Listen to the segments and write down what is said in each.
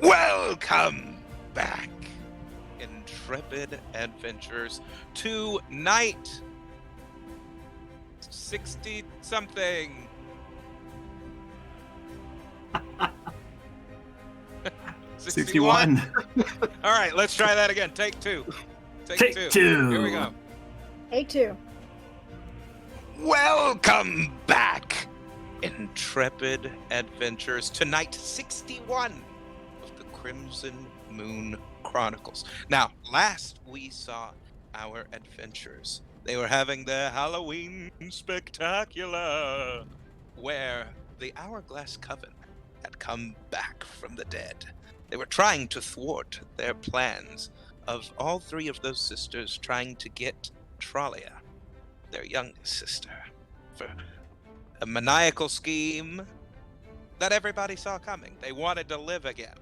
Welcome back, intrepid adventurers, to night 60-something. 61. All right, let's try that again. Take two. Take two. Here we go. Take two. Welcome back, intrepid adventurers, to night 61 of the Crimson Moon Chronicles. Now, last we saw our adventurers. They were having their Halloween spectacular, where the Hourglass Coven had come back from the dead. They were trying to thwart their plans of all three of those sisters trying to get Tralia, their youngest sister, for a maniacal scheme that everybody saw coming. They wanted to live again,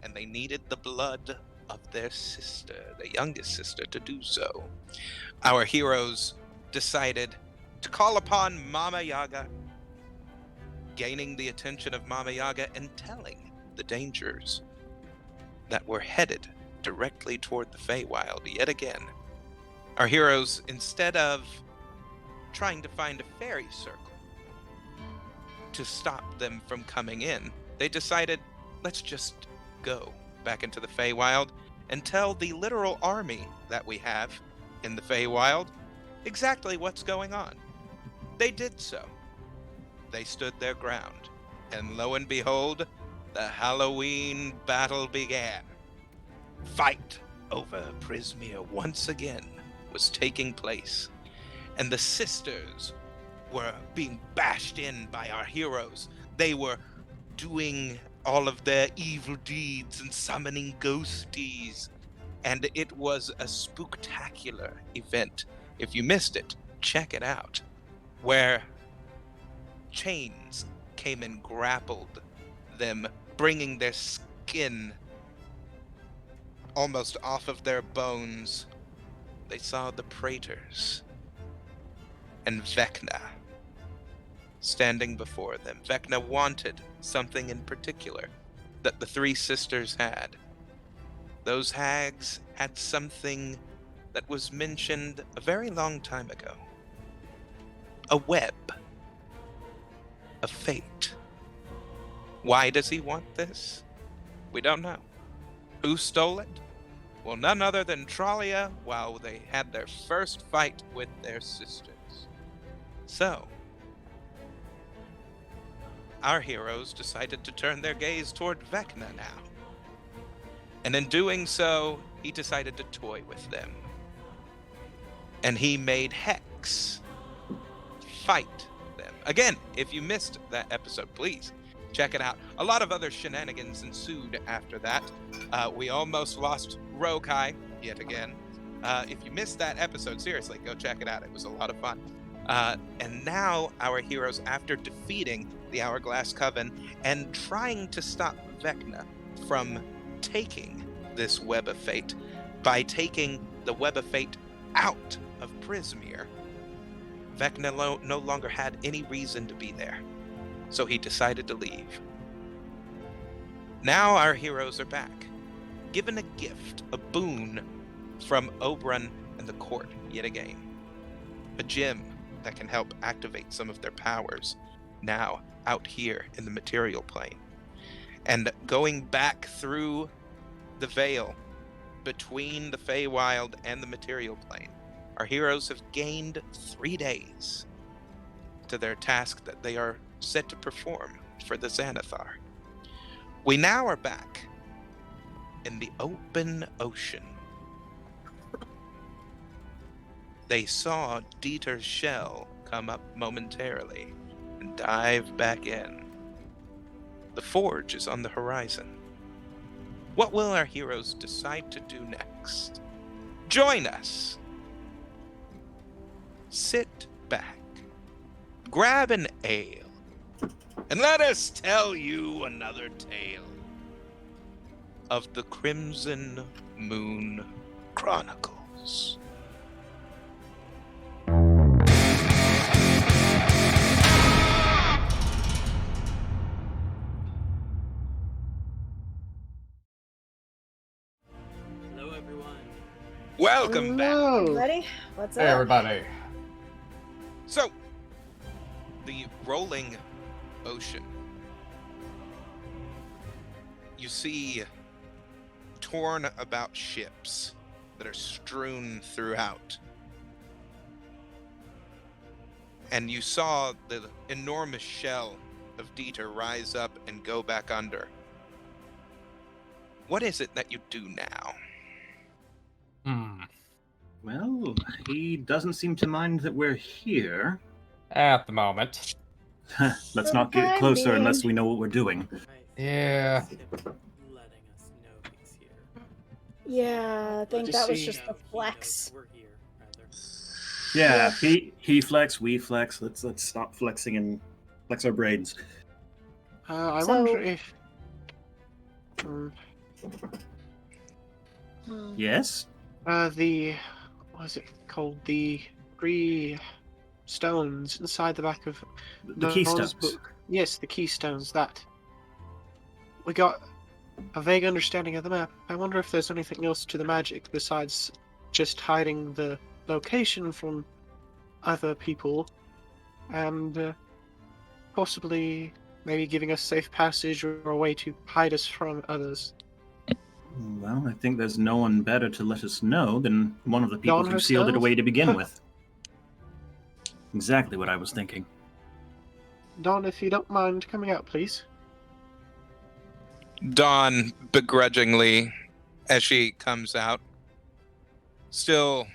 and they needed the blood of their sister, the youngest sister, to do so. Our heroes decided to call upon Mama Yaga, gaining the attention of Mama Yaga and telling the dangers that were headed directly toward the Feywild yet again. Our heroes, instead of trying to find a fairy circle to stop them from coming in, they decided, let's just go back into the Feywild and tell the literal army that we have in the Feywild exactly what's going on. They did so. They stood their ground, and lo and behold, the Halloween battle began. Fight over Prismere once again was taking place, and the sisters were being bashed in by our heroes. They were doing all of their evil deeds and summoning ghosties, and it was a spooktacular event. If you missed it, check it out, where chains came and grappled them, bringing their skin almost off of their bones. They saw the Praetors and Vecna standing before them. Vecna wanted something in particular that the three sisters had. Those hags had something that was mentioned a very long time ago. A web of fate. Why does he want this? We don't know. Who stole it? Well, none other than Tralia, while they had their first fight with their sisters. So, our heroes decided to turn their gaze toward Vecna now. And in doing so, he decided to toy with them. And he made Hex fight them. Again, if you missed that episode, please check it out. A lot of other shenanigans ensued after that. We almost lost Rokai yet again. If you missed that episode, seriously, go check it out. It was a lot of fun. And now our heroes, after defeating the Hourglass Coven and trying to stop Vecna from taking this Web of Fate by taking the Web of Fate out of Prismere, Vecna no longer had any reason to be there. So he decided to leave. Now our heroes are back, given a gift, a boon from Oberon and the court yet again. A gem that can help activate some of their powers now out here in the material plane. And going back through the veil between the Feywild and the material plane, our heroes have gained 3 days to their task that they are set to perform for the Xanathar. We now are back in the open ocean. They saw Dieter's shell come up momentarily and dive back in. The forge is on the horizon. What will our heroes decide to do next? Join us. Sit back, grab an ale, and let us tell you another tale of the Crimson Moon Chronicles. Welcome back. Everybody, what's Hey, up? everybody. So, the rolling ocean. You see torn about ships that are strewn throughout. And you saw the enormous shell of Dieter rise up and go back under. What is it that you do now? Well, he doesn't seem to mind that we're here. At the moment. Let's For not the get time closer being. unless we know what we're doing. Yeah. Letting us know he's here. Yeah, I think that was See just how the he knows flex. we're here, rather. Yeah, Yeah. he flex, we flex. Let's stop flexing and flex our brains. I So- wonder if. Yes? The. What is it called? The 3 stones inside the back of The Don's keystones. book. Yes, the keystones. That. We got a vague understanding of the map. I wonder if there's anything else to the magic besides just hiding the location from other people and possibly maybe giving us safe passage or a way to hide us from others. Well, I think there's no one better to let us know than one of the people Dawn who sealed it herself? away to begin with. Exactly what I was thinking. Don, if you don't mind coming out, please. Dawn begrudgingly, as she comes out, still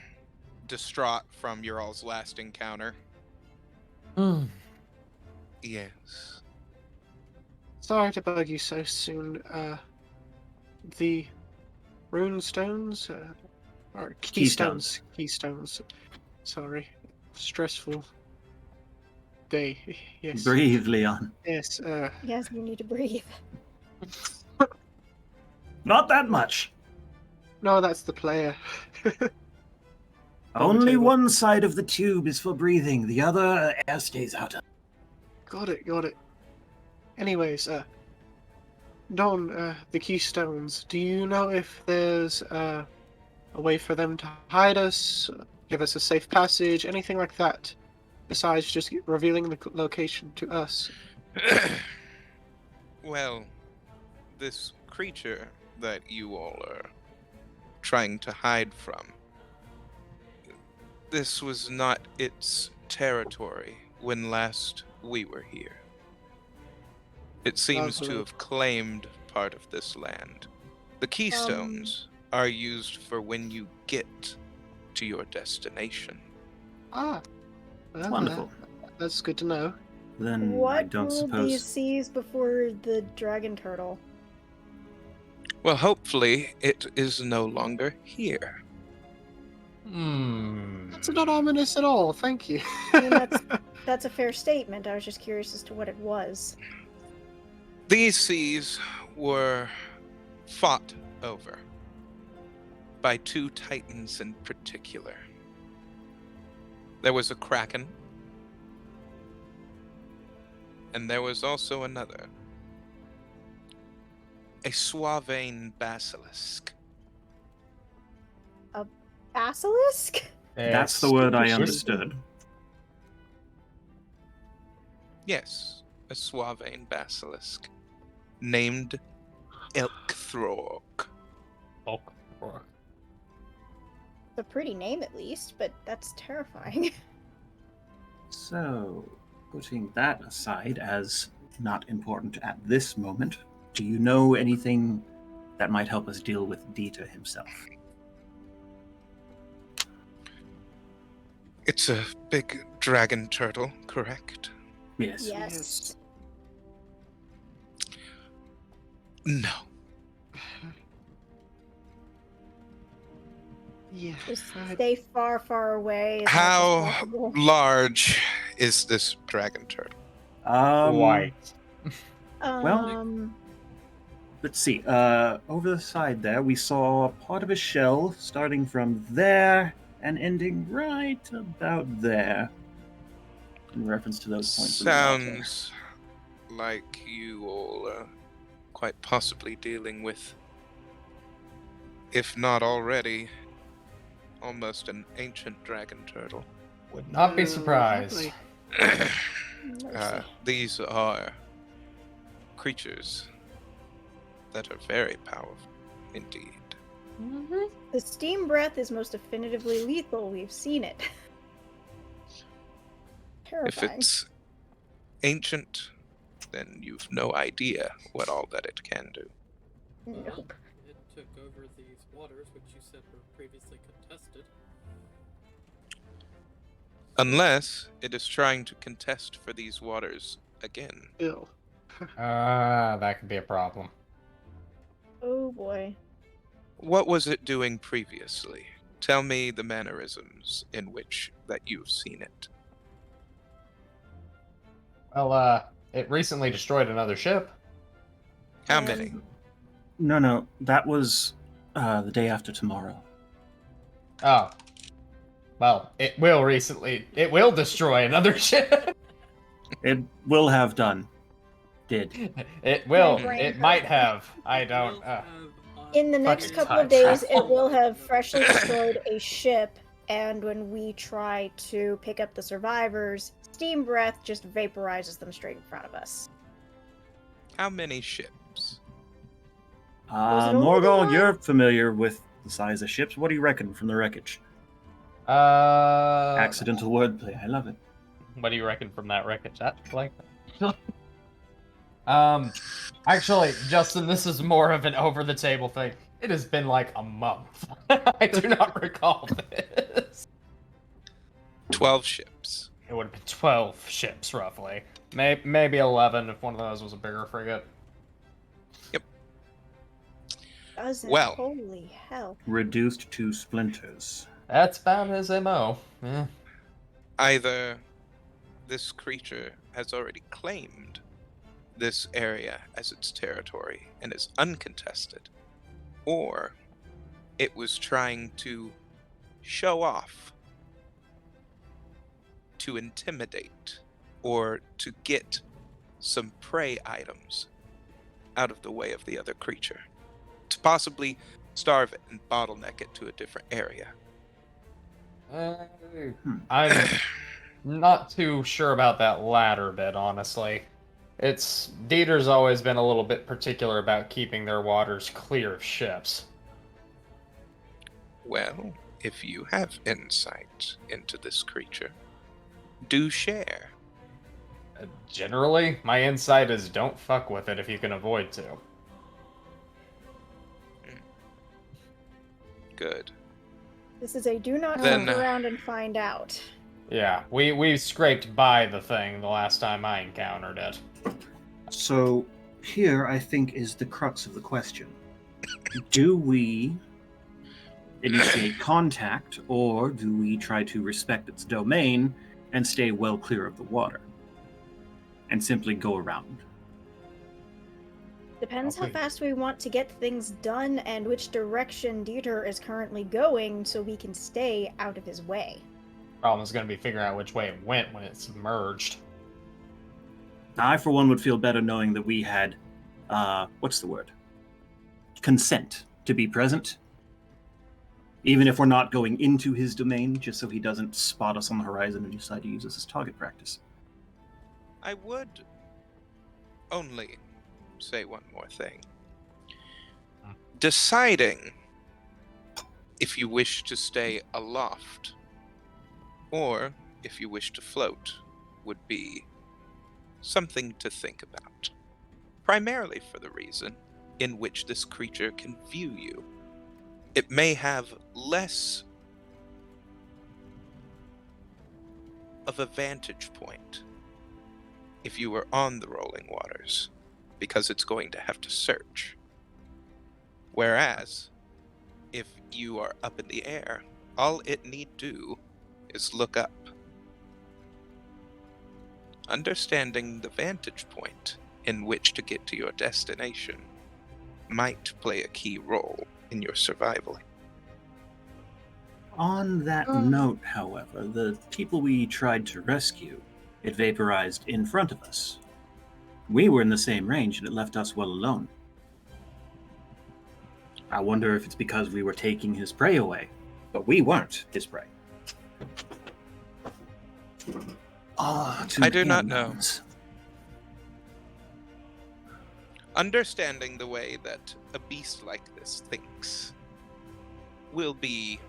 distraught from your all's last encounter. Yes. Sorry to bug you so soon. The rune stones, or keystones. Keystones. Sorry. Stressful day. Yes. Breathe, Leon. Yes. Yes, you need to breathe. Not that much. No, that's the player. On the Only table. one side of the tube is for breathing. The other, air stays out of. Got it. Anyways, Don, the keystones. Do you know if there's a way for them to hide us, give us a safe passage, anything like that, besides just revealing the location to us? Well, this creature that you all are trying to hide from, this was not its territory when last we were here. It seems to Lovely. have claimed part of this land. The keystones are used for when you get to your destination. Ah, well, Wonderful. That's good to know. Then I What don't ruled suppose. these seas before the dragon turtle? Well, hopefully it is no longer here. That's not ominous at all. Thank you. I mean, that's a fair statement. I was just curious as to what it was. These seas were fought over by 2 titans in particular. There was a kraken, and there was also another, a Suavane basilisk. Basilisk? That's the word I understood. Yes, a Suavane basilisk, named Elkthrog. It's a pretty name at least, but that's terrifying. So, putting that aside as not important at this moment, do you know anything that might help us deal with Dieter himself? It's a big dragon turtle, correct? Yes. Yes. No. Yeah. Just stay far, far away. As much as How possible. large is this dragon turtle? White. Um, Let's see. Over the side there, we saw part of a shell starting from there and ending right about there. In reference to those points. in the water. Sounds like you all are quite possibly dealing with, if not already, almost an ancient dragon turtle. Would not be surprised. Lovely. Mercy. These are creatures that are very powerful indeed. The steam breath is most definitively lethal. We've seen it. If Terrifying. it's ancient, then you've no idea what all that it can do. Nope. It took over these waters, which you said were previously contested. Unless it is trying to contest for these waters again. Ill. That could be a problem. Oh boy. What was it doing previously? Tell me the mannerisms in which that you've seen it. Well, it recently destroyed another ship. How Um, many? No, that was the day after tomorrow. Oh. Well, it will destroy another ship. It will have done. Did. It will. My brain It hurt. might have. I It don't. will have, In the next Fucking couple of time days, it travel. will have freshly destroyed a ship, and when we try to pick up the survivors, steam breath just vaporizes them straight in front of us. How many ships? Was it only the Morgul, one? you're familiar with the size of ships. What do you reckon from the wreckage? Accidental wordplay. I love it. What do you reckon from that wreckage? That like. Actually, Justin, this is more of an over-the-table thing. It has been like a month. I do not recall this. 12 ships. It would have been 12 ships, roughly. Maybe 11 if one of those was a bigger frigate. Doesn't. Well. Holy hell. Reduced to splinters. That's about his MO. Yeah. Either this creature has already claimed this area as its territory and is uncontested, or it was trying to show off, to intimidate, or to get some prey items out of the way of the other creature, to possibly starve it and bottleneck it to a different area. I'm not too sure about that latter bit, honestly. Dieter's always been a little bit particular about keeping their waters clear of ships. Well, if you have insight into this creature, do share. Generally, my insight is don't fuck with it if you can avoid to. Good. This is a do not Then, fuck around and find out. Yeah, we scraped by the thing the last time I encountered it. So, here I think is the crux of the question. Do we initiate contact, or do we try to respect its domain and stay well clear of the water? And simply go around? Depends how Okay. fast we want to get things done and which direction Dieter is currently going so we can stay out of his way. Problem is going to be figuring out which way it went when it submerged. I, for one, would feel better knowing that we had, what's the word? Consent to be present. Even if we're not going into his domain, just so he doesn't spot us on the horizon and decide to use us as target practice. I would only say one more thing. Deciding if you wish to stay aloft or if you wish to float would be something to think about. Primarily for the reason in which this creature can view you. It may have less of a vantage point if you were on the rolling waters, because it's going to have to search. Whereas, if you are up in the air, all it need do is look up. Understanding the vantage point in which to get to your destination might play a key role in your survival. On that note, however, the people we tried to rescue, it vaporized in front of us. We were in the same range and it left us well alone. I wonder if it's because we were taking his prey away. But we weren't his prey. I do not know. Understanding the way that a beast like this thinks will be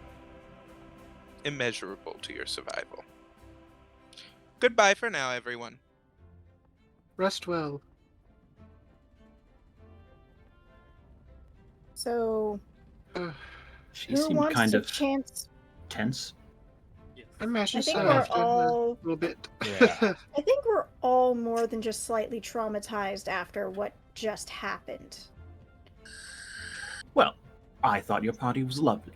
immeasurable to your survival. Goodbye for now, everyone. Rest well. So, She who seemed wants kind to of chance? tense. Yes. I imagine I think so we're after all- a little bit. Yeah. I think we're all more than just slightly traumatized after what just happened. Well, I thought your party was lovely.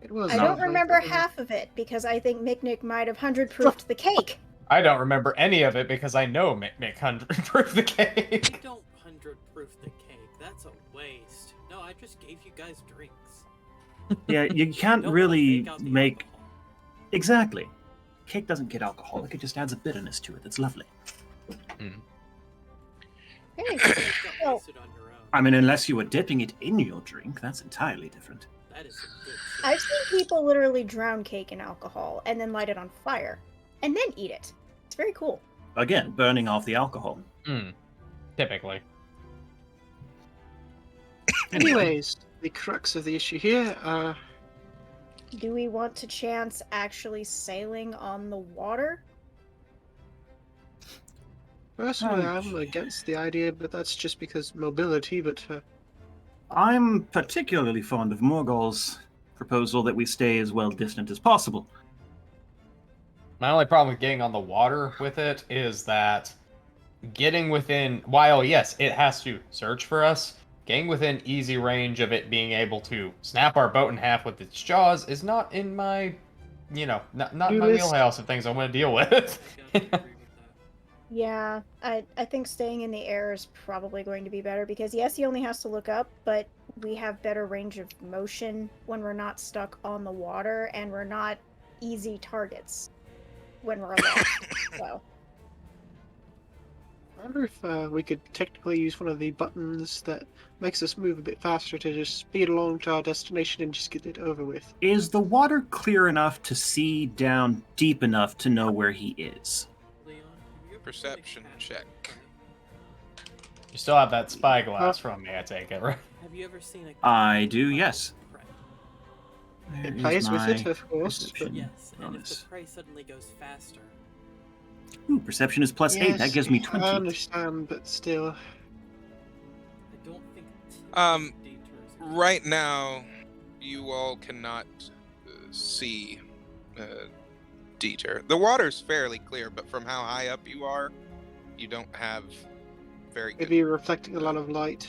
It was I don't lovely, remember but, half of it because I think Mick might have 100-proofed the cake. I don't remember any of it because I know Mick 100-proof the You cake. don't 100-proof the cake. That's a waste. No, I just gave you guys drinks. Yeah, you can't Don't wanna really fake out the make... alcohol. Exactly. Cake doesn't get alcoholic, it just adds a bitterness to it that's lovely. Very You good. just got Well, wasted on your own. I mean, unless you were dipping it in your drink, that's entirely different. That is some good shit. I've seen people literally drown cake in alcohol and then light it on fire and then eat it. It's very cool. Again, burning off the alcohol. Typically. anyways, the crux of the issue here, Do we want to chance actually sailing on the water? personally, Oh, I'm against the idea, but that's just because mobility, but I'm particularly fond of Morgul's proposal that we stay as well distant as possible. My only problem with getting on the water with it is that getting within, while yes, it has to search for us, getting within easy range of it being able to snap our boat in half with its jaws is not in my, not in my wheelhouse of things I want to deal with. I gotta agree with that. Yeah, I think staying in the air is probably going to be better because yes, he only has to look up, but we have better range of motion when we're not stuck on the water and we're not easy targets when we're lost. So, I wonder if we could technically use one of the buttons that makes us move a bit faster to just speed along to our destination and just get it over with. Is the water clear enough to see down deep enough to know where he is? Leon, have you ever Perception seen a cat check. play? You still have that spyglass from me, I take it, right? Have you ever seen a cat I do, play yes. with prey? Where It is plays with my it, of course, but perception Yes, and if bonus? the prey suddenly goes faster, Ooh, perception is +8. That yes, gives me I 20. understand, but still. I don't think Um, deters Right now, you all cannot see Dieter. The water's fairly clear, but from how high up you are, you don't have very good Maybe reflecting a lot of light.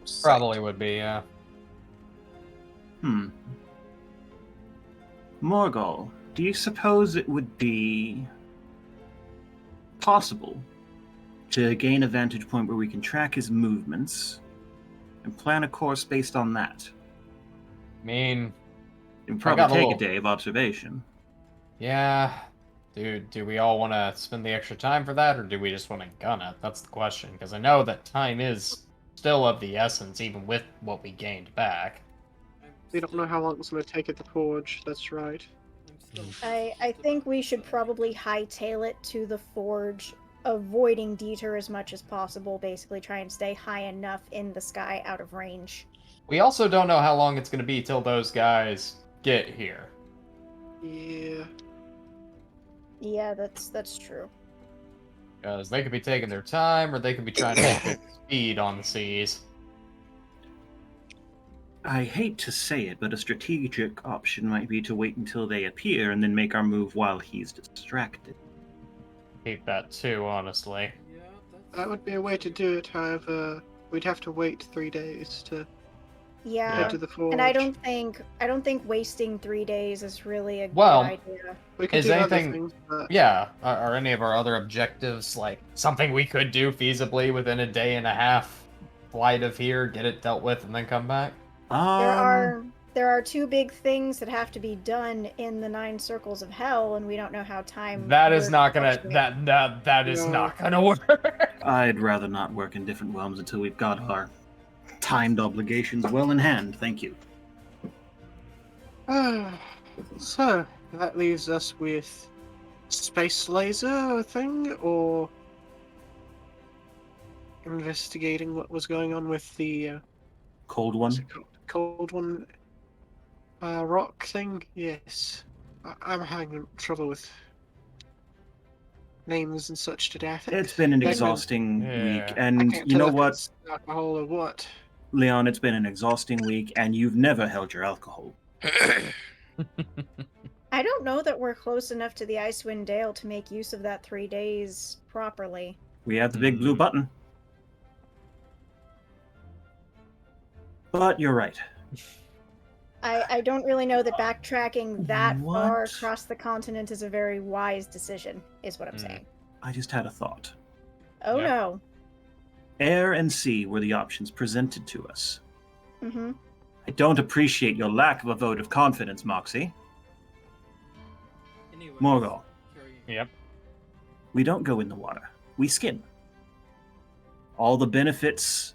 sight. Probably would be, yeah. Morgul, do you suppose it would be possible to gain a vantage point where we can track his movements and plan a course based on that? I mean, It would probably got a take a little- day of observation. yeah. Do we all want to spend the extra time for that, or do we just want to gun it? That's the question, because I know that time is still of the essence, even with what we gained back. We don't know how long it's going to take at the forge, that's right. I think we should probably hightail it to the forge, avoiding Dieter as much as possible, basically try and stay high enough in the sky out of range. We also don't know how long it's going to be till those guys get here. Yeah. Yeah, that's true. Because they could be taking their time, or they could be trying to make good speed on the seas. I hate to say it, but a strategic option might be to wait until they appear and then make our move while he's distracted. Hate that too, honestly. Yeah, That would be a way to do it, however, we'd have to wait 3 days to Yeah, head to the forge. and I don't think wasting 3 days is really a Well, good idea. We could is do anything- other things, but Yeah, are any of our other objectives like something we could do feasibly within a day and a half flight of here, get it dealt with, and then come back? There are two big things that have to be done in the 9 circles of hell, and we don't know how time. That is works not gonna fluctuate. that is No. not gonna work. I'd rather not work in different realms until we've got our timed obligations well in hand, thank you. So, that leaves us with space laser thing, or investigating what was going on with the Cold what's one. it called? Cold one rock thing. Yes, I'm having trouble with names and such today. I think It's been an Beckman- exhausting Yeah. week, I and can't you tell know if what, it's alcohol or what. Leon? It's been an exhausting week, and you've never held your alcohol. I don't know that we're close enough to the Icewind Dale to make use of that 3 days properly. We have the big blue Hmm. button. But you're right. I don't really know that backtracking that far What? across the continent is a very wise decision, is what I'm Mm. saying. I just had a thought. Oh Yeah. no. Air and sea were the options presented to us. Mm-hmm. I don't appreciate your lack of a vote of confidence, Moxie. Anyways, Morgul, carry on. Yep. we don't go in the water. We skim. All the benefits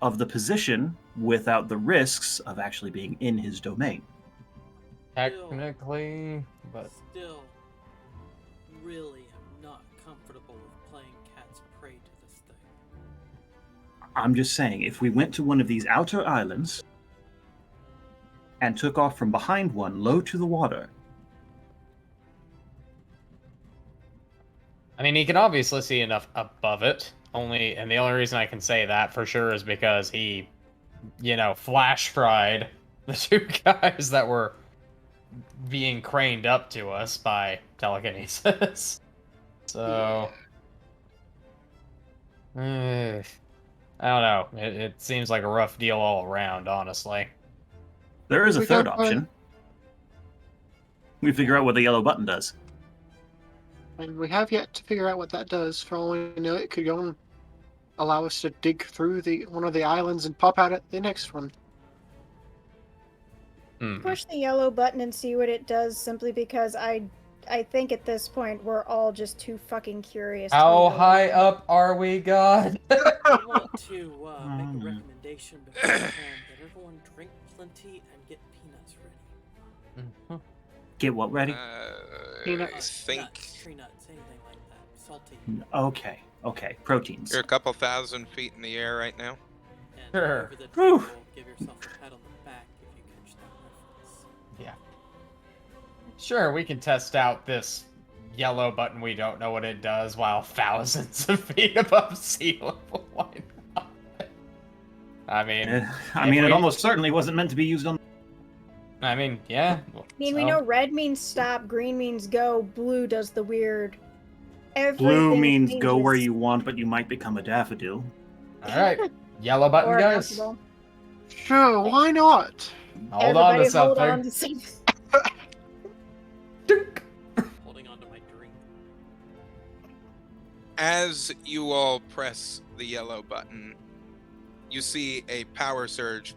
of the position without the risks of actually being in his domain. Technically, but Still, really am not comfortable with playing cat's prey to this thing. I'm just saying, if we went to one of these outer islands and took off from behind one low to the water, I mean, he can obviously see enough above it. And the only reason I can say that for sure is because he, flash fried the two guys that were being craned up to us by telekinesis. So, I don't know. It seems like a rough deal all around, honestly. there is a We third got, option. We figure out what the yellow button does. And we have yet to figure out what that does. For all we know, it could go and allow us to dig through one of the islands and pop out at the next one. Hmm. Push the yellow button and see what it does, simply because I think at this point we're all just too fucking curious. to How know. high up are we, God? I want to make a Mm. recommendation beforehand that everyone drink plenty and get peanuts ready. Get what ready? I Peanuts. think Nuts, tree nuts, anything like that. Salty. Okay. Proteins. you're a couple thousand feet in the air right now. And Sure. over the Whew. table, give yourself a pat on the back if you catch that reference. Yeah. Sure, we can test out this yellow button. We don't know what it does while thousands of feet above sea level. Why not? I mean, It almost certainly wasn't meant to be used on. Yeah. I mean, we know red means stop, green means go, blue does the weird. Blue Everything means go where changes. you want, but you might become a daffodil. All right, yellow button, Or a guys. basketball. Sure, why not? Hold on to Everybody something. hold on to something. Dunk. Holding on to my drink. As you all press the yellow button, you see a power surge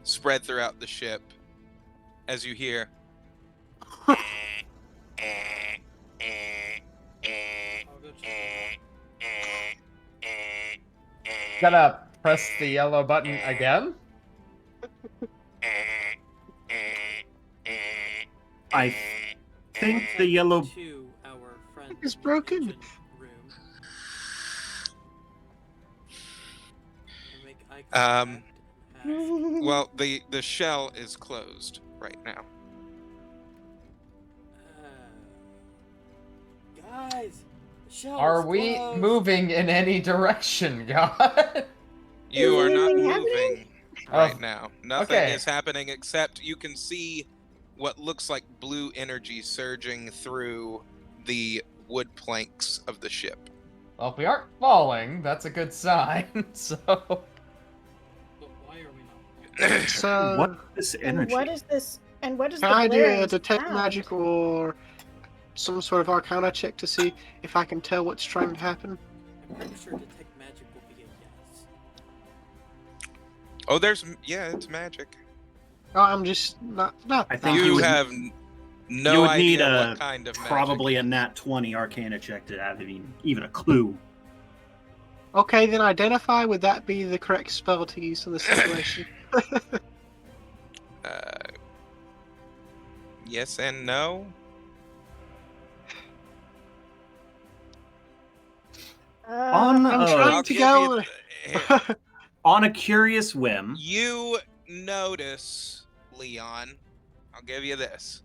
spread throughout the ship as you hear. I'll go check. Gotta press the yellow button again. I think the yellow. To our friend It's broken. engine room. And make eye Um, contact and ask, Well, the shell is closed right now. guys, the shell Are is we closed. moving in any direction, God? You Is are not anything happening? moving right Oh, now. Nothing okay. is happening except you can see what looks like blue energy surging through the wood planks of the ship. Well, if we aren't falling, that's a good sign. So, But why are we not? So, What is this And energy? what is this? And what is can the I do blaring a detect sound? magic or some sort of arcana check to see if I can tell what's trying to happen? I'm pretty sure detect magic will be a yes. Oh, it's magic. Oh, I'm just not. I think that. you You would- have you no would need idea what kind of magic. probably a nat 20 arcana check to have even a clue. Okay, then identify. Would that be the correct spell to use in this situation? Yes and no. On I'm a, trying I'll to give go. you here. on a curious whim, You notice, Leon, I'll give you this,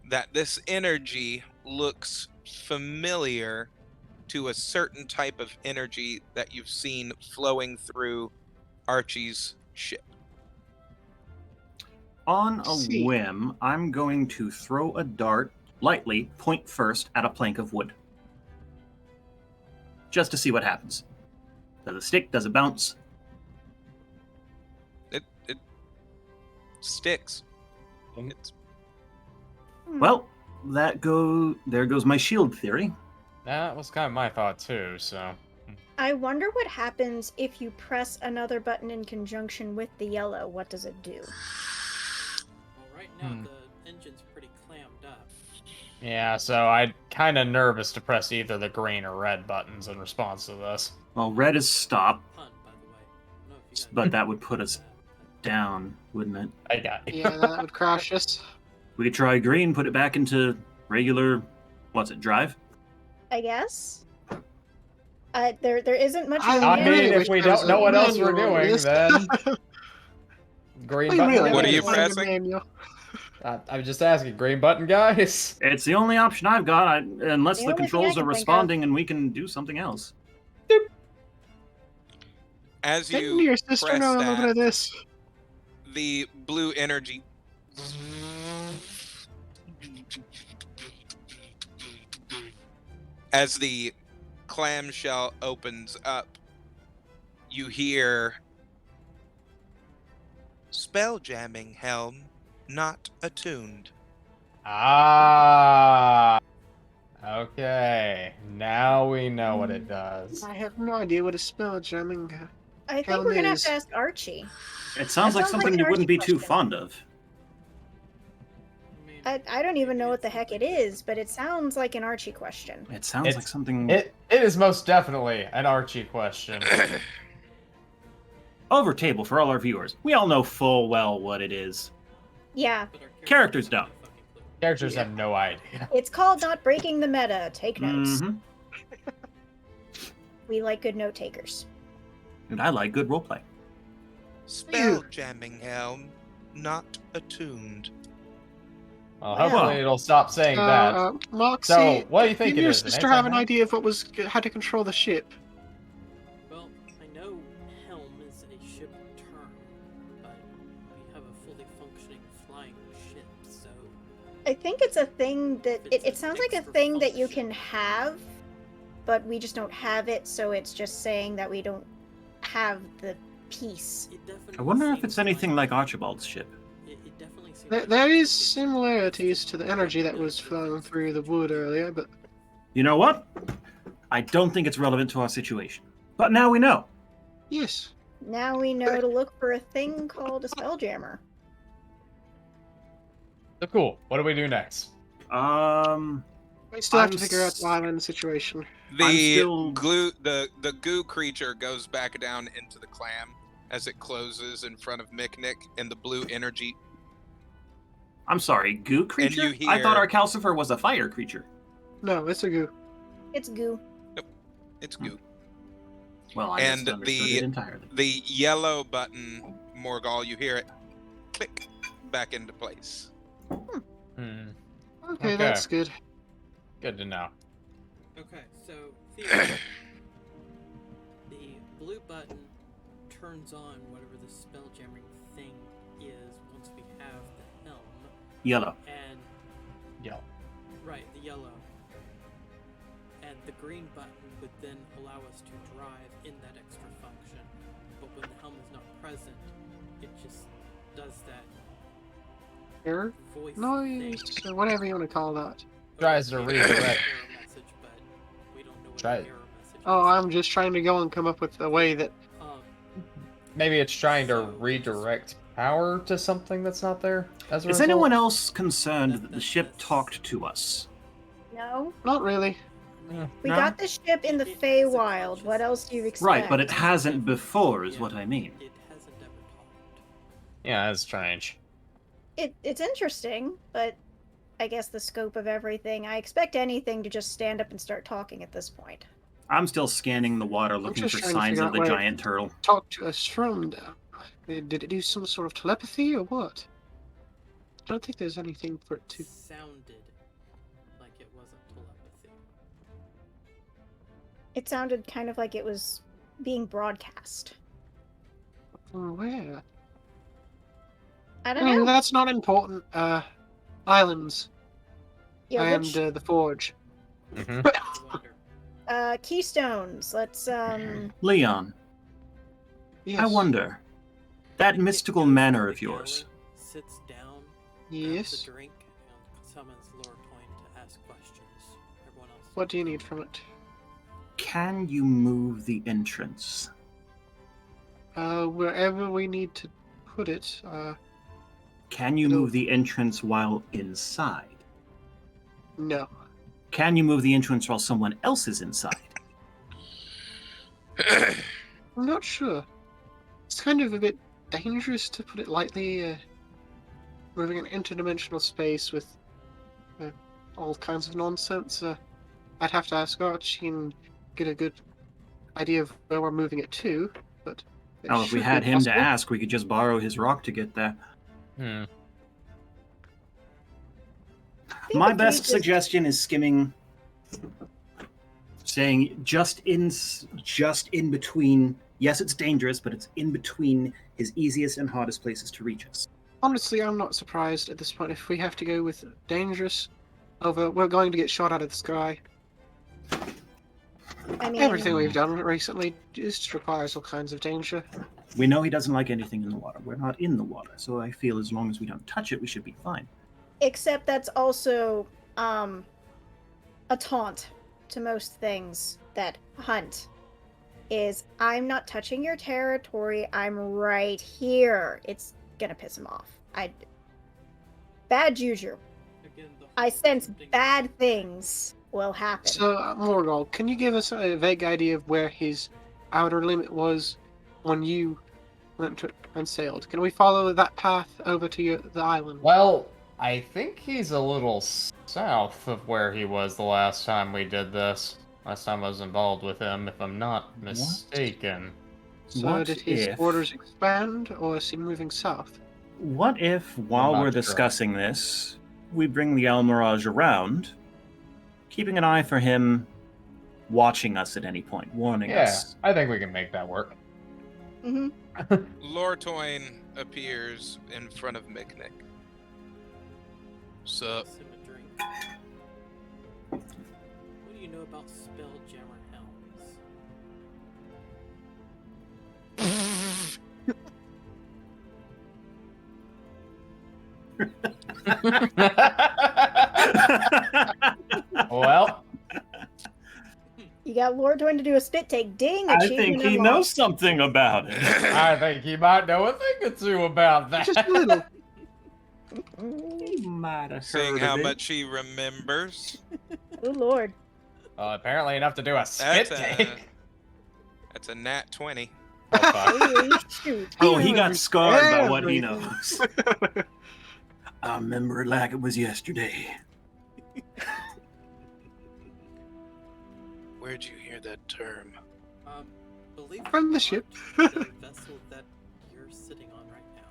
that this energy looks familiar to a certain type of energy that you've seen flowing through Archie's ship. on a See. whim, I'm going to throw a dart lightly, point first, at a plank of wood. Just to see what happens. Does it stick? Does it bounce? It sticks. Mm. It's Well, there goes my shield theory. That was kind of my thought too, so. I wonder what happens if you press another button in conjunction with the yellow. What does it do? Well, right now Hmm. the engine's pretty clammed up. Yeah, so I'm kind of nervous to press either the green or red buttons in response to this. Well, red is stop, Pun, by the way. I don't know if you but guys that would put us that. down, wouldn't it? I got you. Yeah, that would crash us. We could try green, put it back into regular, what's it, drive? I guess. There isn't much. I I manual. mean, wish if we there was don't know a what else we're manual on doing, this. then green We button. really What are need you to find a pressing? manual. I'm just asking, green button, guys. It's the only option I've got, unless The the only thing I controls can are think of. responding and we can do something else. as Didn't you your sister press know a little bit that, of this? the blue energy as the clamshell opens up, you hear spell jamming helm not attuned. Ah. Okay. Now we know what it does. I have no idea what a spell jamming. I think Helm we're gonna have is- to ask Archie. It sounds like sounds like something an you wouldn't Archie be too question. fond of. I mean, I don't even know what the maybe heck it it's is, but it sounds like an Archie question. It sounds It's- like something. It is most definitely an Archie question. Over table for all our viewers. We all know full well what it is. Yeah, but our Characters have no don't. fucking clue. Characters Yeah. have no idea. it's called not breaking the meta. Take notes. Mm-hmm. We like good note takers. And I like good roleplay. Spell jamming helm not attuned. Well, Wow. hopefully it'll stop saying that. Moxie, So, what do you think didn't it your is? An sister have an anti-helm? idea of how to control the ship? Well, I know helm is a ship term, but we have a fully functioning flying ship, so I think it's a thing that It's it a sounds like a extra thing that you function. can have, but we just don't have it, so it's just saying that we don't have the piece. it definitely. I wonder if seems it's anything like Archibald's ship. It definitely seems. There is similarities to the energy that was flowing through the wood earlier, but You know what? I don't think it's relevant to our situation. But now we know. yes. Now we know to look for a thing called a spelljammer. So cool. What do we do next? We still have I'm to figure out s- the island situation. The still- glue, the goo creature goes back down into the clam as it closes in front of Miknik, and the blue energy. I'm sorry, goo creature? you I thought hear- our Calcifer was a fire creature. No, it's a goo. It's goo. It's goo. Well, I And misunderstood the- it entirely. The yellow button, Morgal, you hear it click back into place. Hmm. Okay, Okay. that's good. Good to know. Okay, so theory. The blue button turns on whatever the spell jamming thing is once we have the helm, Yellow. and Yell. right, the yellow. And the green button would then allow us to drive in that extra function. But when the helm is not present, it just does that Error? voice Noise, thing. or whatever you want to call that. Tries to Okay, it's an redirect. error message, but we don't know what Try- the error message Oh, is. I'm just trying to go and come up with a way that. Um, Maybe it's trying to redirect power to something that's not there as a Is result. anyone else concerned that the ship talked to us? No, Not really. we No? got this ship in the It is a Feywild. What else do you expect? Right, but it hasn't before, is what I mean. it hasn't ever talked. Yeah, that's strange. It's interesting, but I guess the scope of everything. I expect anything to just stand up and start talking at this point. I'm still scanning the water looking just for trying to signs figure of out the where it giant turtle. Talk to us from down. Did it do some sort of telepathy or what? I don't think there's anything for it to. Sounded like it wasn't telepathy. It sounded kind of like it was being broadcast. From where? I don't know. That's not important. Islands Yeah, and which the forge. Mhm. I wonder. keystones? Let's Leon, Yes. I wonder, that It mystical goes manner to of the yours, galley, sits down, grabs Yes. a drink, and summons Lord Toyn to ask questions. Everyone else. What do you need from it? can you move the entrance? Wherever we need to put it. Can you It'll- move the entrance while inside? No. Can you move the entrance while someone else is inside? I'm not sure. It's kind of a bit dangerous, to put it lightly. Moving an interdimensional space with all kinds of nonsense. I'd have to ask Archie and get a good idea of where we're moving it to. But it Oh, if we should had be him to possible. ask, we could just borrow his rock to get there. Hmm. think My if we best just- suggestion is skimming, saying just in between. Yes, it's dangerous, but it's in between his easiest and hardest places to reach us. Honestly, I'm not surprised at this point. If we have to go with dangerous over, we're going to get shot out of the sky. I mean, Everything we've done recently just requires all kinds of danger. We know he doesn't like anything in the water. We're not in the water, so I feel as long as we don't touch it, we should be fine. except that's also a taunt to most things that hunt. Is I'm not touching your territory. I'm right here. It's gonna piss him off. Bad juju. Again, the I whole sense thing- bad things will happen. So, Morgul, can you give us a vague idea of where his outer limit was when you went to and sailed? Can we follow that path over to the island? Well, I think he's a little south of where he was the last time we did this. Last time I was involved with him, if I'm not mistaken. So, What did his if- borders expand, or is he moving south? What if, while not we're sure. discussing this, we bring the Almirage around, keeping an eye for him watching us at any point, warning Yeah, us? I think we can make that work. Mm-hmm. Lortoin appears in front of Miknik. Sup? Pass him a drink. What do you know about Spelljammer Helms? Well, You got Lord Twin to do a spit take. Ding! I Achievement think he unlocked. knows something about it. I think he might know a thing or two about that. Just a little. He might have Seeing heard how of it. much he remembers. Oh Lord! Apparently enough to do a spit That's a, take. that's a nat 20. Oh, fuck. Holy shoot! Oh, he got scarred by what he Everything. knows. I remember it like it was yesterday. Where'd you hear that term? Believe it From or the ship. not, the vessel that you're sitting on right now.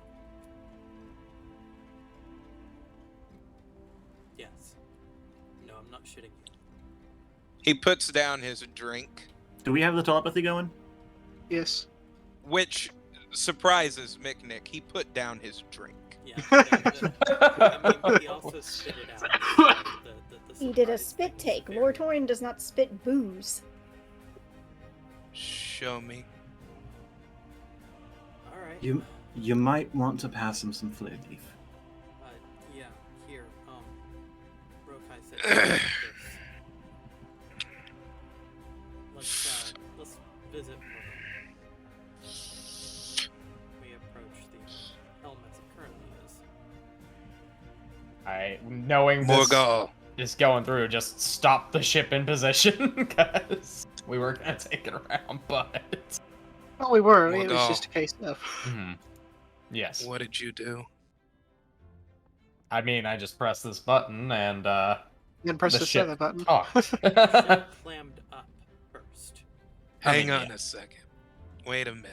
Yes. No, I'm not shitting you. He puts down his drink, Do we have the telepathy going? Yes. which surprises Miknik. He put down his drink. Yeah. I mean, he also spit it out. The He did a surprise spit thing is take. very- Lord Torin does not spit booze. Show me. All right. You might want to pass him some flare leaf. Yeah. Here. Rokai said this. Let's visit Morgan. We approach the helm as it currently is. Knowing this Morgal. is going through, just stop the ship in position, because we were gonna take it around, but... Well, we were. It was Morgul. just a case of. Mhm. Yes. What did you do? I mean, I just press this button and Then press the the ship server button. talks. Ship clammed up first. I Hang mean, on yeah. a second. Wait a minute.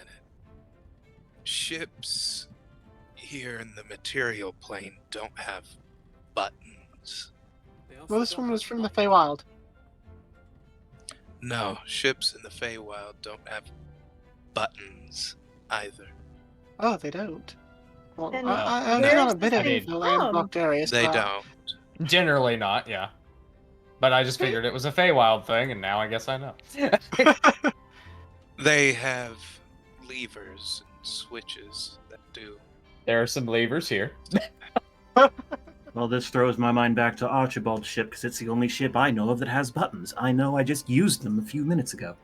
Ships here in the material plane don't have buttons. They also Well, this don't one was have from the buttons. Feywild. No, ships in the Feywild don't have buttons either. Oh, they don't. Well, Then I'm where not is a bit this of thing the landlocked areas. They but don't. Generally not, yeah. But I just figured it was a Feywild thing, and now I guess I know. They have levers and switches that do. There are some levers here. Well, this throws my mind back to Archibald's ship because it's the only ship I know of that has buttons. I know I just used them a few minutes ago.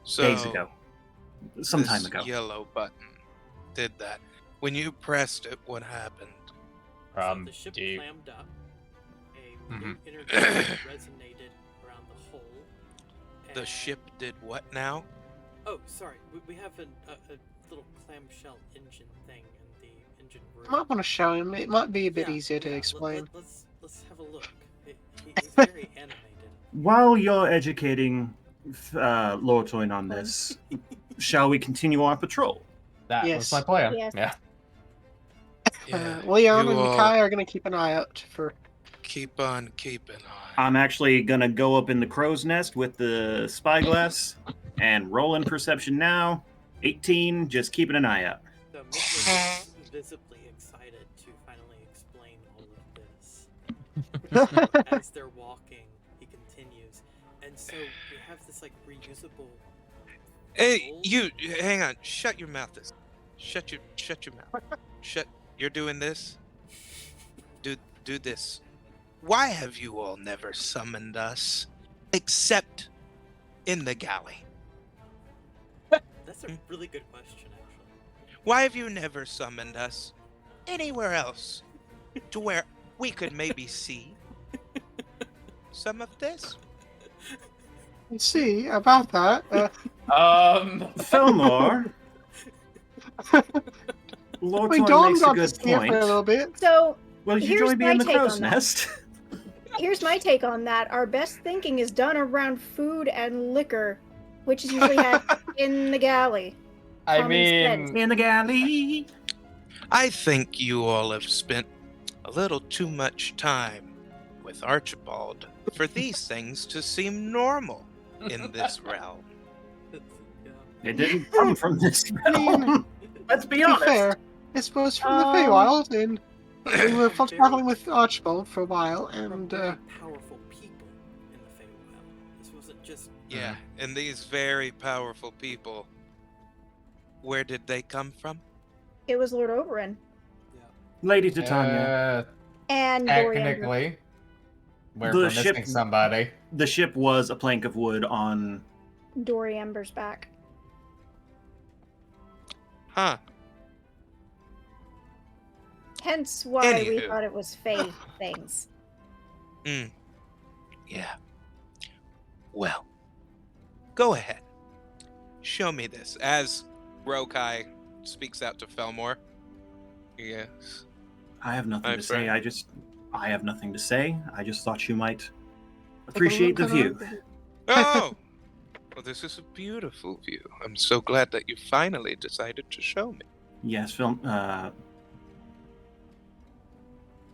So Days ago. Some this time ago. yellow button did that. When you pressed it, what happened? So the ship Do you- clammed up. A Mhm. new energy resonated around the hull. The and- ship did what now? Oh, sorry. We have a little clamshell engine thing in the engine room. I might want to show him. It might be a bit Yeah, easier to yeah, explain. Let's have a look. He's very animated. While you're educating Lortoin on this, shall we continue our patrol? That was Yes. my plan. Yes. Yeah. Leon you and all Kai are going to keep an eye out for. keep on keeping on. I'm actually gonna go up in the crow's nest with the spyglass and roll in perception now. 18, just keeping an eye out. So Midler is visibly excited to finally explain all of this. As they're walking, he continues. And so we have this like reusable. Hey, roll. you! Hang on. Shut your mouth. Shut your mouth. Shut. You're doing this. Do this. Why have you all never summoned us, except in the galley? That's a really good question, actually. Why have you never summoned us anywhere else, to where we could maybe see some of this? See about that. Fillmore, I Lortoin mean, Dawn makes a got to good see it for a point. little bit. So Will you Here's join me my in the take crow's on that. nest? here's my take on that. Our best thinking is done around food and liquor, which is usually had in the galley. I Common sense. mean, In the galley. I think you all have spent a little too much time with Archibald for these things to seem normal in this realm. Yeah. It didn't come from this mean, realm. Let's be To be honest. fair, this was from the Um, Feywild, and we were Very- traveling with Archibald for a while, From and very powerful people in the Feywild. This wasn't just Yeah, and these very powerful people, where did they come from? It was Lord Oberyn Lady Titania. and Dorian. technically, we're The missing ship- somebody. The ship was a plank of wood on. Dory Ember's back. Huh. Hence why we Anywho. thought it was Fae things. Yeah. Well, go ahead. Show me this. As Rokai speaks out to Felmore. Yes. I have nothing My to say. friend. I have nothing to say. I just thought you might appreciate the look view. around. Oh! Well, this is a beautiful view. I'm so glad that you finally decided to show me. Yes, Felmore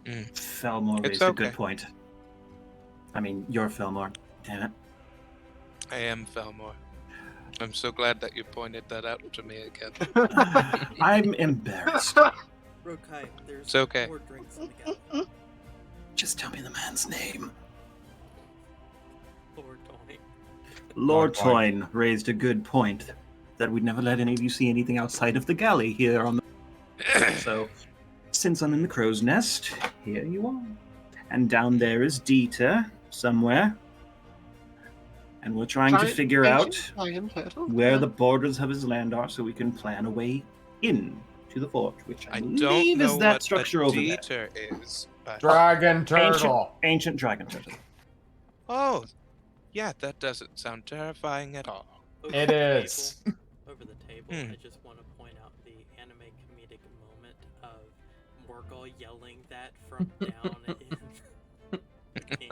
It's raised a good okay. point. I mean, you're Felmore. Damn it. I am Felmore. I'm so glad that you pointed that out to me again. I'm embarrassed. Rokai, there's It's okay. more drinks in the galley. Just tell me the man's name. Lord Tony. Lord Good point. Toyne raised a good point that we'd never let any of you see anything outside of the galley here on the. So, since I'm in the crow's nest, here you are. And down there is Dieter somewhere. And we're trying to Giant figure out ancient lion turtle. where the borders of his land are so we can plan a way in to the forge, which I, I don't believe know is that what structure a over there. Dieter is, but Dragon turtle. Ancient dragon turtle. oh, yeah, that doesn't sound terrifying at all. Over It the is. Table, over the table, Hmm. I just want to point out the anime comedic moment of Morgul yelling that from down in the game.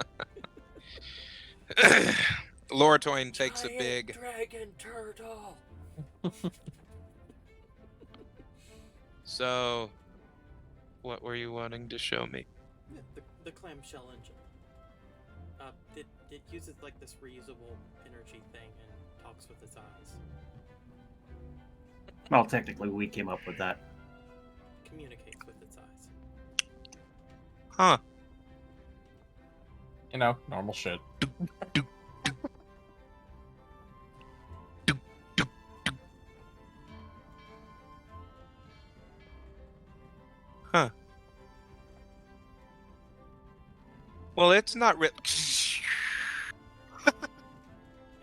Lortoin takes a Giant big. dragon turtle. So, what were you wanting to show me? Yeah, the clamshell engine. It uses like this reusable energy thing and talks with its eyes. Well, technically, we came up with that. Communicates with its eyes. Huh. You know, normal shit. Huh. Well, it's not I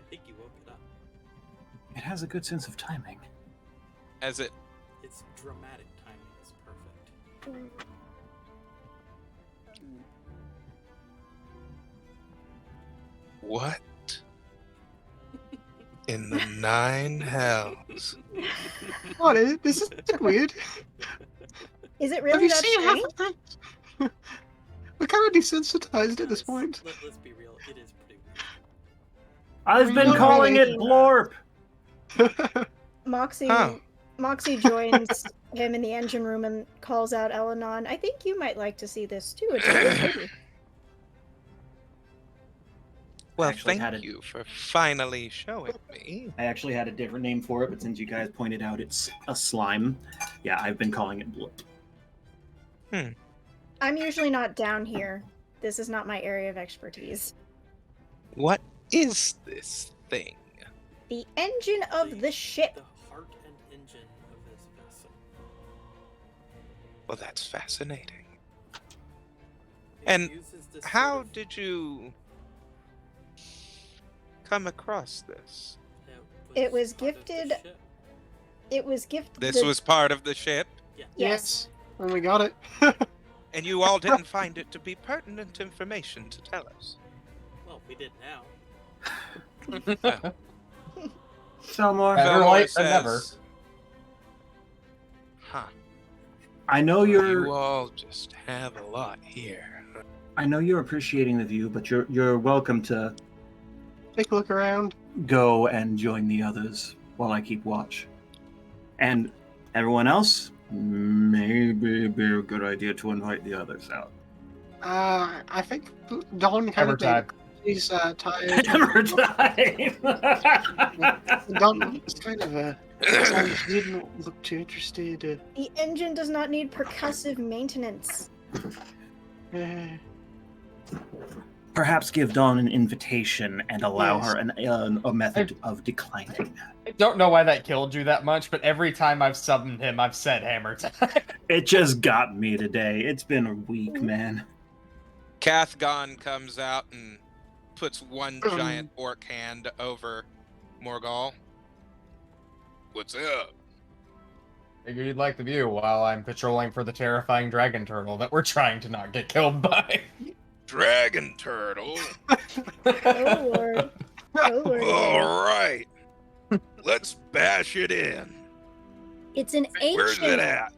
think you woke it up. It has a good sense of timing. as it. Its dramatic timing is perfect. What in the nine hells? What is this? Is weird. Is it Have really you that seen strange? half of that? We're kind of desensitized at this point. Let's be real. It is pretty weird. I've been Not calling really. it Blorp. Moxie Huh. Moxie joins him in the engine room and calls out Elenon. I think you might like to see this too. It's really pretty. Well, Actually thank had it- you for finally showing me. I actually had a different name for it, but since you guys pointed out it's a slime, yeah, I've been calling it Blorp. I'm usually not down here. This is not my area of expertise. What is this thing? The engine of the ship. The heart and engine of this vessel. Well, that's fascinating. It And uses this How sort of- did you come across this? It was part of the gifted- ship. It was gifted. This was part of the ship, Yes. When we got it. and you all didn't find it to be pertinent information to tell us. Well, we did now. Selmar, Better Fillmore late than never. Huh. I know You you're all just have a lot here. I know you're appreciating the view, but you're welcome to Take a look around. go and join the others while I keep watch. And everyone else, maybe it'd be a good idea to invite the others out. I think Don kind Hammer of time. he's tired. Hammer time! Don is kind of he didn't look too interested. The engine does not need percussive maintenance. Perhaps give Dawn an invitation and allow Yes. her a method of declining. I don't know why that killed you that much, but every time I've summoned him, I've said hammer time. It just got me today. It's been a week, man. Cathgon comes out and puts one giant orc hand over Morgal. What's up? Figure you'd like the view while I'm patrolling for the terrifying dragon turtle that we're trying to not get killed by. Dragon turtle. Oh lord. Oh lord. All right. Let's bash it in. It's an Where's it ancient. at?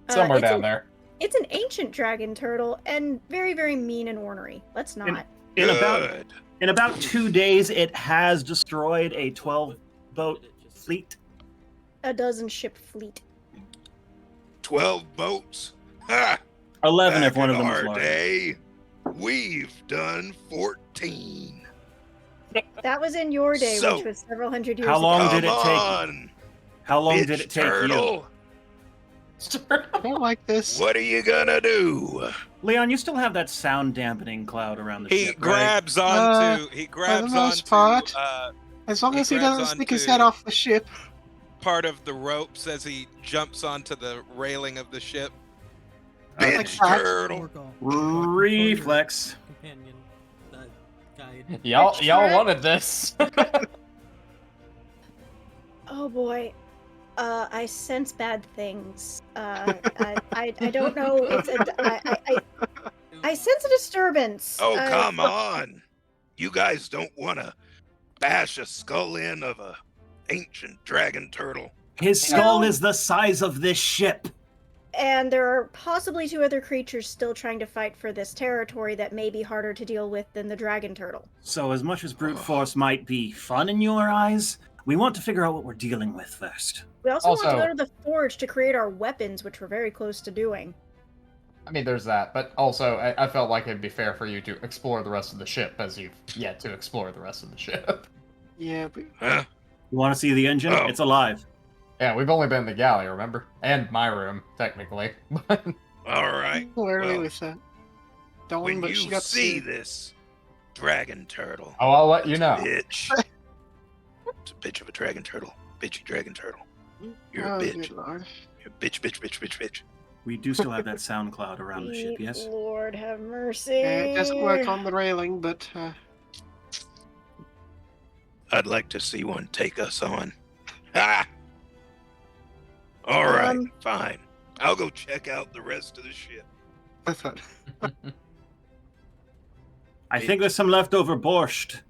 Somewhere it's down an- there. It's an ancient dragon turtle and very, very mean and ornery. Let's not. In about Good. in about 2 days, it has destroyed a 12-boat Did it just- fleet. A dozen ship fleet. 12 boats. Ha! 11 Back if one of in them is our large. day, we've done 14. That was in your day, So, which was several hundred years how long ago. Come did it take you? on, How long bitch did it take turtle. I don't like this. What are you gonna do? you? Leon, you still have that sound dampening cloud around the He ship, right? grabs onto. He grabs most onto part. As long He as he grabs doesn't stick his onto- head off the ship. part of the ropes as he jumps onto the railing of the ship. Okay. Bitch that. turtle. Reflex. Companion, guide. Y'all wanted this. Oh boy. I sense bad things. I don't know. I sense a disturbance. Oh, come on. You guys don't want to bash a skull in of a ancient dragon turtle. His skull No. is the size of this ship. And there are possibly 2 other creatures still trying to fight for this territory that may be harder to deal with than the dragon turtle. So, as much as brute force might be fun in your eyes, we want to figure out what we're dealing with first. We also want to Also- go to the forge to create our weapons, which we're very close to doing. I mean, there's that, but also I felt like it'd be fair for you to explore the rest of the ship as you've yet to explore the rest of the ship. Yeah, but Huh? You want to see the engine? Oh. It's alive. Yeah, we've only been in the galley, remember? And my room, technically. But All right. a little early Well, with that. Dawn, when but you she got see to this dragon turtle, oh, I'll let you know. bitch. It's a bitch of a dragon turtle. Bitchy dragon turtle. You're Oh, a bitch. good lord. You're a bitch, bitch, bitch, bitch, bitch. We do still have that sound cloud around the ship, Sweet yes? Lord have mercy. It doesn't work on the railing, but I'd like to see one take us on. Ha! All right, fine. I'll go check out the rest of the ship. I thought I think there's some leftover borscht.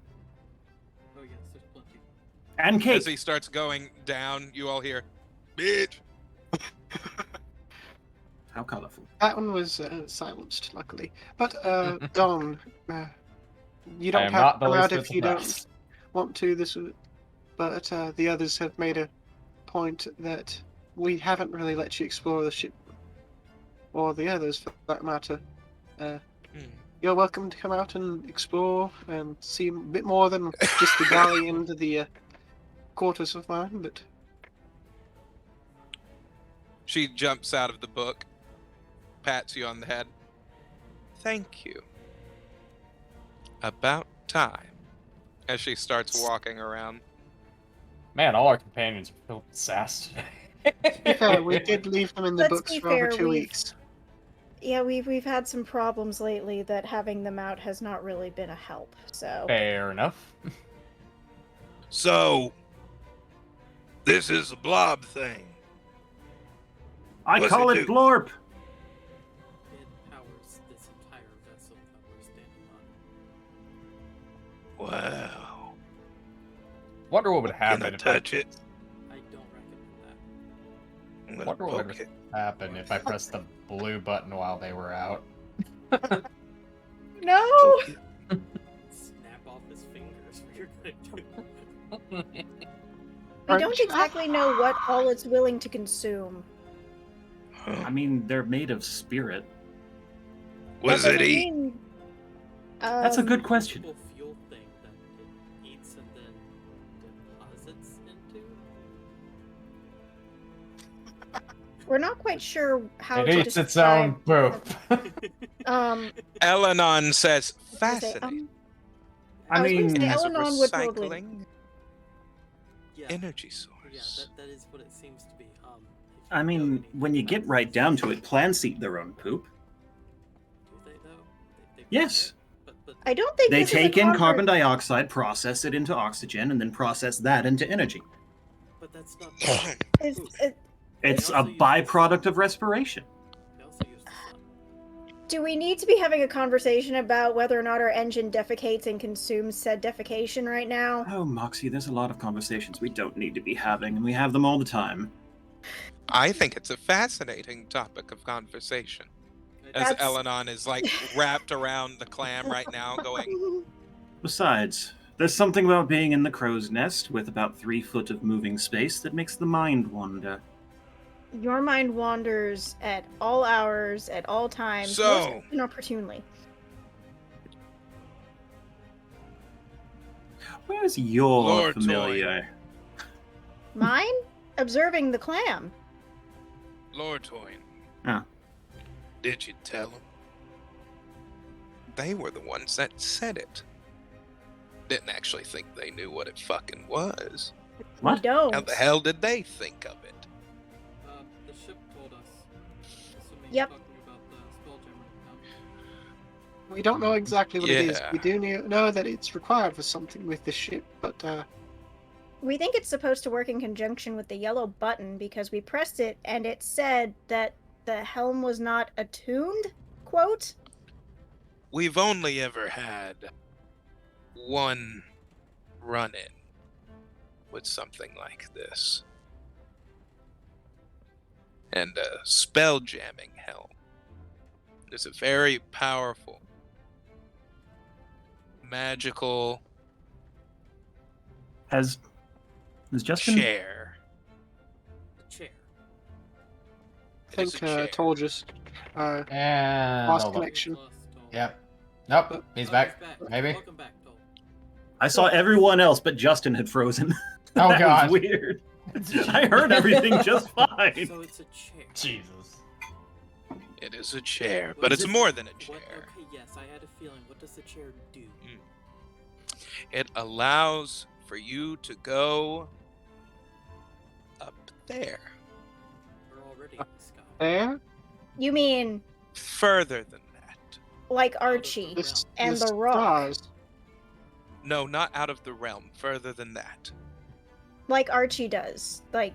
Oh yes, there's plenty. And cake. As he starts going down, you all hear, bitch. How colorful. that one was silenced, luckily. But Dawn, you I don't am have not to the come least out bit if you don't surprised. want to. But the others have made a point that we haven't really let you explore the ship, or the others for that matter. You're welcome to come out and explore and see a bit more than just the galley and the quarters of mine. But She jumps out of the book, pats you on the head. Thank you. About time. As she starts walking around. Man, all our companions are filled with sass today. to be fair, we did leave them in the Let's books be for over fair, 2 we've- weeks. Yeah, we've had some problems lately that having them out has not really been a help. So Fair enough. So, this is a blob thing. I What's call it it do? Blorp. It powers this entire vessel that we're standing on. Wow. Wonder what would Can happen I if touch it? I don't recommend that. I'm gonna Wonder what poke would it. happen if I pressed the blue button while they were out. no. Poke it. Snap off his fingers. What you're gonna do? We don't exactly know what all it's willing to consume. Huh. I mean, they're made of spirit. What does That it doesn't eat? mean- That's a good Um, question. Multiple fuel thing that it eats and then deposits into. We're not quite sure how It to eats its own describe- poop. Elenon says, I was gonna say, fascinating. I I was gonna mean, say, As a Elenon would probably- recycling Yeah. energy Yeah, source. that is what it seems to be. If I know mean, anything when you about get right this- down to it, plants eat their own poop. Do they though? They Yes. But I don't think They this is a take in carbon conver- dioxide, process it into oxygen, and then process that into energy. but that's not. It's, Oof. It's They a also use byproduct the of respiration. They also use the sun. Do we need to be having a conversation about whether or not our engine defecates and consumes said defecation right now? Oh, Moxie, there's a lot of conversations we don't need to be having, and we have them all the time. I think it's a fascinating topic of conversation. As That's- Elenon is like wrapped around the clam right now, going, Besides, there's something about being in the crow's nest with about 3 foot of moving space that makes the mind wander. Your mind wanders at all hours, at all times, So- most inopportunely. Where's your Lord familiar? Mine? Observing the clam. Lord Toyn. Oh. Did you tell them? They were the ones that said it. Didn't actually think they knew what it fucking was. We What? don't. How the hell did they think of it? The ship told us. Assuming Yep. you're talking about the spelljammer. We don't know exactly what it is. Yeah. We do know that it's required for something with this ship, but We think it's supposed to work in conjunction with the yellow button because we pressed it and it said that the helm was not attuned, quote. We've only ever had one run-in with something like this. and a spell jamming helm. It's a very powerful, magical Has Justin? chair. The chair. It is a chair. Toll just And lost hold on. connection. Lost Toll. Yep. Nope. Oh, He's Oh, back. he's Maybe. Welcome back, Toll. I saw everyone else, but Justin had frozen. Oh, That God. was weird. I heard everything just fine. So it's a chair. Jesus. It is a chair, What but is it's it- more than a What, chair. okay, yes, I had a feeling. What does the chair do? It allows for you to go up there, We're already in the sky. There? You mean further than that. like Out of the Archie This, and the the rock? stars. No, not out of the realm. Further than that. Like Archie does, like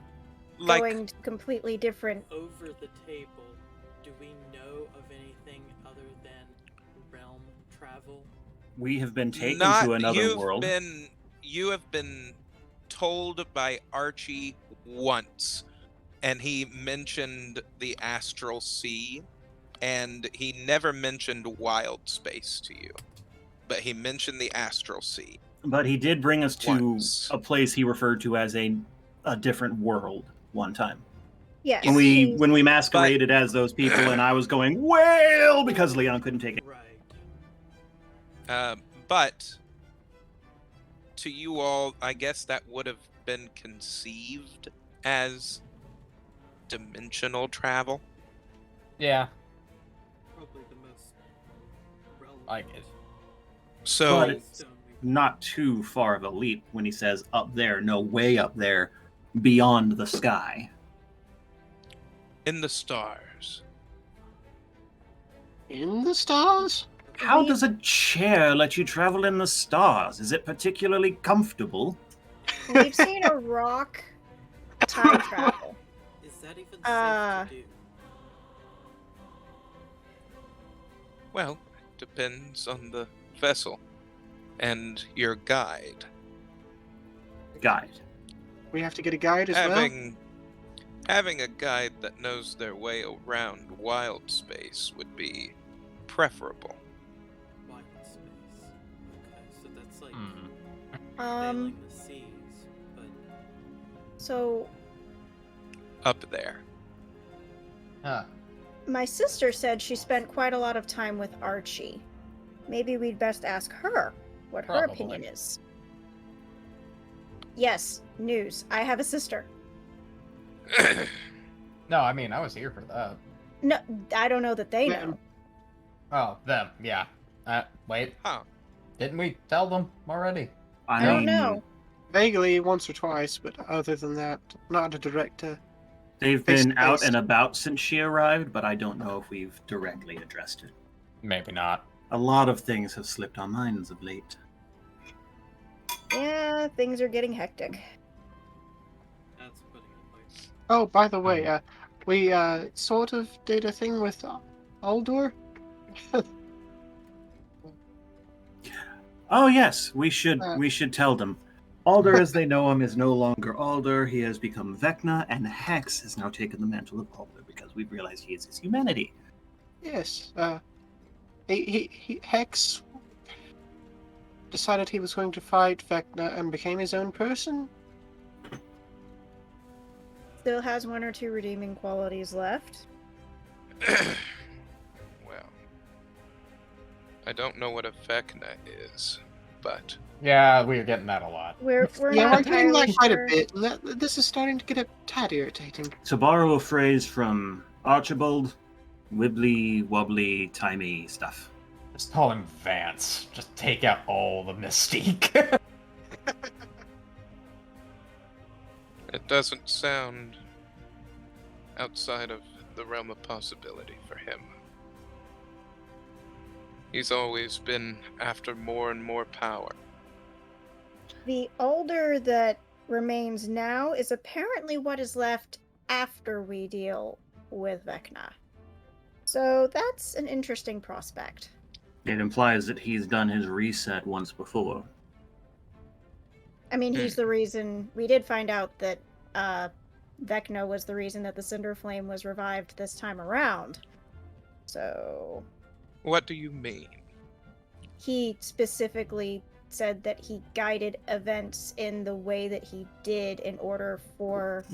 Like going to completely different. Over the table, do we know of anything other than realm travel? We have been taken not to another you've world. You have been told by Archie once, and he mentioned the astral sea, and he never mentioned wild space to you, but he mentioned the astral sea. But he did bring us to Once. a place he referred to as a different world one time. Yes. When we he's- when we masqueraded as those people, and I was going whale because Leon couldn't take it. Right. But to you all, I guess that would have been conceived as dimensional travel. Yeah. Probably the most relevant. Like it. So But it's stone we- not too far of a leap when he says up there, no, way up there, beyond the sky. in the stars. In the stars? How We- does a chair let you travel in the stars? Is it particularly comfortable? We've seen a rock time travel. Is that even safe Uh, to do? Well, it depends on the vessel and your guide. Guide. We have to get a guide as well? Having a guide that knows their way around wild space would be preferable. Wild space. Okay, so that's like Hmm. sailing the seas, but So Up there. Huh. my sister said she spent quite a lot of time with Archie. Maybe we'd best ask her what her Probably. opinion is. Yes, news. I have a sister. No, I mean, I was here for that. No, I don't know that they Yeah. know. Oh, them. Yeah. Wait. Huh. Didn't we tell them already? I don't know. Vaguely once or twice, but other than that, not a director. They've Face been to out face. and about since she arrived, but I don't know if we've directly addressed it. Maybe not. A lot of things have slipped our minds of late. Yeah, things are getting hectic. that's putting it like Oh, by the way, we sort of did a thing with Aldor. Oh yes, we should Uh. tell them. Alder, as they know him, is no longer Alder. He has become Vecna, and Hex has now taken the mantle of Alder because we've realized he is his humanity. Yes, Hex decided he was going to fight Vecna and became his own person. Still has one or two redeeming qualities left. Well, I don't know what a Vecna is, but Yeah, we were getting that a lot. We're Yeah, not we're getting entirely that quite a sure. bit, and this is starting to get a tad irritating. To borrow a phrase from Archibald, wibbly wobbly timey stuff. Just call him Vance. Just take out all the mystique. it doesn't sound outside of the realm of possibility for him. He's always been after more and more power. The Alder that remains now is apparently what is left after we deal with Vecna. So that's an interesting prospect. It implies that he's done his reset once before. I mean, he's the reason we did find out that Vecna was the reason that the Cinder Flame was revived this time around. So What do you mean? he specifically said that he guided events in the way that he did in order for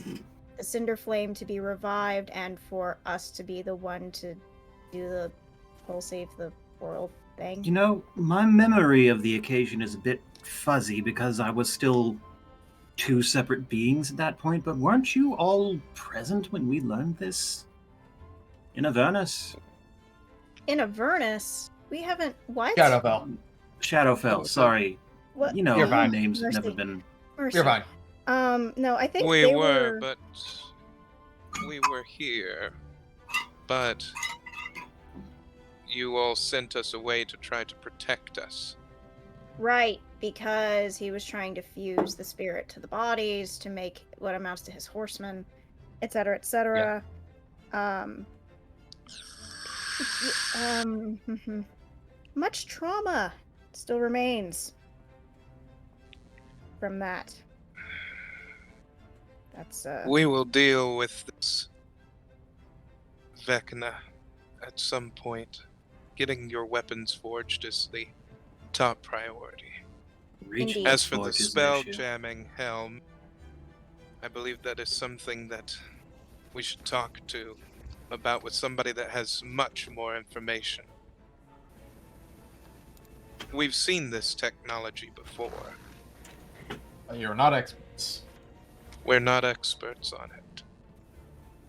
the Cinder Flame to be revived and for us to be the one to do the whole save the world thing. You know, my memory of the occasion is a bit fuzzy because I was still two separate beings at that point, but weren't you all present when we learned this? In Avernus? In Avernus, we haven't. What? Shadowfell. Shadowfell, sorry. What? You know, You're fine. names have never Mercy. been... Mercy. You're fine. No, I think We they were, but we were here. But you all sent us away to try to protect us. Right, because he was trying to fuse the spirit to the bodies to make what amounts to his horsemen, etc., etc. Much trauma still remains from that. That's We will deal with this, Vecna, at some point. Getting your weapons forged is the top priority. Reaching Indeed. As for the forge is an spell issue. jamming helm, I believe that is something that we should talk to about with somebody that has much more information. We've seen this technology before. You're not experts. We're not experts on it.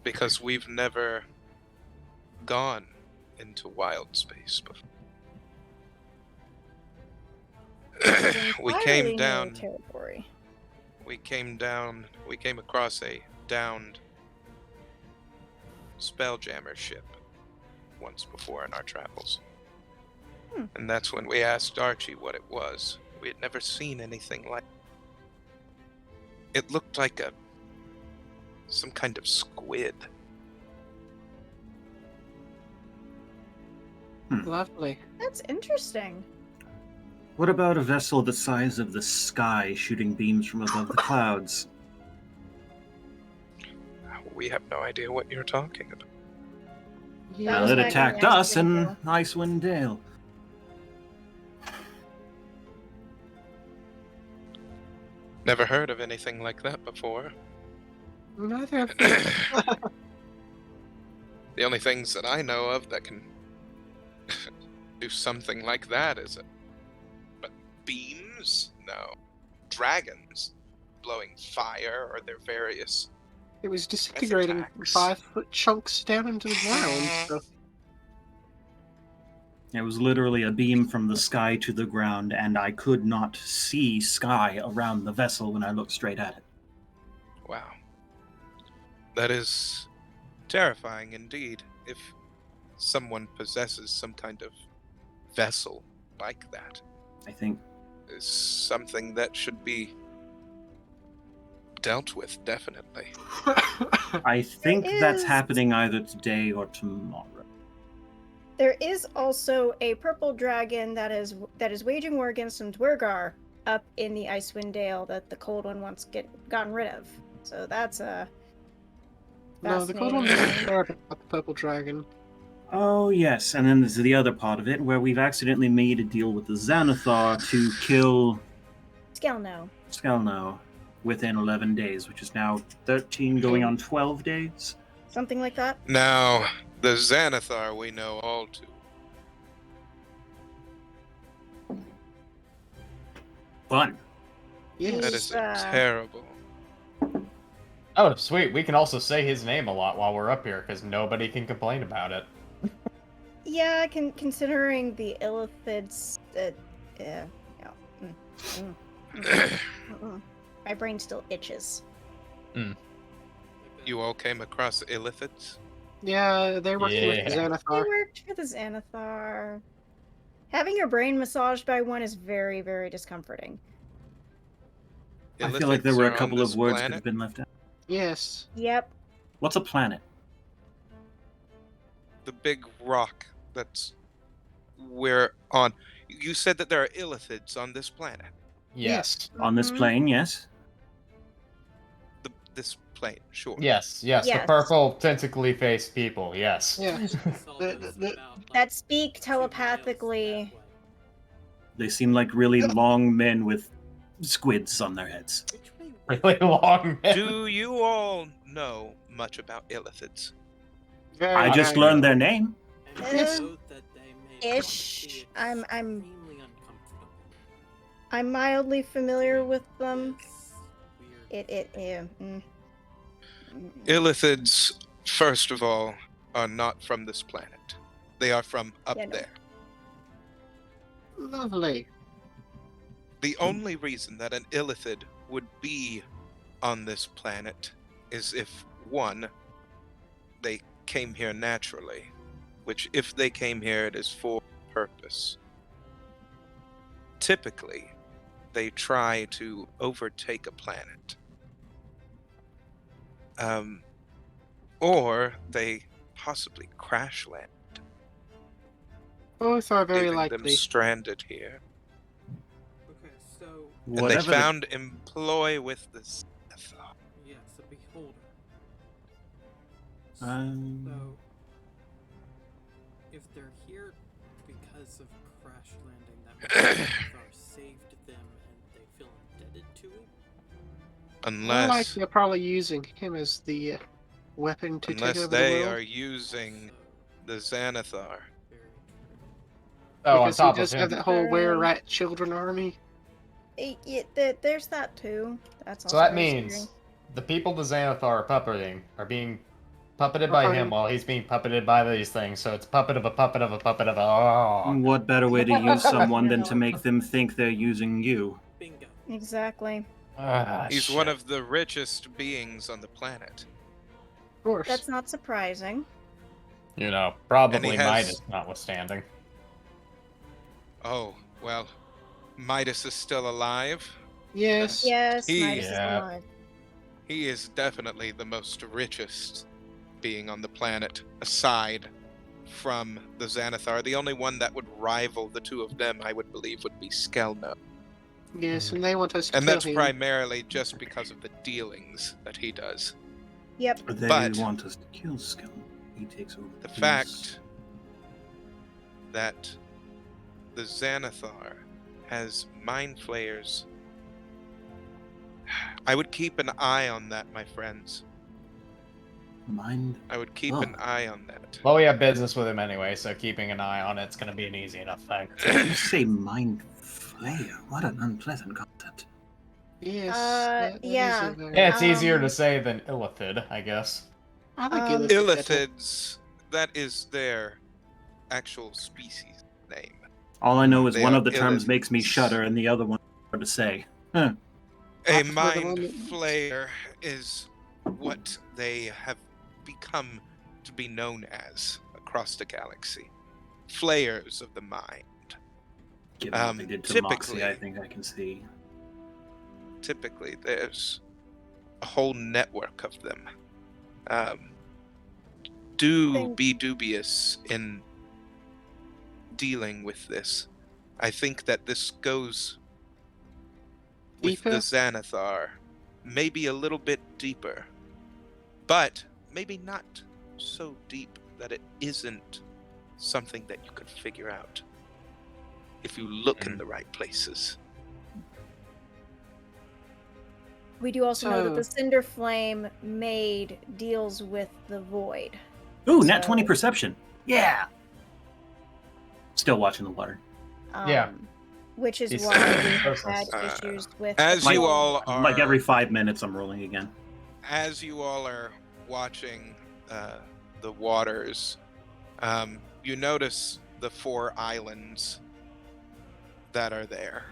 Because we've never gone into wild space before. We entirely came new down. territory. We came across a downed spelljammer ship once before in our travels. And that's when we asked Archie what it was. We had never seen anything like it. It looked like some kind of squid. Lovely. That's interesting. What about a vessel the size of the sky shooting beams from above the clouds? We have no idea what you're talking about. That Well, was it back in attacked the us in Icewind Dale. Icewind Dale. Never heard of anything like that before. Neither of them. The only things that I know of that can do something like that is but beams? No. Dragons blowing fire or their various... It was disintegrating attacks. 5-foot chunks down into the ground. So It was literally a beam from the sky to the ground, and I could not see sky around the vessel when I looked straight at it. Wow. That is terrifying indeed. If someone possesses some kind of vessel like that, I think is something that should be dealt with, definitely. that's is- happening either today or tomorrow. There is also a purple dragon that is waging war against some Dwergar up in the Icewind Dale that the Cold One wants gotten rid of. So that's a no, the cold one fascinating. doesn't care about the purple dragon. Oh, yes, and then there's the other part of it where we've accidentally made a deal with the Xanathar to kill Skelno. Skelno within 11 days, which is now 13 going on 12 days. Something like that. Now, the Xanathar we know all too. Fun. Yes. That is a Uh, terrible... Oh, sweet. We can also say his name a lot while we're up here, because nobody can complain about it. Yeah, considering the Illithids, yeah. My brain still itches. You all came across Illithids? Yeah, they're working with the Yeah. I Xanathar. worked for the Xanathar. Having your brain massaged by one is very, very discomforting. I feel like there were Illithids a are couple on of this words could planet? have been left out. Yes. Yep. What's a planet? The big rock that's we're on. You said that there are Illithids on this planet. Yes. On this Mhm. plane, yes. The this plane, sure. Yes, the Yes. purple tentacly faced people. Yes. Yeah. This all The- is the- about, like, That speak 2 miles telepathically. that way. They seem like really long men with squids on their heads. Which way was Really it? long. Do you all know much about illithids? Very, I just very learned well. their name. And Yes. we know that they make Ish. Lucy I'm extremely uncomfortable. I'm mildly familiar with them. This weird Illithids, first of all, are not from this planet. They are from up Yeah, no. there. Lovely. The only reason that an illithid would be on this planet is if, one, they came here naturally, which if they came here, it is for purpose. Typically, they try to overtake a planet. Or they possibly crash land, Both are very leaving them likely. stranded here. Okay, so And they Whatever. found employ with the Zenithar. yes, a beholder. Um, So if they're here because of crash landing, that means Zethar saved them and they feel indebted to it. More like Unless they're probably using him as the weapon to take unless over they the world. are using So, the Xanathar. very true. Oh, on Because he top does of have him. that whole True. were-rat children army. There's that too. That's also So that very means scary. the people the Xanathar are puppeting are being puppeted by him Right. while he's being puppeted by these things. So it's puppet of a puppet of a puppet of a. Oh. What better way to use someone than to No. make them think they're using you? Bingo. Exactly. Ah, He's one shit. of the richest beings on the planet. Of course. That's not surprising. You know, probably And he has- Midas notwithstanding. Oh, well, Midas is still alive. Yes. Yes, He- Midas is Yeah. alive. He is definitely the most richest being on the planet, aside from the Xanathar. The only one that would rival the two of them, I would believe, would be Skelno. Yes, and they want us to And kill that's him. primarily just because of the dealings that he does. Yep. They But- want us to kill Skell. He takes over. The peace. fact that the Xanathar has mind flayers, I would keep an eye on that, my friends. Mind. I would keep Oh. an eye on that. Well, we have business with him anyway, so keeping an eye on it's going to be an easy enough thing. You say mind flayer? What an unpleasant concept. Yes. that is yeah. a very- Yeah, it's easier to Um, say than illithid, I guess. I like um, Illithid better. Illithids, that is their actual species name. All I know is They one are of the terms makes me illithids. shudder, and the other one is hard to say. Huh. A I prefer the mind one that- flayer is what they have become to be known as across the galaxy. Flayers of the mind. Given what they did to Moxie, Typically- I think I can see. Typically, there's a whole network of them. Do Think- be dubious in dealing with this. I think that this goes with Deeper? the Xanathar, maybe a little bit deeper, but maybe not so deep that it isn't something that you could figure out if you look in the right places. We do also know that the So- Cinder Flame Maid deals with the void. Ooh, nat So- 20 perception. Yeah. Still watching the water. Yeah. Which is He's- why we had Uh, issues with As the you void. all are, Like every 5 minutes, I'm rolling again. as you all are watching the waters, you notice the 4 islands that are there.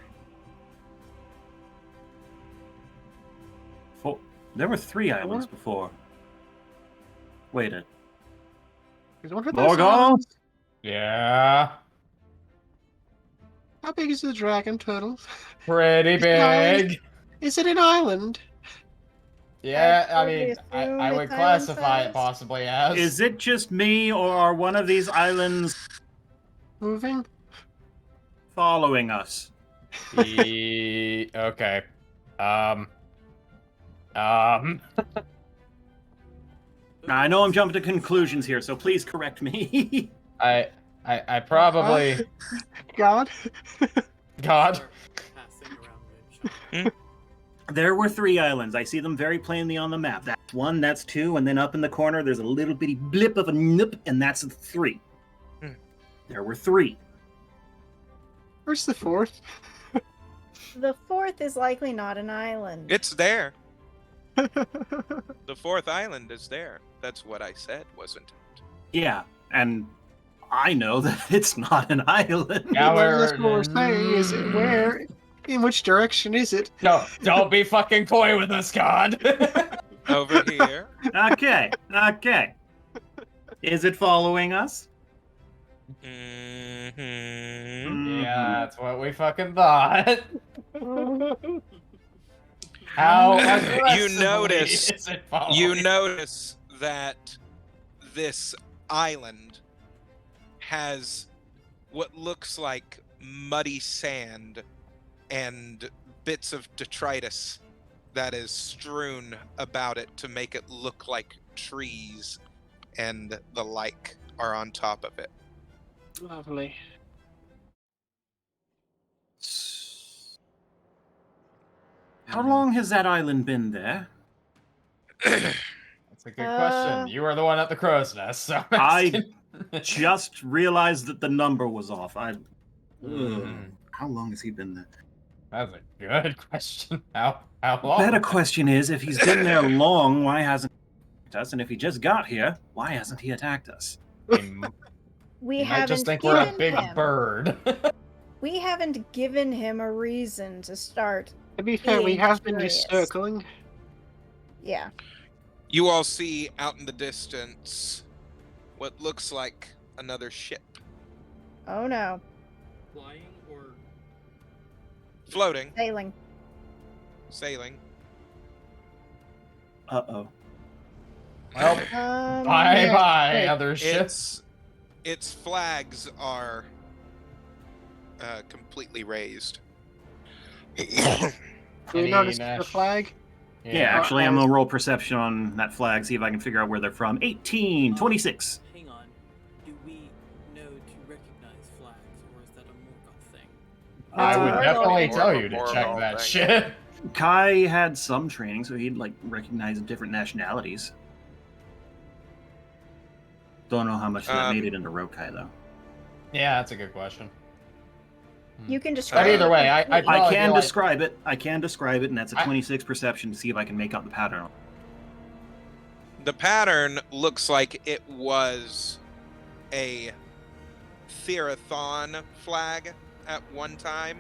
Oh, there were 3 islands before. Wait a. Is one of those Morgul? islands- Yeah. How big is the dragon turtle? Pretty It's an island. big. Is it an island? Yeah, I probably mean, assume I would it's classify island it possibly as. Is it just me, or are one of these islands Moving? following us? Okay. Um, Now, I know I'm jumping to conclusions here, so please correct me. I probably God. God. Start passing around moonshine. There were 3 islands. I see them very plainly on the map. That's 1, that's 2, and then up in the corner there's a little bitty blip of a nip, and that's a 3. Hmm. There were 3. Where's the 4th? The 4th is likely not an island. It's there. The 4th island is there. That's what I said, wasn't it? Yeah, and I know that it's not an island. Yeah, Well, that's what we're saying. Is it Mm. where? In which direction is it? No, don't be fucking coy with us, God. Over here. Okay. Is it following us? Mm-hmm. Yeah, that's what we fucking thought. How aggressively notice- is it following? You notice that this island has what looks like muddy sand and bits of detritus that is strewn about it to make it look like trees and the like are on top of it. Lovely. How long has that island been there? That's a good question. You are the one at the crow's nest, so I just realized that the number was off. Mhm. How long has he been there? That's a good question. How long? Better question is, if he's been there long, why hasn't he attacked us? And if he just got here, why hasn't he attacked us? We You might haven't just think we're a given big him. bird. We haven't given him a reason to start. To be fair, we Being have been just curious. circling. Yeah. You all see out in the distance what looks like another ship Oh no. Flying or floating, Sailing. sailing. Uh-oh. Well, bye yeah. bye, hey, other ships. Its flags are completely raised. Do we Any notice the Nash- flag? Yeah, actually, I'm gonna roll perception on that flag, see if I can figure out where they're from. 18, 26. Hang on. Do we know to recognize flags, or is that a Morgoth thing? I would Morgoth. definitely More tell of a you to Morgoth check that thing. shit. Kai had some training, so he'd like recognize different nationalities. Don't know how much that made it into Rokai though. Yeah, that's a good question. You can describe But either it way, I completely. I probably can feel like- describe it. I can describe it, and that's a I- 26 perception to see if I can make out the pattern. The pattern looks like it was a Therathon flag at one time,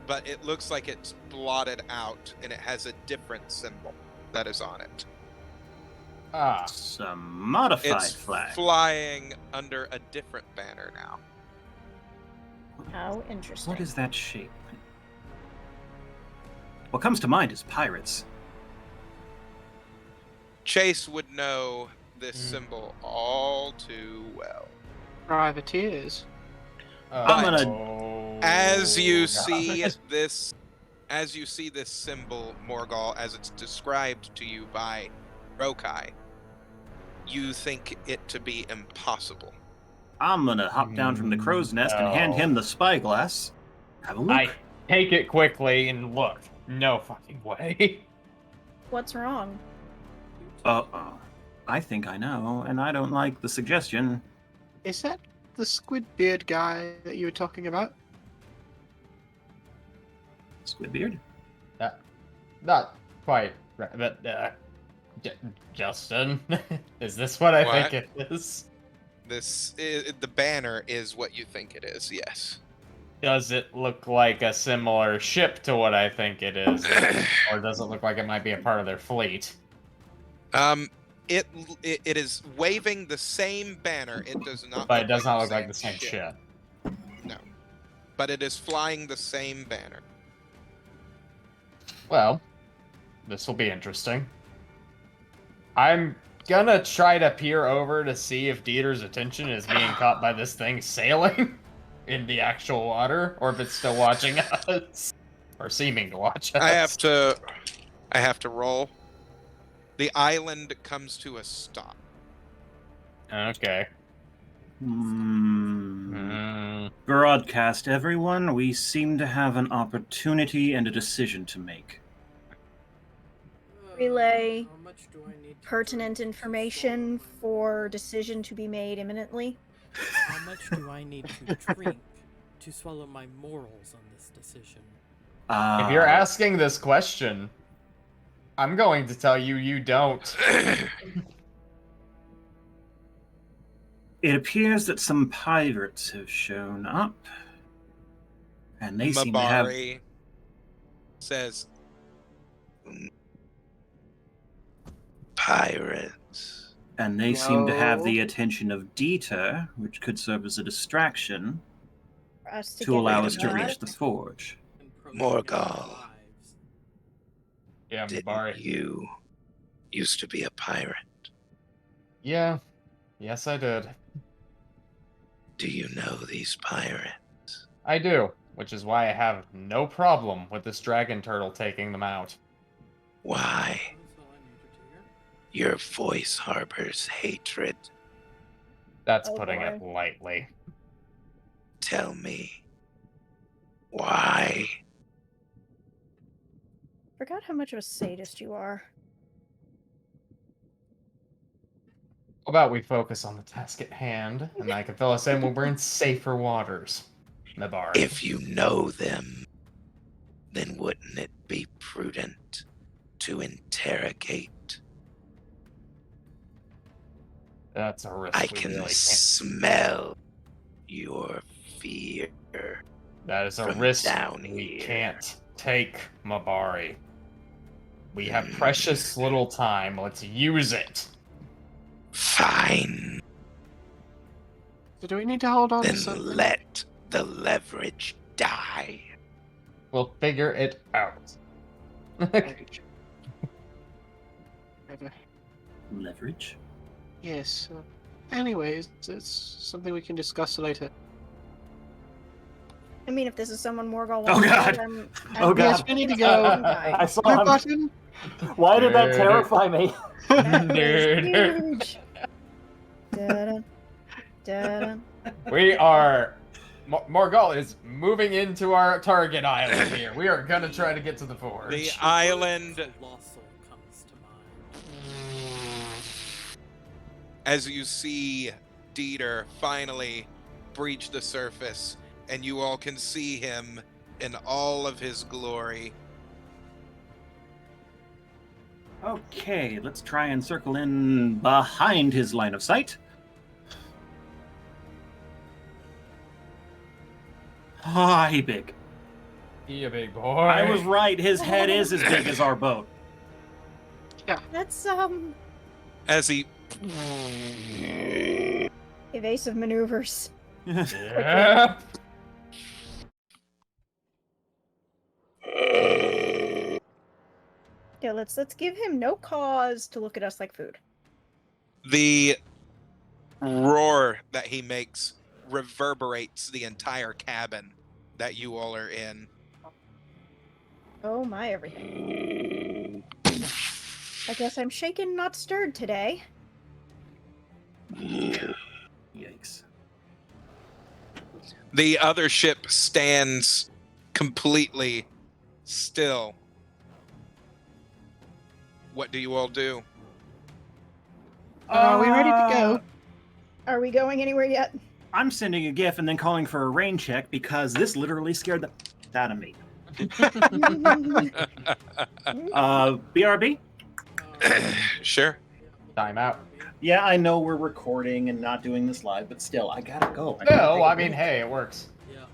but it looks like it's blotted out and it has a different symbol that is on it. Ah, It's a modified It's flag. flying under a different banner now. How interesting. What is that shape? What comes to mind is pirates. Chase would know this Mm. symbol all too well. Privateers. I'm gonna- oh, As you God. see this, symbol, Morgal, as it's described to you by Rokai, you think it to be impossible. I'm gonna hop down from the crow's nest and hand No. him the spyglass. Have a look. I take it quickly and look. No fucking way. What's wrong? Uh-oh. I think I know, and I don't like the suggestion. Is that the squid beard guy that you were talking about? Squidbeard? Not quite, right, but Justin, is this what I What? think it is? The banner is what you think it is. Yes. Does it look like a similar ship to what I think it is, or does it look like it might be a part of their fleet? It is waving the same banner. It does not. But it does not look like the same ship. ship. No, but it is flying the same banner. Well, this will be interesting. I'm gonna try to peer over to see if Dieter's attention is being caught by this thing sailing in the actual water, or if it's still watching us, or seeming to watch us. I have to roll. The island comes to a stop. Okay. Broadcast, everyone. We seem to have an opportunity and a decision to make. Relay How much do I need to pertinent drink to information swallow my for decision to be made imminently. How much do I need to drink to swallow my morals on this decision? If you're asking this question, I'm going to tell you you don't. It appears that some pirates have shown up, and they seem to have. Mabari says, pirates. And they seem to have No. the attention of Dieter, which could serve as a distraction For us to to get allow rid us of to that. reach the forge. Morgal. Lives. Yeah, Didn't Mabari. you used to be a pirate? Yeah. Yes, I did. Do you know these pirates? I do, which is why I have no problem with this dragon turtle taking them out. Why? That's all I needed to hear. Your voice harbors hatred. That's Oh, putting it boy. lightly. Tell me, why? Forgot how much of a sadist you are. How about we focus on the task at hand, and I can fill us in when we're in safer waters. Mabari. If you know them, then wouldn't it be prudent to interrogate? That's a risk I we can really can't. smell your fear. That is a from risk down we here. can't take, Mabari. We have precious little time. Let's use it. Fine. So do we need to hold on to Then something? let the leverage die. We'll figure it out. Leverage. Leverage? Yes. Anyways, it's something we can discuss later. I mean, if this is someone Morgal Oh, wants God. to I'm Oh, God. Yes, we need to go. I saw Blue him. button. Why did that Dude. terrify me? That was Dude. huge. Da-dun, da-dun. We are. Morgal is moving into our target island here. We are gonna try to get to the forge. The island, Colossal comes to mind. as you see Dieter finally breach the surface, and you all can see him in all of his glory. Okay, let's try and circle in behind his line of sight. Hi, big. He a big boy. I was right. His head is as big as our boat. That's As he evasive maneuvers. Yeah. Yeah, let's give him no cause to look at us like food. the roar that he makes reverberates the entire cabin that you all are in. Oh my everything. I guess I'm shaken, not stirred today. Yikes. The other ship stands completely still. What do you all do? Are we ready to go? Are we going anywhere yet? I'm sending a GIF and then calling for a rain check because this literally scared the out of me. BRB? Sure. Time out. Yeah, I know we're recording and not doing this live, but still, I gotta go. I gotta No, take a I mean, break. hey, it works. Yeah.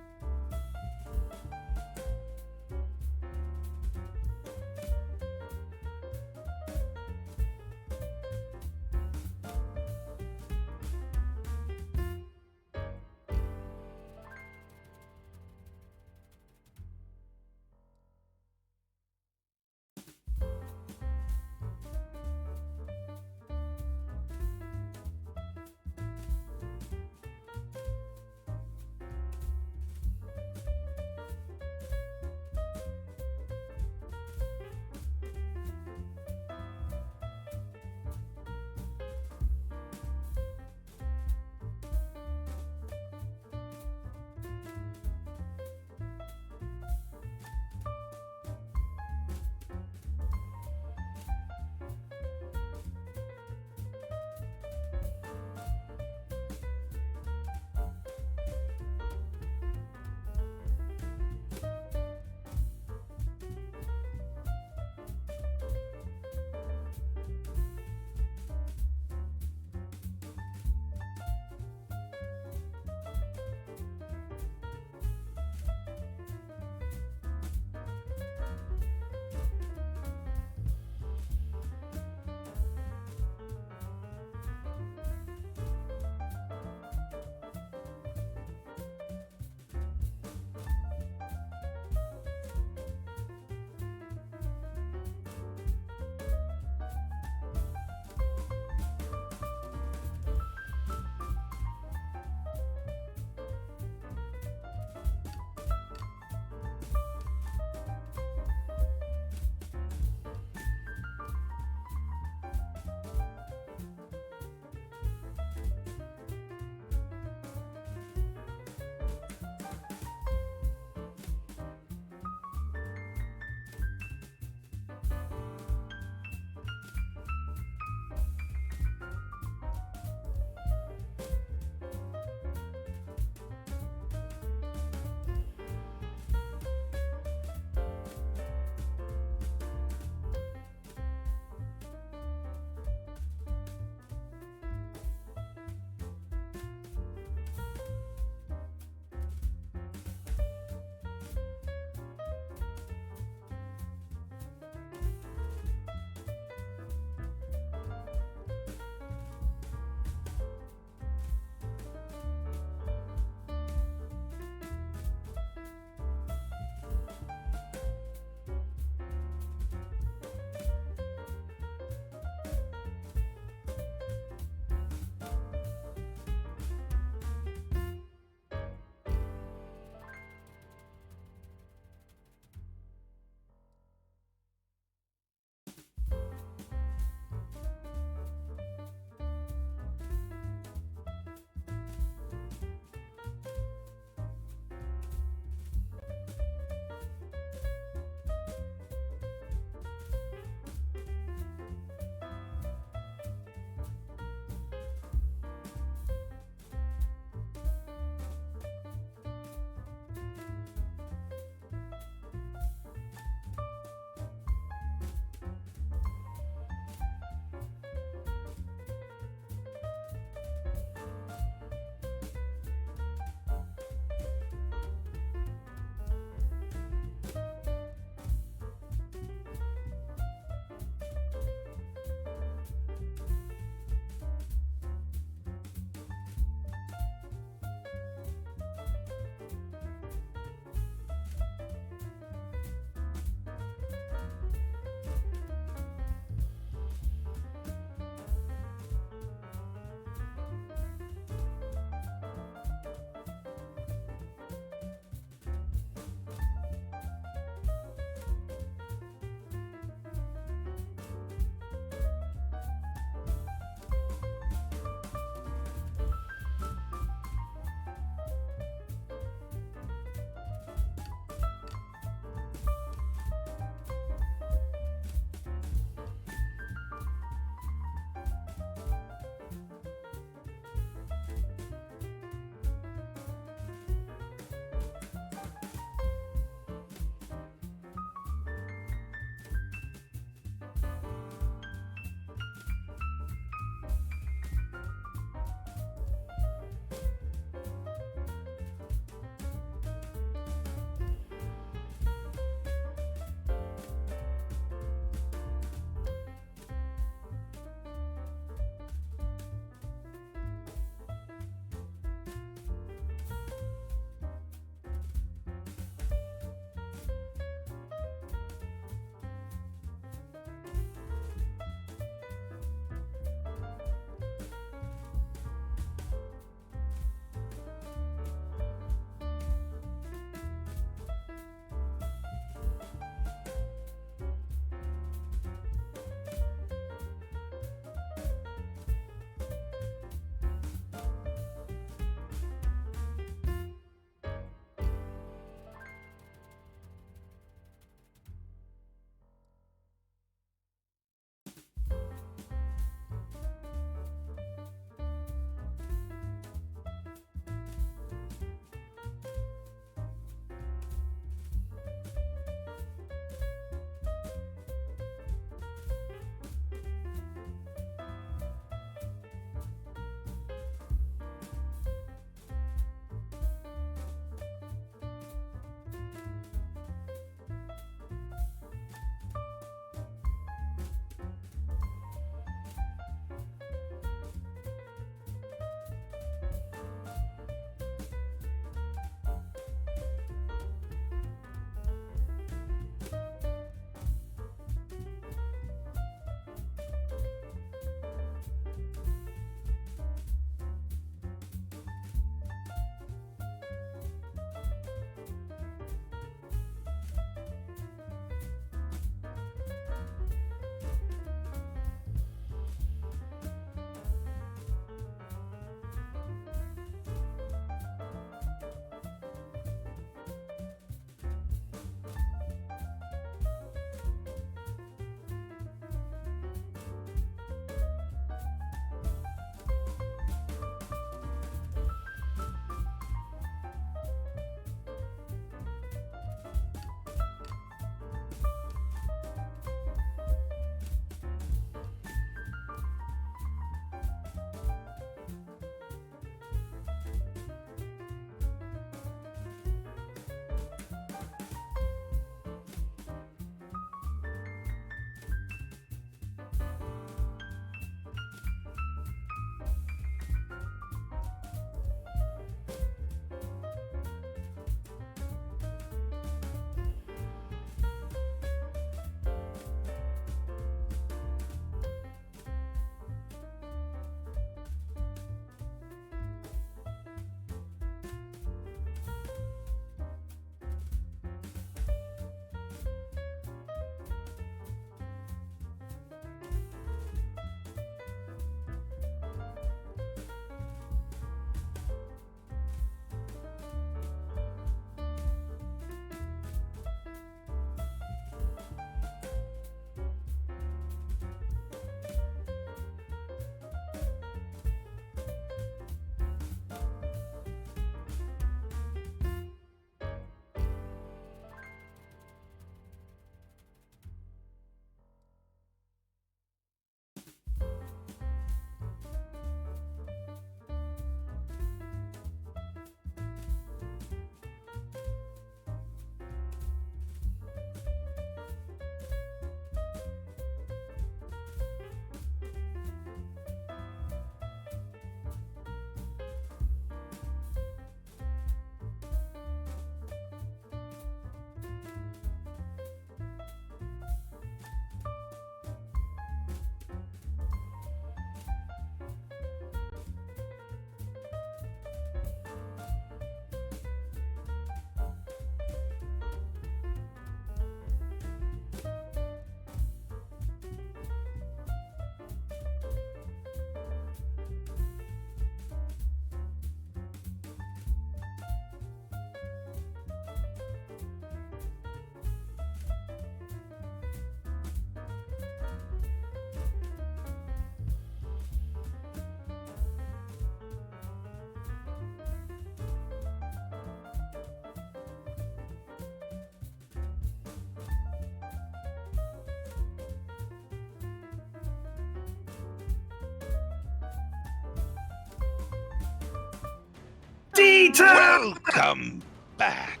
Dieter! Welcome back,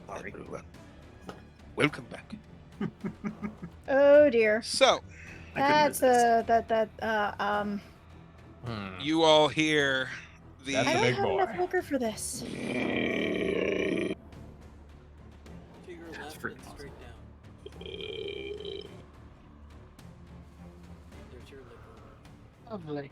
Sorry. everyone. Welcome back. Oh dear. So, I couldn't That's resist. you all hear the That's I a don't big have enough boy. liquor for this. To your That's left pretty and straight down. There's your liquor. Lovely.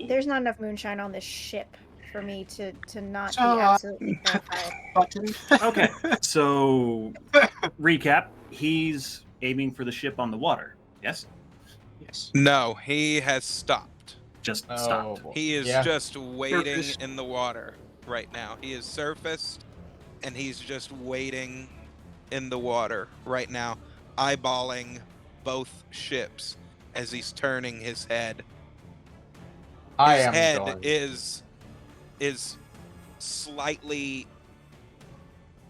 There's not enough moonshine on this ship for me to not So, be absolutely terrified. Button. Okay, so recap. He's aiming for the ship on the water. Yes? Yes. No, he has stopped. Just Oh, stopped. boy. He is Yeah. just waiting Surfaced. in the water right now. He is surfaced, and he's just waiting in the water right now, eyeballing both ships as he's turning his head. I His am head going. is slightly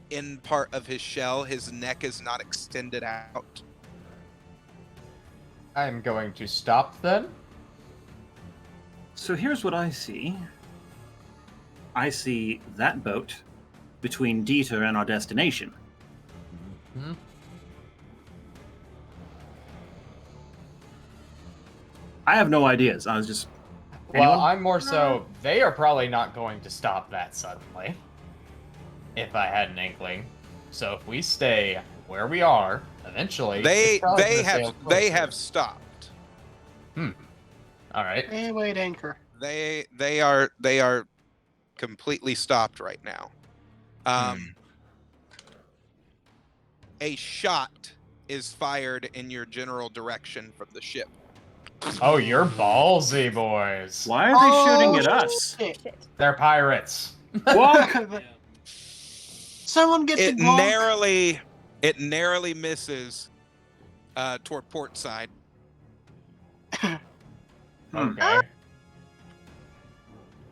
in part of his shell. His neck is not extended out. I am going to stop then. So here's what I see. I see that boat between Dieter and our destination. Hmm? I have no ideas. I was just. Well, Anyone? I'm more so. They are probably not going to stop that suddenly. If I had an inkling. So if we stay where we are, eventually They it's probably they gonna have sail they closer. have stopped. All right. Hey, wait, anchor. They are completely stopped right now. A shot is fired in your general direction from the ship. Oh, you're ballsy, boys. Why are they shooting at us? Shit. Shit. They're pirates. Oh, Yeah. Someone get It the Glock. narrowly misses toward port side. Okay.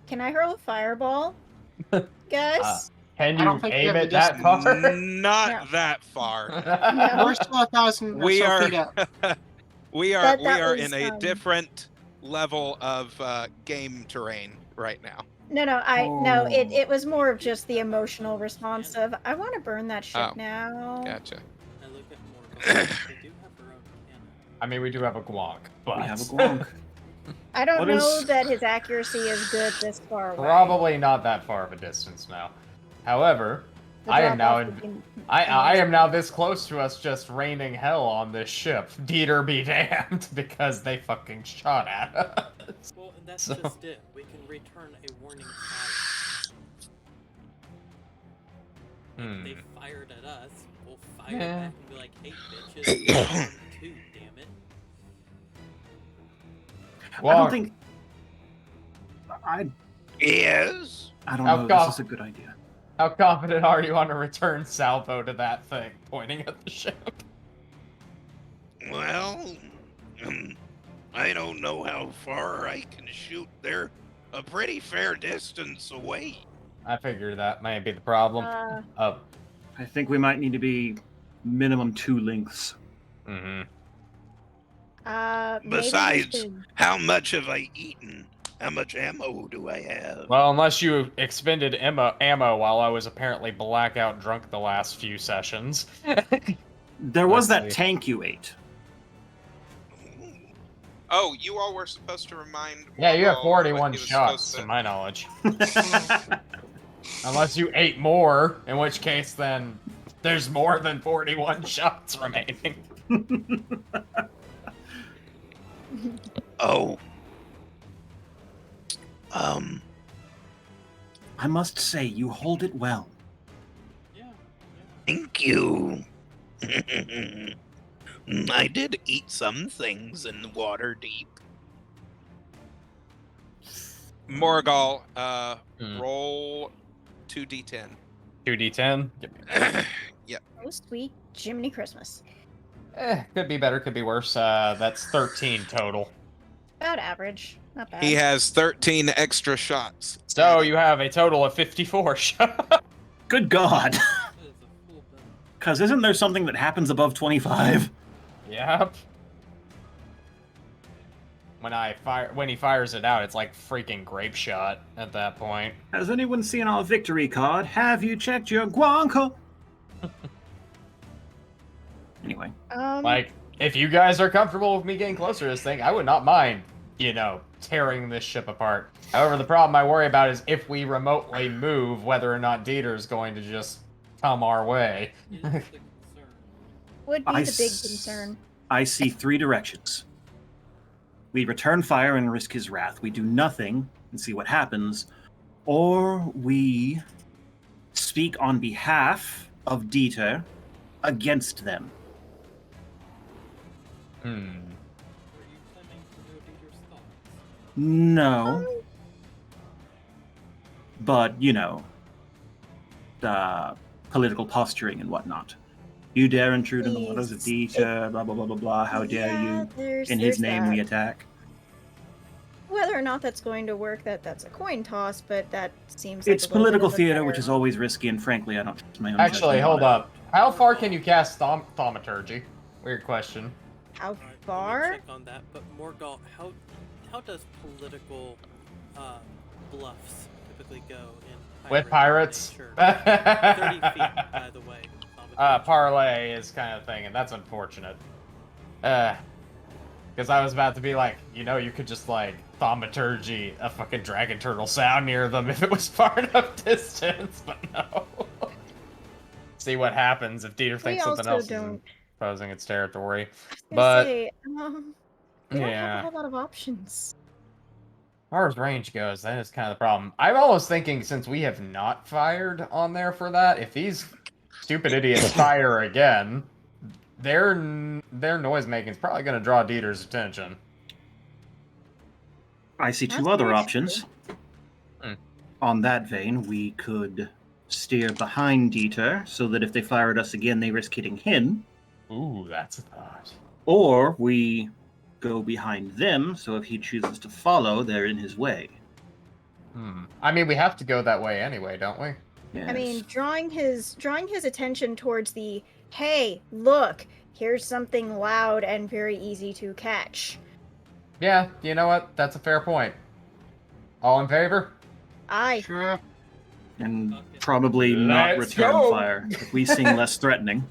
Can I hurl a fireball? Guys? Can I don't you think we aim have it the that distance. far? Not No. that far. No. We're still 1,000 or We so are feet out. we are That we are was, in a different level of game terrain right now. No, no, Oh. it was more of just the emotional response of I want to burn that ship Oh. now. Gotcha. I look at Morgan. They do have their own cannon. I mean, we do have a guac, but We have a Glonk. I don't What know is- that his accuracy is good this far away. probably not that far of a distance now. However, The I am now drop-off in. would be I am now this close to us just raining hell on this ship. Dieter be damned because they fucking shot at us. Well, and that's So- just it. We can return a warning fire. Hmm. They fired at us. We'll fire Yeah. back and be like, "Hey, bitches, we're armed too, damn it." I Well, don't think. Yes. I don't How know. come? This is a good idea. how confident are you on a return salvo to that thing, pointing at the ship? Well, I don't know how far I can shoot. They're a pretty fair distance away. I figure that may be the problem. I think we might need to be minimum 2 lengths. Mm-hmm. maybe we Besides, should- how much have I eaten? How much ammo do I have? Well, unless you expended ammo while I was apparently blackout drunk the last few sessions. There was Let's that see. tank you ate. Oh, you all were supposed to remind. Yeah, you have Morgul what 41 he was shots, supposed to to- my knowledge. Unless you ate more, in which case then there's more than 41 shots remaining. Oh. I must say, you hold it well. Yeah. Thank you. I did eat some things in the water deep. Morgul, roll 2d10. 2d10. Oh, sweet Jiminy Christmas. Could be better, could be worse. That's 13 total. About average. Not bad. He has 13 extra shots. So you have a total of 54 shots. Good God. That is a full bill. Because isn't there something that happens above 25? Yep. when he fires it out, it's like freaking grape shot at that point. Has anyone seen our victory card? Have you checked your guanco? Anyway. Like, if you guys are comfortable with me getting closer to this thing, I would not mind, tearing this ship apart. However, the problem I worry about is if we remotely move, whether or not Dieter's going to just come our way. Is the concern. Would be I the big s- concern. I see 3 directions. We return fire and risk his wrath. We do nothing and see what happens. Or we speak on behalf of Dieter against them. Hmm. Were you claiming to know Dieter's thoughts? No. But, political posturing and whatnot. You dare intrude in the waters of Please. Dieter, blah, blah, blah, blah, blah. How dare Yeah, you? there's- In his there's name that. we attack. Whether or not that's going to work, that's a coin toss, but that seems like It's a little bit political of a theater, better- which is always risky, and frankly, I don't trust my own Actually, judgment hold on it. up. How far can you cast thaumaturgy? Weird question. How Alright, let me far? check on that. But Morgalt, how does political bluffs typically go in With pirate pirates? nature? 30 feet, by the way. Parlay is kind of thing, and that's unfortunate. Because I was about to be like, you could just, thaumaturgy a fucking dragon turtle sound near them if it was far enough distance, but no. See what happens if Dieter thinks something also else is don't- imposing its territory. I was gonna But, say, we don't have yeah. a whole lot of options. As far as range goes, that is kind of the problem. I'm almost thinking, since we have not fired on there for that, if these stupid idiots fire again, their noise making is probably going to draw Dieter's attention. I see That's 2 other very options. Hmm. On that vein, we could steer behind Dieter so that if they fire at us again, they risk hitting him. Ooh, that's a thought. Or we go behind them, so if he chooses to follow, they're in his way. I mean, we have to go that way anyway, don't we? Yes. I mean, drawing his attention towards the, hey, look, here's something loud and very easy to catch. Yeah, you know what? That's a fair point. All in favor? Aye. Sure. and probably not Let's return go. fire if we seem less threatening.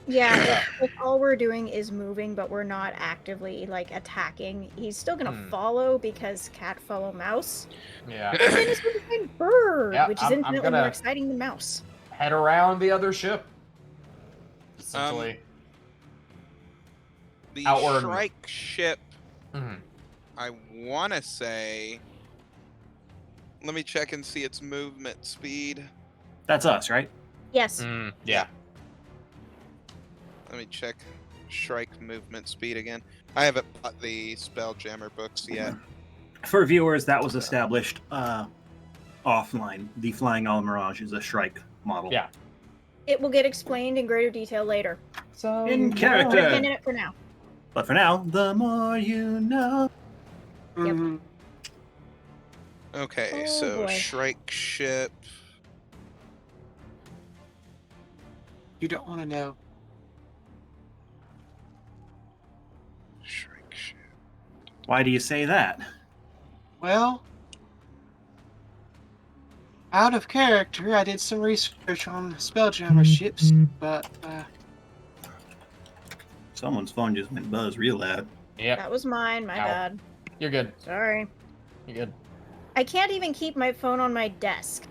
Yeah, if all we're doing is moving, but we're not actively, attacking, he's still gonna follow because cat follow mouse. Yeah. And then he's gonna find bird, Yeah, which is I'm infinitely gonna- more exciting than mouse. Head around the other ship. Essentially. The Outward. Shrike ship, Mhm. I want to say. Let me check and see its movement speed. That's us, right? Yes. Yeah. Let me check Shrike movement speed again. I haven't bought the Spelljammer books yet. For viewers, that was established offline. The Flying Owl Mirage is a Shrike model. Yeah. It will get explained in greater detail later. So In Put a character. pin in it for now. But for now, the more you know. Yep. Mhm. Okay, Oh, so boy. Shrike ship. You don't want to know. Shrike ship. Why do you say that? Well, out of character, I did some research on Spelljammer ships, but Someone's phone just went buzz real loud. Yep. That was mine, my Ow. bad. You're good. Sorry. You're good. I can't even keep my phone on my desk.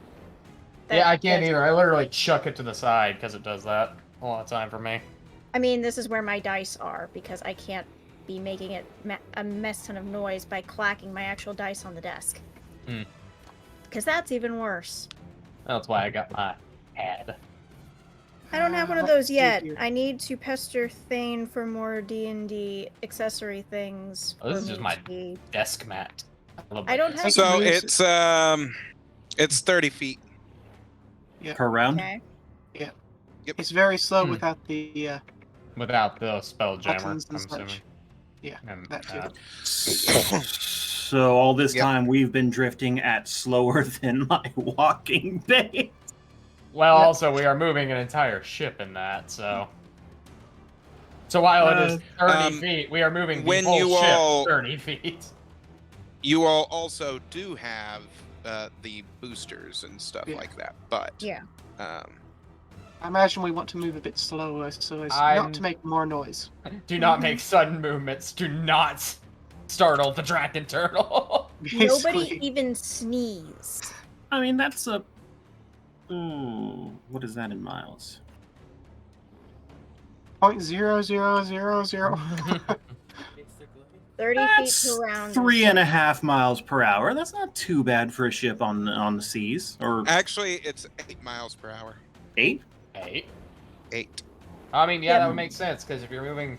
Yeah, I can't that's- either. I literally chuck it to the side because it does that a lot of time for me. I mean, this is where my dice are, because I can't be making it a mess ton of noise by clacking my actual dice on the desk. Hmm. Because that's even worse. That's why I got my pad. I don't have one of let's those see yet. here. I need to pester Thane for more D&D accessory things. Oh, this for is just me my to be- desk mat. love I my don't desk have- So moves- it's 30 feet. Per round? Okay. It's very slow Hmm. without the without the spell jammer. buttons I'm and such. assuming. Yeah, And, that too. So all this Yep. time we've been drifting at slower than my walking pace. well, Yep. also we are moving an entire ship in that, so. So while it is 30 Um, feet, we are moving the when whole you ship all- 30 feet. You all also do have the boosters and stuff Yeah. like that, but Yeah. I imagine we want to move a bit slower so as I'm- not to make more noise. Do not make sudden movements. Do not startle the dragon turtle. Nobody Basically, even sneeze. I mean, that's a. What is that in miles? 0.0000. Basically. 30 That's feet per round. 3.5 miles per hour. That's not too bad for a ship on the seas. Or actually, it's 8 miles per hour. 8? 8. 8. I mean, yeah, Yep. that would make sense, because if you're moving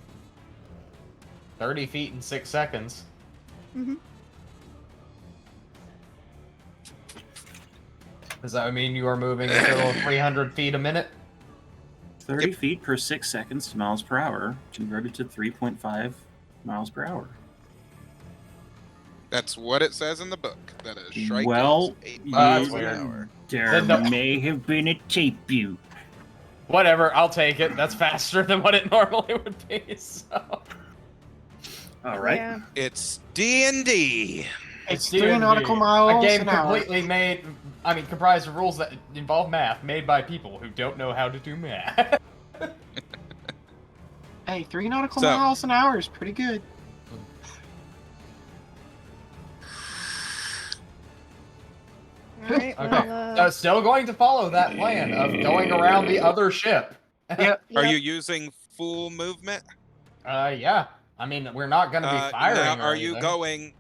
30 feet in 6 seconds... Mhm. Does that mean you are moving a total of 300 feet a minute? 30 feet per 6 seconds to miles per hour, converted to 3.5 miles per hour. That's what it says in the book. That a shrike Well, is 8 you- miles That's an weird. hour. There Then the- may have been a tape view. Whatever, I'll take it. That's faster than what it normally would be, so... All right. Yeah. It's D&D. It's D&D, 3 nautical miles a game an hour. completely made... I mean, comprised of rules that involve math, made by people who don't know how to do math. Hey, 3 nautical So- miles an hour is pretty good. All right. Okay, Well, so still going to follow that plan of going around the other ship. Yep. Are yep. you using full movement? Yeah. I mean, we're not going to be firing now, or are you anything. going?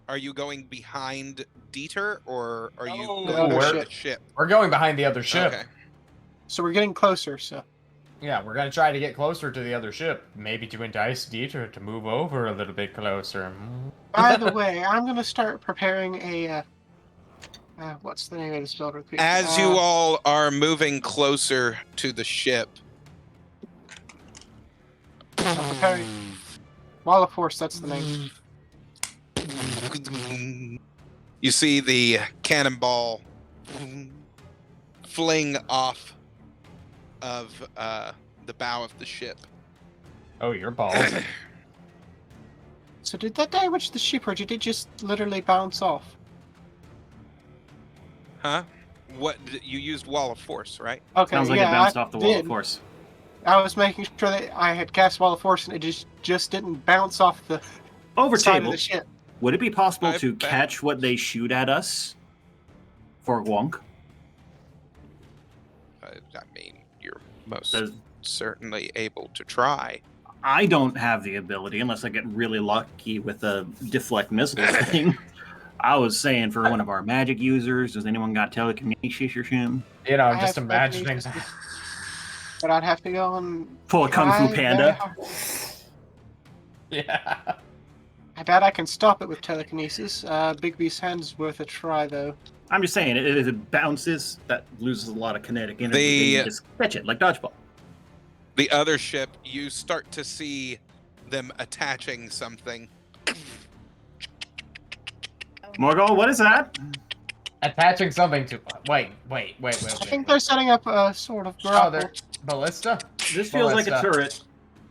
Are you going behind Dieter, or are you No, going we're- behind the ship? We're going behind the other ship. Okay. So we're getting closer, so. Yeah, we're going to try to get closer to the other ship. Maybe to entice Dieter to move over a little bit closer. By the way, I'm going to start preparing a. What's the name of the spell real quick? As you all are moving closer to the ship, preparing. Wall of Force, that's the name. you see the cannonball fling off of the bow of the ship. Oh, your balls. So did that damage the ship, or did it just literally bounce off? Huh? What you used Wall of Force, right? Okay, Sounds like yeah, it bounced I off the wall, of did. course. I was making sure that I had cast Wall of Force and it just didn't bounce off the Over side of table, the ship. would it be possible I to bet. catch what they shoot at us for Wonk? I mean, you're most Does- certainly able to try. I don't have the ability unless I get really lucky with a deflect missiles thing. I was saying for one of our magic users, does anyone got telekinesis or something? You know, I I'm just have imagining telekinesis. that. But I'd have to go and Pull a Kung Fu try Panda. very hard. Yeah. I bet I can stop it with telekinesis. Bigby's hand's worth a try, though. I'm just saying, if it bounces, that loses a lot of kinetic energy. The- Then you just catch it like dodgeball. The other ship, you start to see them attaching something. Morgul, what is that? Attaching something to... Wait. I think they're setting up a sort of Oh, grapple. they're... Ballista? This feels like a Ballista. turret.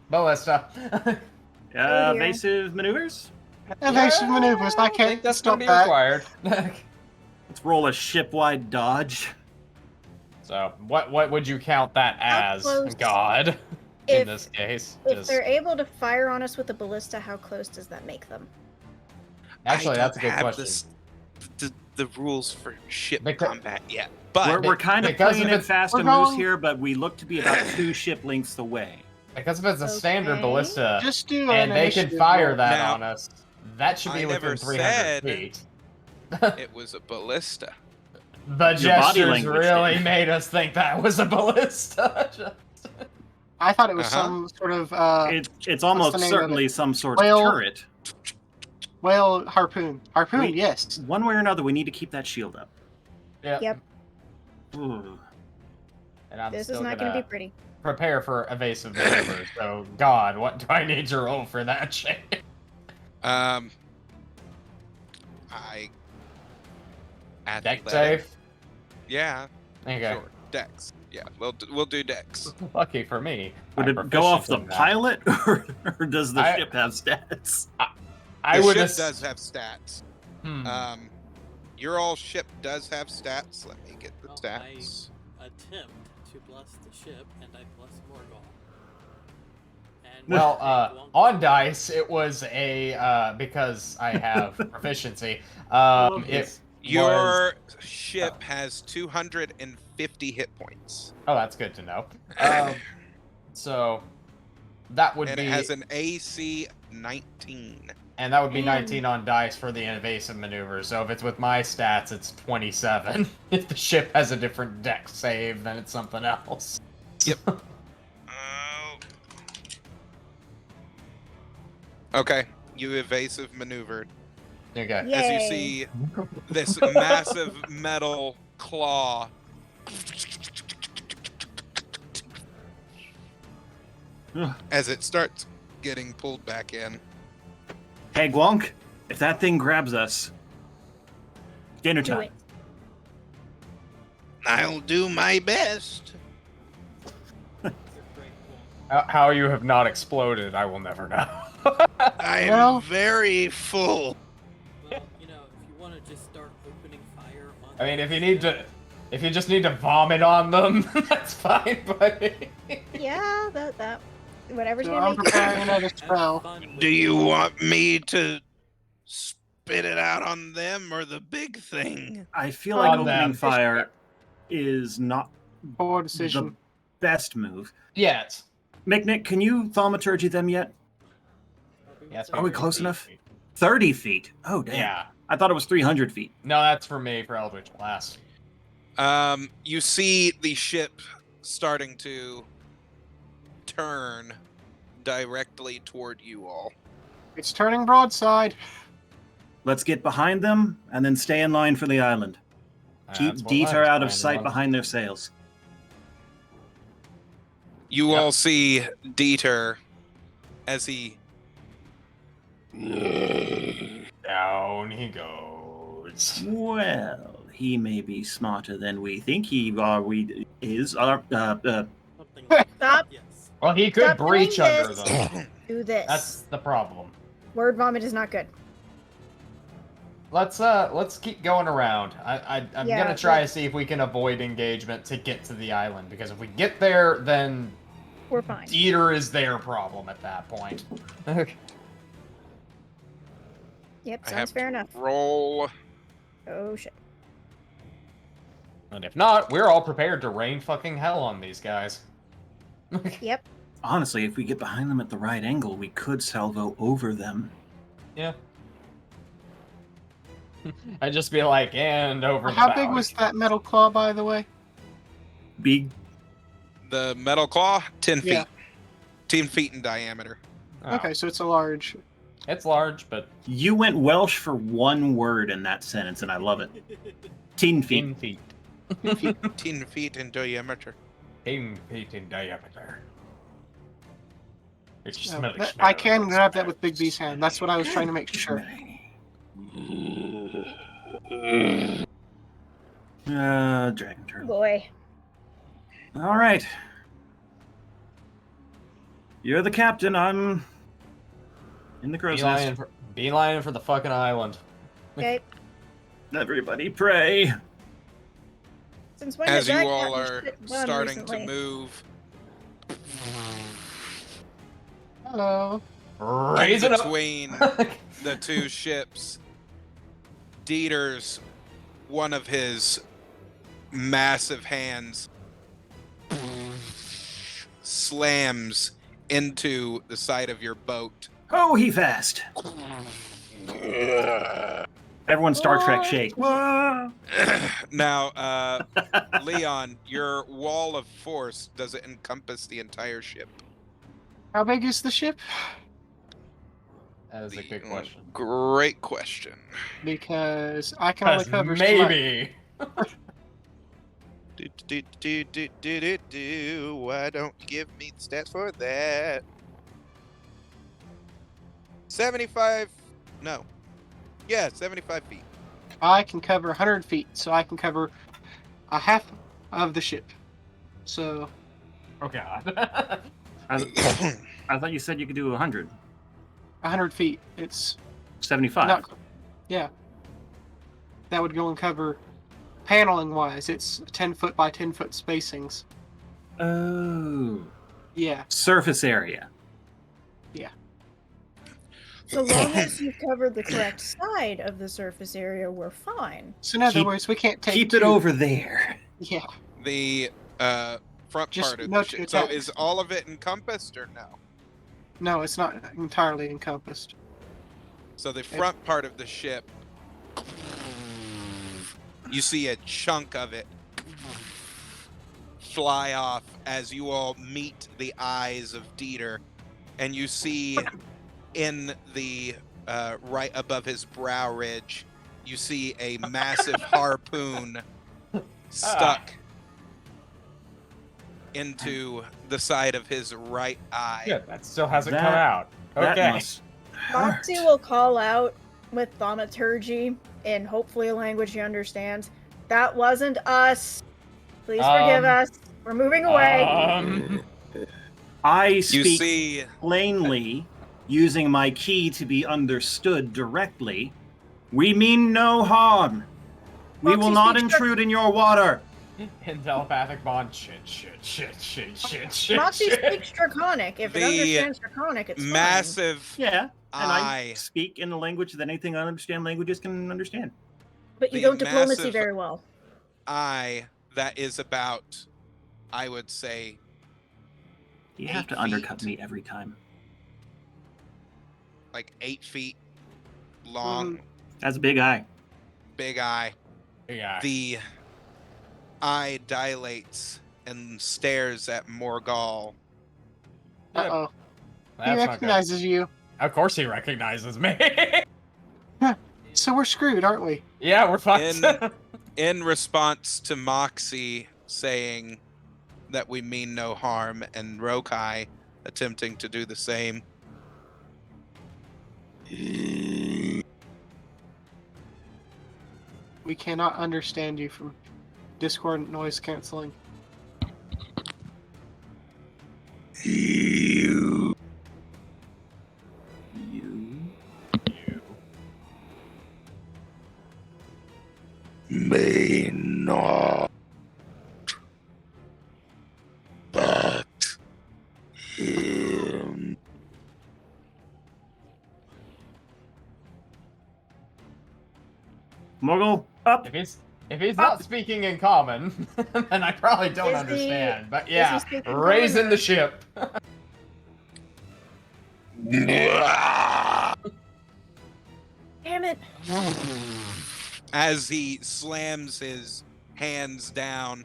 Ballista. Oh, dear. Evasive maneuvers? Evasive maneuvers. I think can't that's stop gonna be that. required. Let's roll a ship-wide dodge. So, what would you count that How as? close- God, in If- this case. If Just- they're able to fire on us with a ballista, how close does that make them? Actually, I that's a don't good have question. the rules for ship Because- combat yet, but We're kind of because playing if it it's- fast we're and loose going- here, but we look to be about 2 ship lengths away. Because if it's a standard Okay. ballista, Just do and an they can initiative fire roll. that Now, on us, that should be I within never 300 said- feet. it was a ballista. The body gestures language really did. made us think that was a ballista. I thought it was Uh-huh. some sort of It's almost the name of certainly some sort of Whale- turret. whale harpoon. Harpoon, Wait. yes. One way or another, we need to keep that shield up. Yeah. Yep. Ooh. And I'm This is still not gonna going to be pretty. prepare for evasive maneuvers. So, God, what do I need to roll for that shit? I Deck athletic- save? Yeah, Okay. sure. Dex. Yeah, we'll do Dex. Lucky for me. Would I'm it go off the proficient in that. pilot, or does the I- ship have stats? I the would ship ass- does have stats. Your all ship does have stats. Let me get the Well, stats. I attempt to bless the ship, and I bless Morgul. And Well, Wonk- on dice, it was a because I have proficiency. love It this. Your ship has 250 hit points. Oh, that's good to know. So that would And be, it has an AC 19. and that would be Man. 19 on dice for the invasive maneuver. So if it's with my stats, it's 27. If the ship has a different deck save, then it's something else. Yep. Okay, you evasive maneuvered. Okay. Yay. As you see this massive metal claw as it starts getting pulled back in. Hey, Gwonk, if that thing grabs us, dinner Do time. it. I'll do my best. You're great, Wonk. How you have not exploded, I will never know. I am Well- very full. Well, if you want to just start opening fire on. I mean, the if you just need to vomit on them, that's fine, buddy. Yeah, that whatever's So gonna I'm make preparing another have spell. fun with Do you the- want me to spit it out on them or the big thing? I feel like On opening them. fire is not Poor the decision. best move. Yes. Nick, can you thaumaturgy them yet? Yes. Are we close enough? 30 feet. Oh, damn. Yeah. I thought it was 300 feet. No, that's for me for Eldritch Blast. You see the ship starting to turn directly toward you all. It's turning broadside. Let's get behind them and then stay in line for the island. Keep That's what I Dieter was out of planning sight on. behind their sails. You Yep. all see Dieter as he Down he goes. Well, he may be smarter than we think he is. Something Stop. Yes. Well, he could Stop breach doing under this. them. Do this. That's the problem. Word vomit is not good. Let's keep going around. I'm Yeah, gonna try but- to see if we can avoid engagement to get to the island, because if we get there, then We're fine. Dieter is their problem at that point. Yep, I sounds have fair to enough. roll. Oh shit. And if not, we're all prepared to rain fucking hell on these guys. Yep. Honestly, if we get behind them at the right angle, we could salvo over them. Yeah. I'd just be like, and over the How big bow. was that metal claw, by the way? Big. The metal claw, 10 feet. Yeah. 10 feet in diameter. Oh, Okay, so it's a large. it's large, but You went Welsh for one word in that sentence, and I love it. 10 feet. 10 feet. 10 feet in diameter. 10 feet in diameter. It's just No, smelly that- smell. I can grab that with Big B's hand. That's what I was trying to make sure. Dragon turtle. Boy. All right. You're the captain. I'm in the crow's nest. Beeline for the fucking island. Okay. Everybody pray. Since when As has you that all gotten are shit done starting recently? to move, Hello. Raise in it up. between the two ships, Dieter's one of his massive hands slams into the side of your boat. Oh, he fast. Everyone Star Trek shake. Whoa. Now, Leon, your wall of force, does it encompass the entire ship? How big is the ship? That is a good question. Great question. Because I can only 'Cause cover maybe. Why don't you give me the stats for that? 75. No. Yeah, 75 feet. I can cover 100 feet, so I can cover a half of the ship. So Oh god. I thought you said you could do 100. 100 feet. It's 75. not. Yeah. that would go and cover paneling-wise. It's 10-foot by 10-foot spacings. Oh. Yeah. Surface area. So long as you've covered the correct side of the surface area, we're fine. So in other Keep- words, we can't take Keep two. it over there. Yeah. The front Just part of no the two ship. So attacks. is all of it encompassed or no? No, it's not entirely encompassed. So the front part of the ship, you see a chunk of it fly off as you all meet the eyes of Dieter, and you see in the right above his brow ridge, you see a massive harpoon stuck into the side of his right eye. Yeah, that still hasn't That- come out. That Okay. must hurt. Moxie will call out with thaumaturgy in hopefully a language he understands. That wasn't us. Please forgive us. We're moving away. I You speak see plainly, using my key to be understood directly. We mean no harm. We Foxy will not speaks intrude in your water. In telepathic bond. Shit. Moxie speaks Draconic. If it The understands Draconic, it's massive Yeah, and I eye. speak in a language that anything ununderstand languages can understand. fine. But you the don't diplomacy massive- very well. eye that is about, I would say, You have 8 to undercut feet. me every time. like 8 feet long, That's a big eye. big eye. Yeah. The eye dilates and stares at Morgal. Uh-oh. He That's not good. recognizes you. Of course he recognizes me. So we're screwed, aren't we? Yeah, we're fucked. In response to Moxie saying that we mean no harm, and Rokai attempting to do the same. We cannot understand you from Discord noise canceling. You. May not, but him. Mogul, up. If he's not speaking in common, then I probably don't Is he- understand. But is he yeah, speaking raising common the or- ship. Damn it. As he slams his hands down,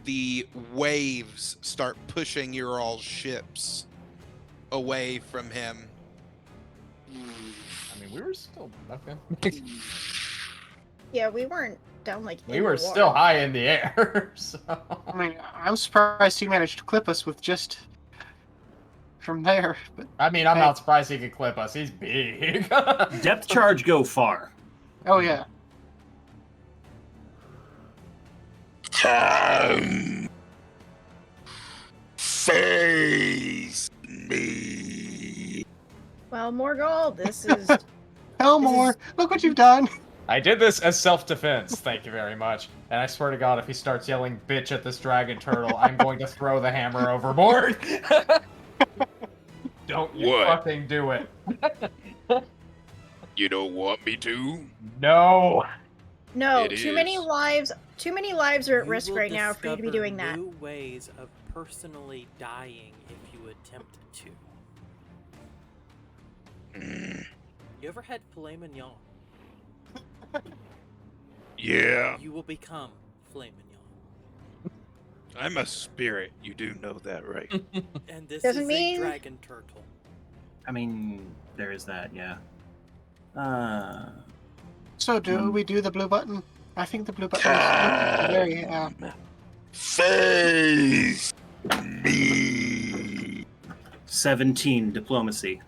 the waves start pushing your all ships away from him. I mean, we were still okay. Yeah, we weren't down like We in were the water. still high in the air. So. I mean, I'm surprised he managed to clip us with just from there. But I mean, I'm Hey. not surprised he could clip us. He's big. Depth charge go far. oh yeah, Come, face me. Well, Morgal, this is Elmore, look what you've done. I did this as self-defense, thank you very much. And I swear to God, if he starts yelling bitch at this dragon turtle, I'm going to throw the hammer overboard. Don't you What? fucking do it. You don't want me to? No. no It too many is. lives. Too many lives are at You risk will right now for you to be discover doing that. New ways of personally dying if you attempt to. You ever had filet mignon? Yeah, You will become filet mignon. I'm a spirit. You do know that, right? And this Doesn't is mean- a dragon turtle. I mean, there is that, yeah. So do we do the blue button? I think the blue button is very Face me. 17 diplomacy.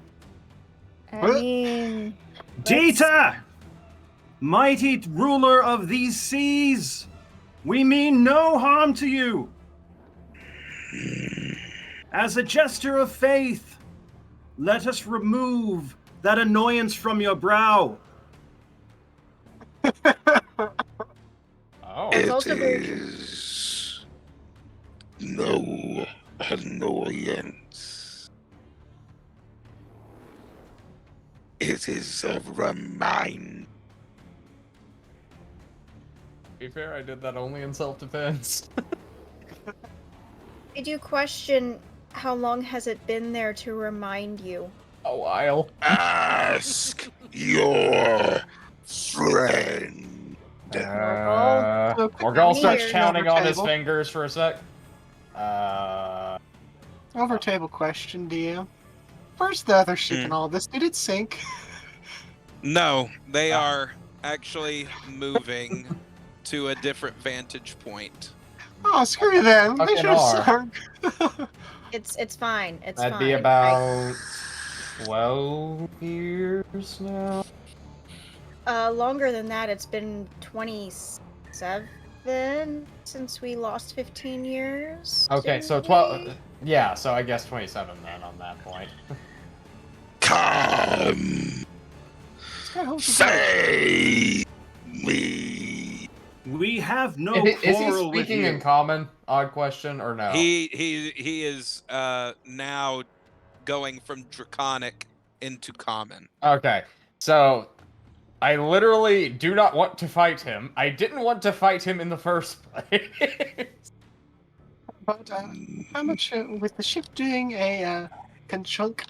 I What? mean, Dita! Mighty ruler of these seas! We mean no harm to you! As a gesture of faith, let us remove that annoyance from your brow. That's also very true. is no annoyance. It is a reminder. To be fair, I did that only in self-defense. I do question how long has it been there to remind you? A while. Ask your friend. Morgul starts Here. counting on his Table. fingers for a sec. Over table question, DM. Where's the other ship in all this? Did it sink? No, they Ah. are actually moving to a different vantage point. Oh, screw them. They Fucking should have are. sunk. It's fine. It's That'd fine. be about 12 years now. Longer than that. It's been 27 since we lost 15 years. Okay, so didn't 12. we? Yeah, so I guess 27 then on that point. Come, This guy holds a grudge. save me. We have no Is he quarrel with speaking you. in common? Odd question, or no? He is now going from draconic into common. Okay, so I literally do not want to fight him. I didn't want to fight him in the first place. But how much with the ship doing a conchunk?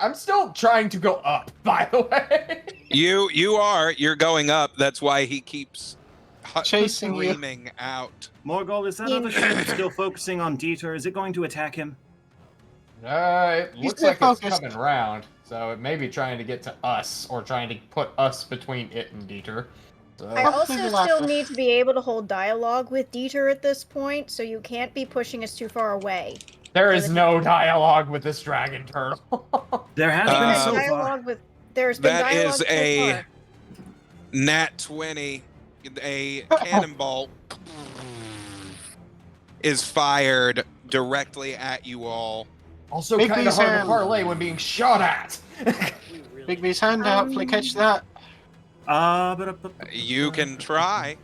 I'm still trying to go up, by the way. You're going up. That's why he keeps Chasing you. screaming out. Morgul, is that other ship still focusing on Dieter? Is it going to attack him? It He's looks not like it's focused. coming round, so it may be trying to get to us, or trying to put us between it and Dieter. So, I Oh, also please still allow- need to be able to hold dialogue with Dieter at this point, so you can't be pushing us too far away. there is no dialogue with this dragon turtle. There has Uh, been There's so far. dialogue with. There's been That dialogue is so a far. nat 20. A cannonball is fired directly at you all. Also, Big kind of B's hard to hand. parlay when being shot at. We really Bigby's hand out. Hopefully catch that. You can try.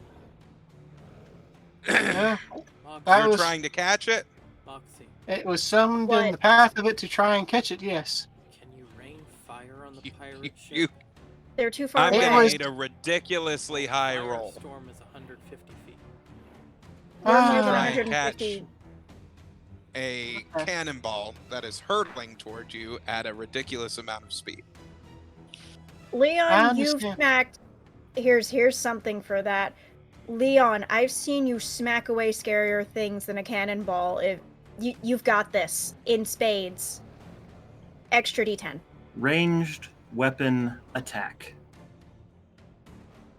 Yeah, Moxie, That You're was- trying to catch it. Moxie, it was summoned in What? the path of it to try and catch it. Yes. can you rain fire on the You- pirate you- ship? They're too far I'm It away. gonna was- need a ridiculously high roll. Firestorm is 150 feet. We're more than Ah. 150. A Okay. cannonball that is hurtling toward you at a ridiculous amount of speed. I Leon, you've understand. smacked. Here's something for that. Leon, I've seen you smack away scarier things than a cannonball. If you've got this in spades. Extra D10. Ranged weapon attack.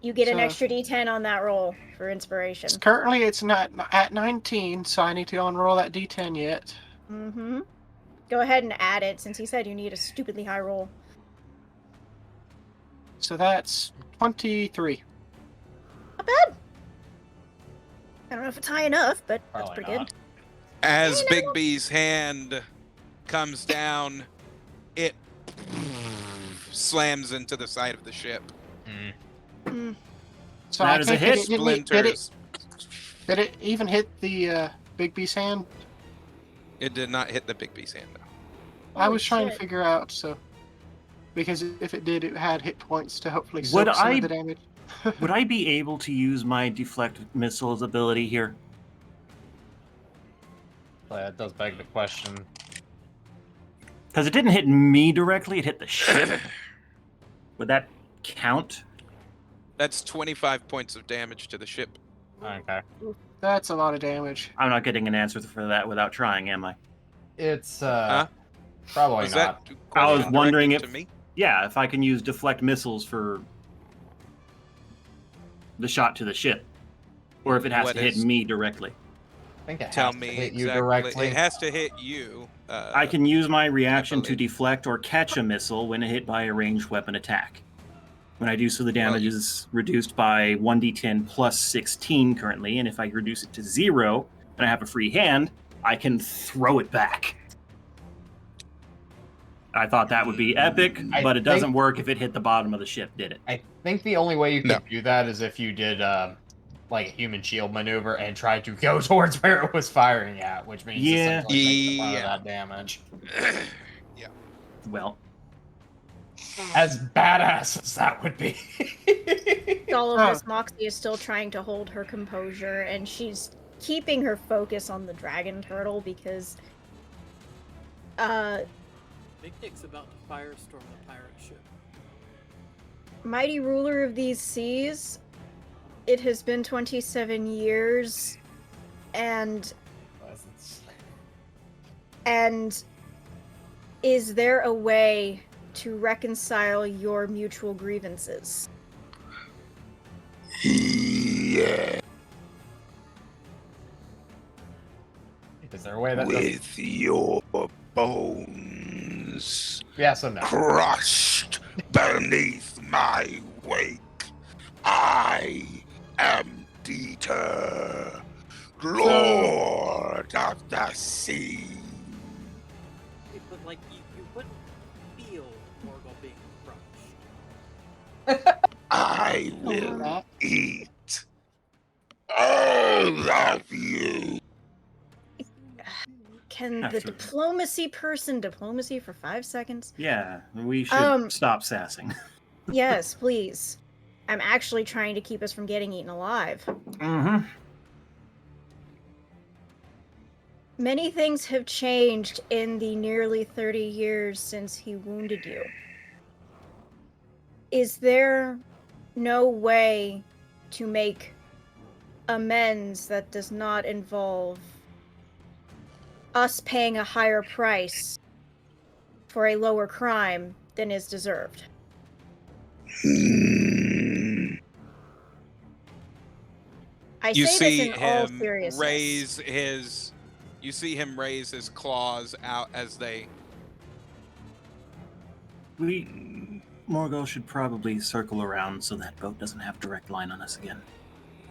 You get an So- extra D10 on that roll for inspiration. Currently, it's not at 19, so I need to unroll that D10 yet. Mm-hmm. Go ahead and add it, since he said you need a stupidly high roll. So that's 23. Not bad. I don't know if it's high enough, but that's Probably pretty not. good. As Hey, Big no. B's hand comes down, it slams into the side of the ship. So That I is a think hit. it didn't Splinters. did it even hit the Big B's hand? It did not hit the Big B's hand, though. I Holy was trying to shit. figure out, so because if it did, it had hit points to hopefully Would soak some I- of the damage. Would I be able to use my deflect missiles ability here? That does beg the question. Because it didn't hit me directly, it hit the ship. Would that count? That's 25 points of damage to the ship. Okay. That's a lot of damage. I'm not getting an answer for that without trying, am I? It's, Huh? probably Was not. that I was question wondering directed if- to me? Yeah, if I can use deflect missiles for the shot to the ship. Or if it has What to hit is- me directly. I think it Tell has to me hit you exactly. directly. It has to hit you. I can use my reaction to believe. deflect or catch a missile when hit by a ranged weapon attack. When I do so, the damage is reduced by 1d10 plus 16 currently, and if I reduce it to 0 and I have a free hand, I can throw it back. I thought that would be epic, I but it doesn't think- work if it hit the bottom of the ship, did it? I think the only way you could No. do that is if you did like a human shield maneuver and try to go towards where it was firing at, which means Yeah. essentially take a lot of Yeah. that damage. Well, As badass as that would be. All of Oh. this, Moxie is still trying to hold her composure, and she's keeping her focus on the dragon turtle because, Nick's about to firestorm the pirate ship. mighty ruler of these seas, it has been 27 years, and is there a way to reconcile your mutual grievances? Yeah, Is there a way that doesn't... with your bones Yes or no? crushed beneath my weight, I am Dieter, Lord of the Sea. But like you wouldn't feel Morgul being crushed. I will that. eat all of you. Can the Absolutely. diplomacy for 5 seconds? yeah, we should stop sassing. Yes, please. I'm actually trying to keep us from getting eaten alive. Mm-hmm. Many things have changed in the nearly 30 years since he wounded you. Is there no way to make amends that does not involve us paying a higher price for a lower crime than is deserved? I You say see this in all him seriousness. raise his. You see him raise his claws out as they. Morgul should probably circle around so that boat doesn't have direct line on us again.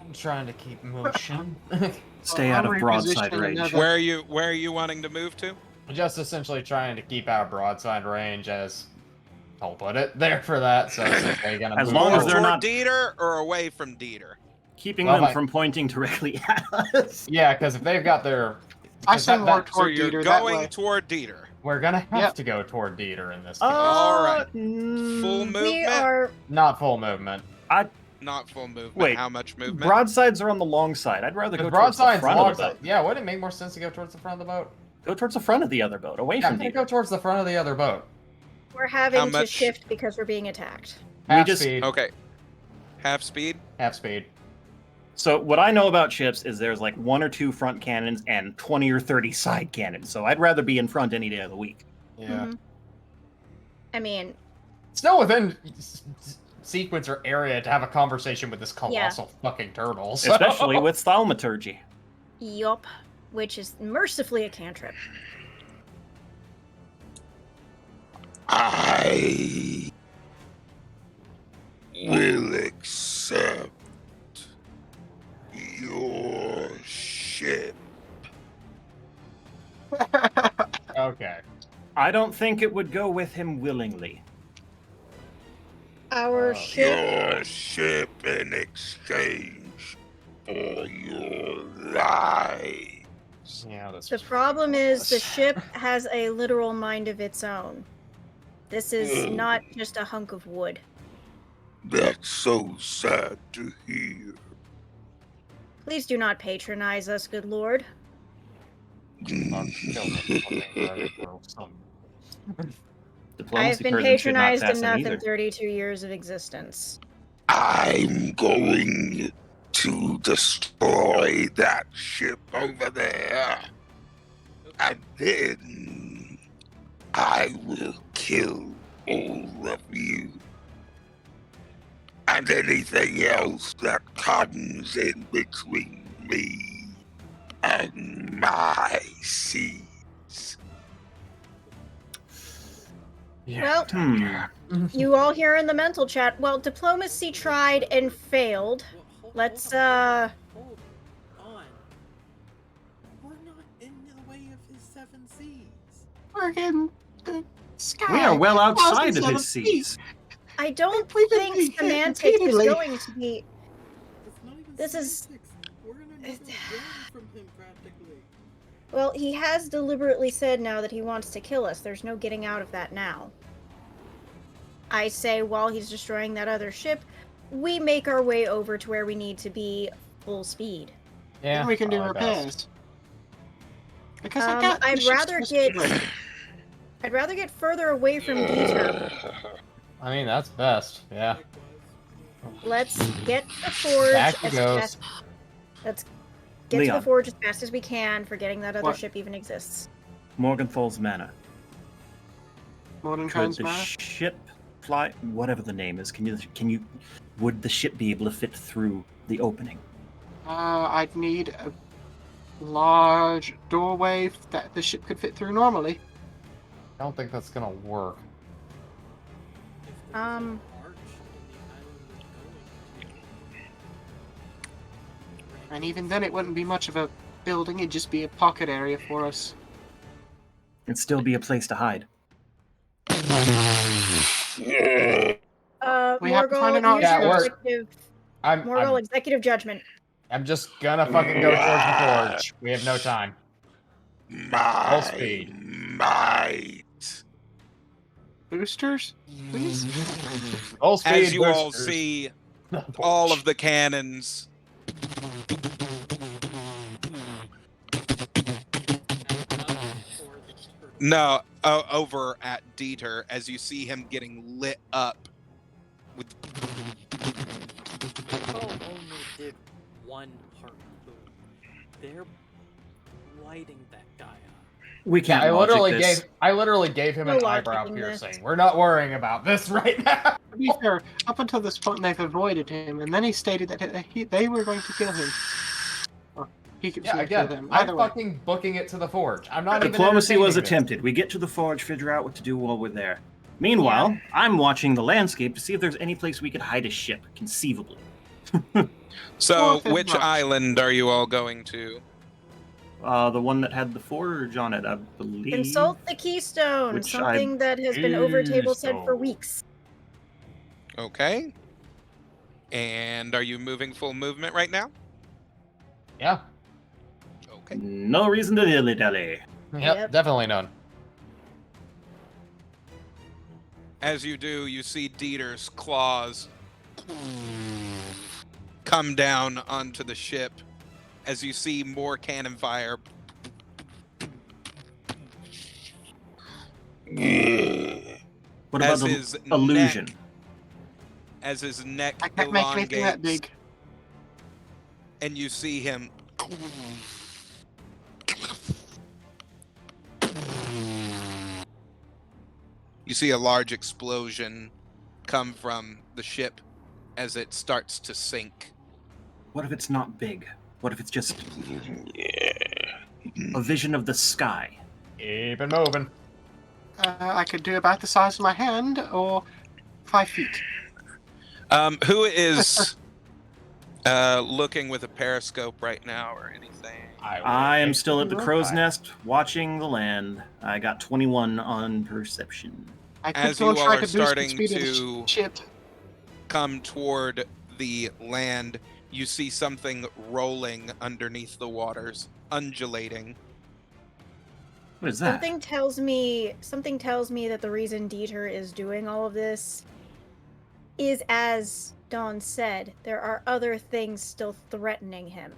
I'm trying to keep motion. Stay Well, out of I'm broadside repositioning range. another- Where are you wanting to move to? Just essentially trying to keep out of broadside range, as I'll put it there for that. So essentially gonna As move long as forward. they're Toward not- Dieter or away from Dieter? Keeping Well, them I- from pointing directly at us. Yeah, because if they've got their, I 'cause say that- more that- So toward you're Dieter that going way. toward Dieter. we're gonna have Yep. to go toward Dieter in this case. All right. Full mm, movement. We are. Not full movement. Not full movement. Wait, How much movement? broadsides are on the long side. I'd rather The go towards the broadside's front of the alongside. boat. Yeah, wouldn't it make more sense to go towards the front of the boat? Go towards the front of the other boat, away Yeah, I'm from gonna Dieter. go towards the front of the other boat. We're having How to much- shift because we're being attacked. Half just- speed. Okay. Half speed. Half speed. So what I know about ships is there's like 1 or 2 front cannons and 20 or 30 side cannons. So I'd rather be in front any day of the week. Yeah. Mhm. I mean, Still within sequence or area to have a conversation with this colossal fucking turtle. So. Especially with thaumaturgy. yup, which is mercifully a cantrip. I will accept your ship. Okay. I don't think it would go with him willingly. Our ship. Your ship in exchange for your lives. Yeah, that's The problem is the ship has a literal mind of its own. This is not just a hunk of wood. That's so sad to hear. Please do not patronize us, good lord. not kill the fucking dragon turtle son. I have Diplomacy been person should not patronized pass him enough either. in 32 years of existence. I'm going to destroy that ship over there. And then I will kill all of you. And anything else that comes in between me and my seas. Well, Hmm. you all here in the mental chat. Well, diplomacy tried and failed. Well, hold Let's, on. Hold on. We're not in the way of his 7 seas. We're in the sky. We are well outside thousands of of his feet. seas. I don't We've been think hit semantic is repeatedly. going to be. It's not even This is- semantics. We're in another realm from him, practically. Well, he has deliberately said now that he wants to kill us. There's no getting out of that now. I say while he's destroying that other ship, we make our way over to where we need to be full speed. Yeah, Then we can do probably best. repairs. Because I doubt the I'd ship's rather supposed to be get- ready. I'd rather get further away from Dieter. I mean, that's best. Yeah. Likewise. Let's get the forge Back he as goes. fast. Let's get to Leon. the forge as fast as we can, forgetting that other What? ship even exists. Morgenthal's Manor. Modern Could the Transmatter. ship fly? Whatever the name is, can you? Would the ship be able to fit through the opening? I'd need a large doorway that the ship could fit through normally. I don't think that's gonna work. If there was Um, an arch on the island we're going to. And even then, it wouldn't be much of a building, it'd just be a pocket area for us. It'd still be a place to hide. We have to find an Morgul, use option. your Yeah, executive, I'm executive judgment. I'm just gonna fucking go towards the forge. We have no time. My speed. might. Boosters? Please? Full speed. As you all boosters. see, all of the cannons no over at Dieter as you see him getting lit up with Oh, only did one harpoon. They're lighting that guy up. We Yeah, can't. I literally gave him No an logic eyebrow in this. piercing. We're not worrying about this right now. To be fair, up until this point, they've avoided him, and then he stated that they were going to kill him. Or he could Yeah, kill again, them. I'm Either way. fucking booking it to the forge. I'm not even Diplomacy was entertaining this. attempted. We get to the forge, figure out what to do while we're there. Meanwhile, I'm watching the landscape to see if there's any place we could hide a ship, conceivably. so Well, which not. island are you all going to? The one that had the forge on it, I believe. Consult the keystone, Which something that has been over table said for Keystone. weeks. Okay. And are you moving full movement right now? Yeah. Okay. No reason to dilly-dally. Yep, definitely none. As you do, you see Dieter's claws come down onto the ship as you see more cannon fire. What about As the his illusion? neck- As his neck I can't make anything that elongates, big. and you see him you see a large explosion come from the ship as it starts to sink. What if it's not big? What if it's just a vision of the sky? Keep it moving. I could do about the size of my hand, or 5 feet. Who is looking with a periscope right now or anything? I am still at the crow's Right. nest watching the land. I got 21 on perception. I could As go you all try are to boost the starting speed of the to ship. come toward the land, you see something rolling underneath the waters, undulating. What is that? Something tells me that the reason Dieter is doing all of this is, as Dawn said, there are other things still threatening him.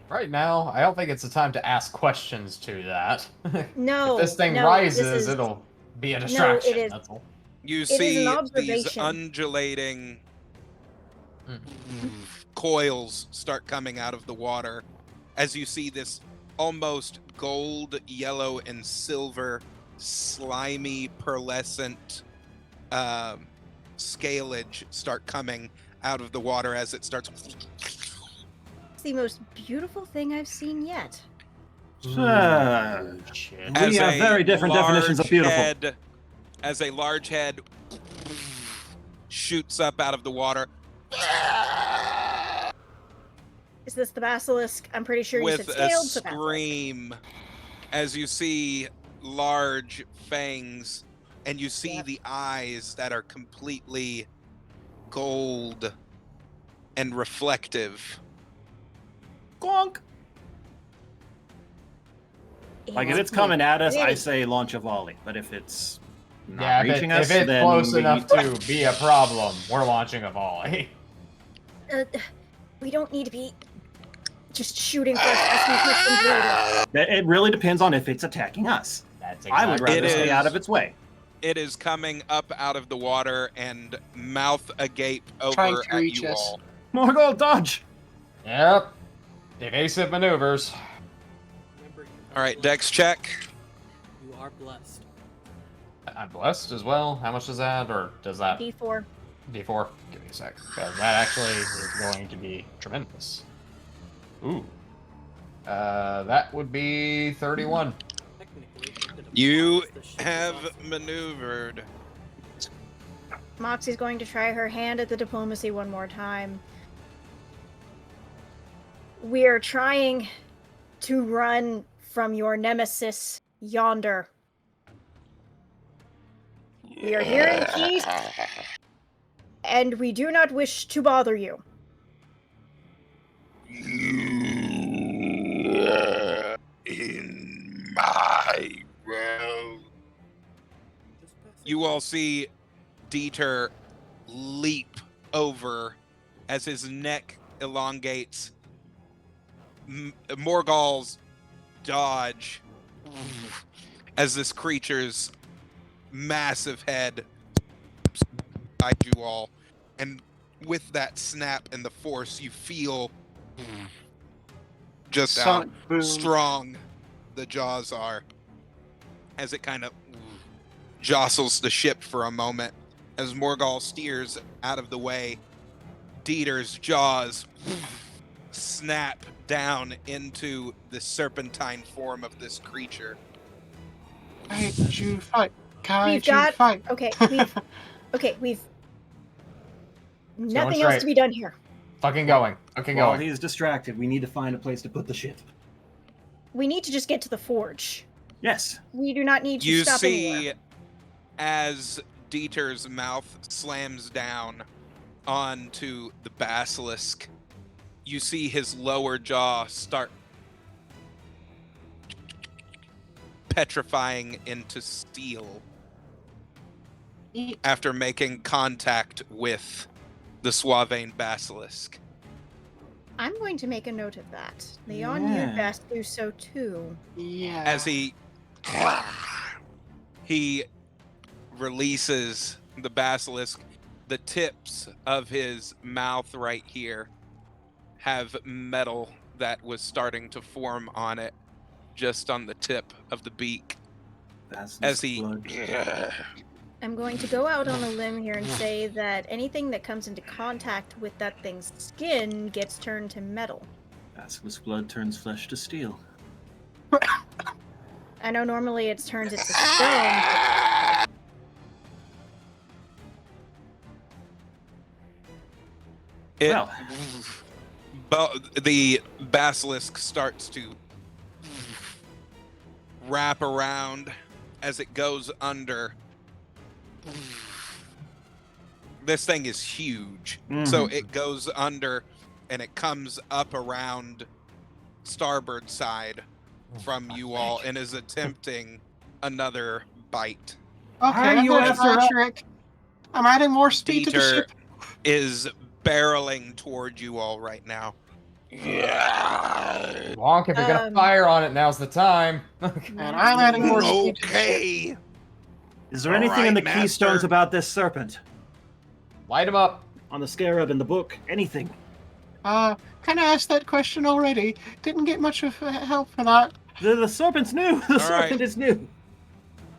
Right now, I don't think it's the time to ask questions to that. No, If this thing no, rises, this is- it'll be a distraction. is- That's all. You is an see these observation. undulating Mm. coils start coming out of the water as you see this almost gold, yellow, and silver, slimy, pearlescent scalage start coming out of the water as it starts. It's the most beautiful thing I've seen yet. Shit. We As have a very different definitions of large beautiful. as a large head shoots up out of the water Is this the basilisk? I'm pretty sure you with said a scaled. so basilisk. scream as you see large fangs and you see Yep. the eyes that are completely gold and reflective. Gonk. Like if it's coming at us, I say launch a volley. But if it's not reaching us, if it's then close we enough need to be a problem, we're launching a volley. We don't need to be just shooting first, asking questions later. It really depends on if it's attacking us. That's I would exactly rather It stay is- out of its way. It is coming up out of the water and mouth agape Trying over to at reach you us. all. Morgul, dodge! Yep. Evasive maneuvers. Remember, you All are right, blessed. Dex check. You are blessed. I'm blessed as well. How much does that, or does that D4. D4? Give me a sec, because that actually is going to be tremendous. Ooh. That would be 31. Technically, it could have You paused. The ship is have also- maneuvered. Moxie's going to try her hand at the diplomacy one more time. We are trying to run from your nemesis yonder. We are here in peace, and we do not wish to bother you. You are in my realm. Just pass it. You all see Dieter leap over as his neck elongates. Morgul's dodge as this creature's massive head beside you all. And with that snap and the force, you feel just how Sonic boom. strong the jaws are as it kind of jostles the ship for a moment. As Morgul steers out of the way, Dieter's jaws snap down into the serpentine form of this creature. Kaiju fight. We've Kaiju got- fight. Okay, we've nothing straight. else to be done here. Fucking going. Fucking While going. he's distracted, we need to find a place to put the ship. We need to just get to the forge. Yes. We do not need to You stop see, anywhere. as Dieter's mouth slams down onto the basilisk, you see his lower jaw start petrifying into steel Eat. after making contact with the Suavane basilisk. I'm going to make a note of that. The on-year Yeah. best do so too. Yeah. As he releases the basilisk, the tips of his mouth right here have metal that was starting to form on it, just on the tip of the beak. Basilisk As he- blood. I'm going to go out on a limb here and say that anything that comes into contact with that thing's skin gets turned to metal. Basilisk blood turns flesh to steel. I know normally it turns it to stone. It, Well. the basilisk starts to wrap around as it goes under. This thing is huge, so Mhm. it goes under and it comes up around starboard side from you all and is attempting another bite. Okay, Are I'm you gonna after try us? trick. I'm adding more speed to the Dieter ship. is barreling toward you all right now. Yeah. Wonk, if you're gonna fire on it, now's the time. And I'm adding more speed to the ship. Okay. Is there All anything in the right, keystones master. about this serpent? Light him up. On the scarab in the book? Anything? Kind of asked that question already. Didn't get much of help for that. The serpent's new! The serpent is new!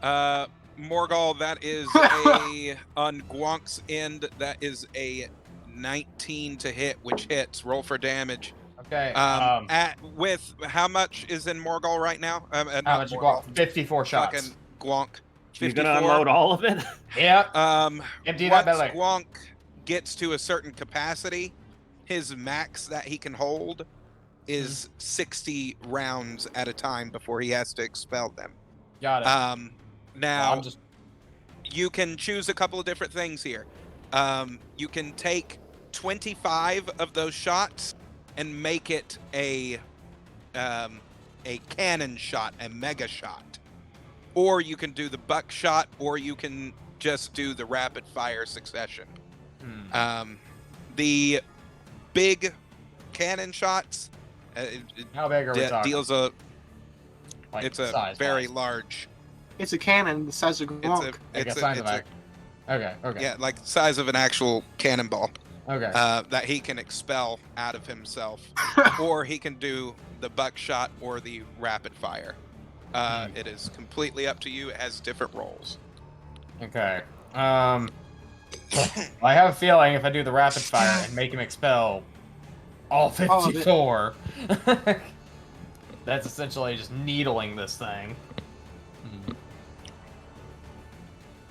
Morgul, that is a on Gwonk's end. That is a 19 to hit, which hits. Roll for damage. Okay. At with how much is in Morgul right now? how Not much you Morgul, got? 54 shots. Fucking Gwonk. You're 54. gonna unload all of it? Yep. Empty that Once belly. Gwonk gets to a certain capacity, his max that he can hold is 60 rounds at a time before he has to expel them. Got it. Now I'm just you can choose a couple of different things here. You can take 25 of those shots and make it a cannon shot, a mega shot. Or you can do the buckshot, or you can just do the rapid fire succession. The big cannon shots How big are we talking? deals a Like, it's a size-wise? very large. It's a cannon the size of It's a Gronk. Like it's a size a, of it's a act- Okay. Okay. yeah, like the size of an actual cannonball Okay. that he can expel out of himself, or he can do the buckshot or the rapid fire. It is completely up to you. It has different roles. Okay. I have a feeling if I do the rapid fire and make him expel all All of it. 54, that's essentially just needling this thing.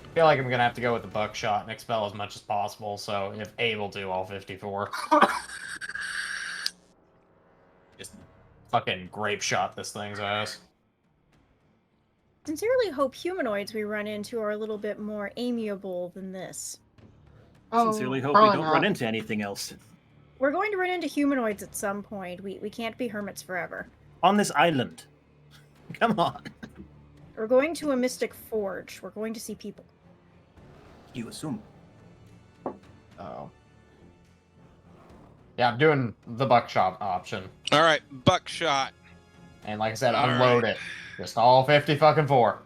I feel like I'm gonna have to go with the buckshot and expel as much as possible, so if able to, all 54. Just fucking grape shot this thing's ass. Sincerely hope humanoids we run into are a little bit more amiable than this. Sincerely hope we probably don't not. run into anything else. We're going to run into humanoids at some point. We can't be hermits forever. On this island. Come on. We're going to a mystic forge. We're going to see people. You assume. Oh. Yeah, I'm doing the buckshot option. All right, buckshot. And like I said, All unload right. it. Just all 50 fucking 4.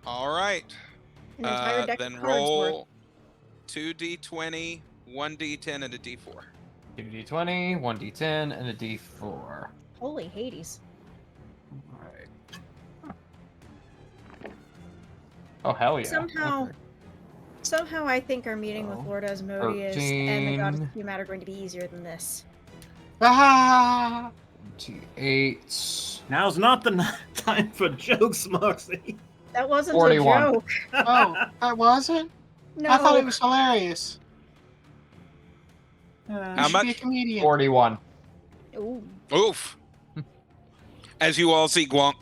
All right. An entire deck Then of cards worth. roll 2d20, 1d10, and a d4. 2d20, 1d10, and a d4. Holy Hades. Alright. Oh, hell yeah. Somehow- Okay. Somehow I think our meeting with Oh, Lord Asmodeus and the goddess 13. Tiamat are going to be easier than this. Ah! 28. Now's not the time for jokes, Moxie. That wasn't 41. a joke. Oh, that wasn't? No. I thought it was hilarious. How You should be a much? comedian. 41. Ooh. Oof. As you all see Gwonk,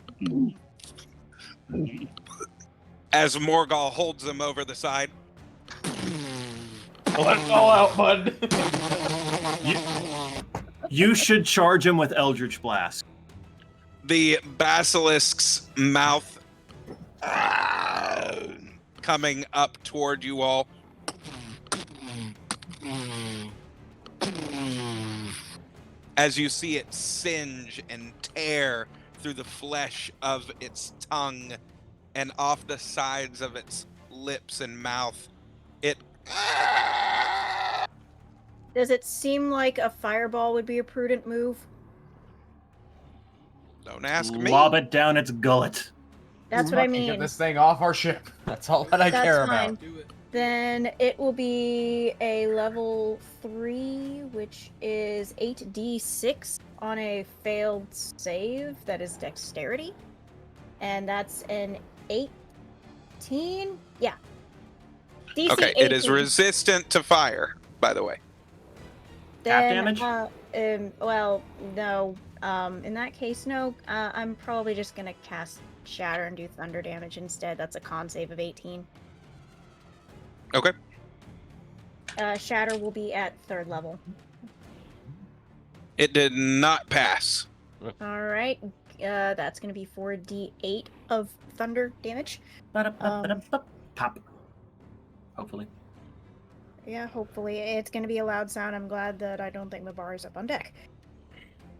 as Morgal holds him over the side. Let it all out, bud. You should charge him with Eldritch Blast. The basilisk's mouth coming up toward you all. As you see it singe and tear through the flesh of its tongue and off the sides of its lips and mouth, it Does it seem like a fireball would be a prudent move? don't ask me. Lob it down its gullet. That's what I Get mean. this thing off our ship. That's all that I That's care fine. about. Do it. Then it will be a level 3, which is 8d6 on a failed save. That is dexterity. And that's an 18? Yeah. DC Okay, it is 18. resistant to fire, by the way. Then, damage? well, no. In that case, no. I'm probably just gonna cast Shatter and do thunder damage instead. That's a con save of 18. Okay. Shatter will be at 3rd level. It did not pass. Alright. That's gonna be 4d8 of thunder damage. Pop. Hopefully. Yeah, hopefully. It's gonna be a loud sound. I'm glad that I don't think the bar is up on deck.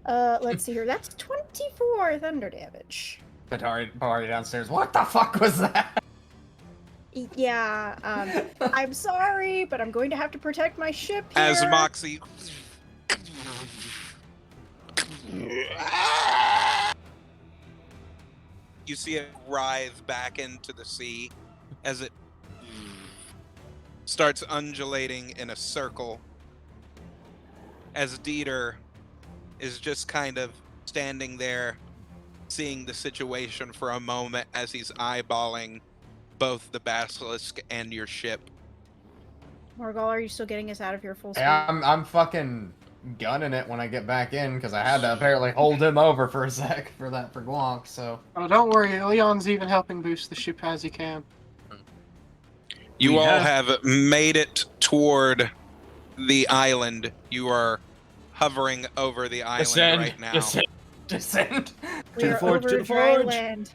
Let's see here. That's 24 thunder damage. Batari downstairs. What the fuck was that? Yeah, I'm sorry, but I'm going to have to protect my ship here. As Moxie you see it writhe back into the sea as it starts undulating in a circle as Dieter is just kind of standing there seeing the situation for a moment as he's eyeballing both the basilisk and your ship. Morgal, are you still getting us out of here full speed? Yeah, I'm fucking gunning it when I get back in because I had to apparently hold him over for a sec for Gronk. So Oh, don't worry. Leon's even helping boost the ship as he can. You We all have made it toward the island. You are hovering over the island Descend, right now. descend. We To the are forge, to over the dry forge. land.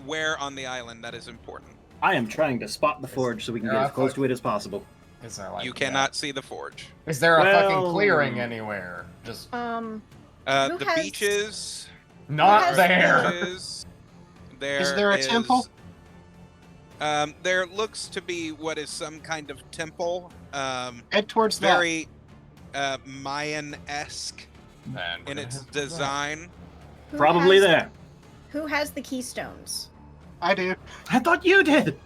Where on the island? That is important. I am trying to spot the forge so we can get as close to it as possible. Is there like You cannot see the forge. Is there a fucking Well- clearing anywhere? Just Who The has- beaches. not has there. Beaches, Is there a temple? There looks to be what is some kind of temple. Head towards Very Mayan-esque Man, in we're its gonna have to do that. design. Who Probably has- there. Who has the keystones? that. I do. I thought you did.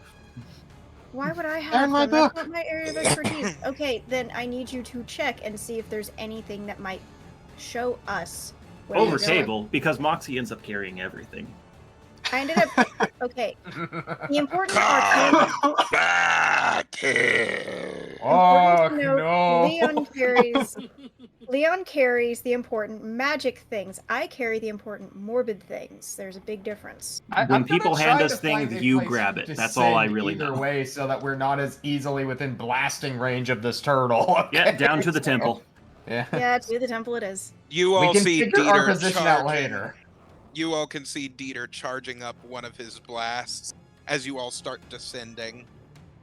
Why would I have They're in my them? That's book. not my area of expertise. Okay, then I need you to check and see if there's anything that might show us where Over you're going. table, because Moxie ends up carrying everything. I ended up. Okay, the important arcane. Come back here. Oh Important to note, no! Leon carries the important magic things. I carry the important morbid things. There's a big difference. When I'm gonna people try hand to us things, find a you place grab it. to That's all I send really either know. way, so that we're not as easily within blasting range of this turtle. Yeah, okay? down to the So- temple. Yeah. Yeah, to the temple it is. You We all can see figure our Dieter position out charging. later. You all can see Dieter charging up one of his blasts as you all start descending.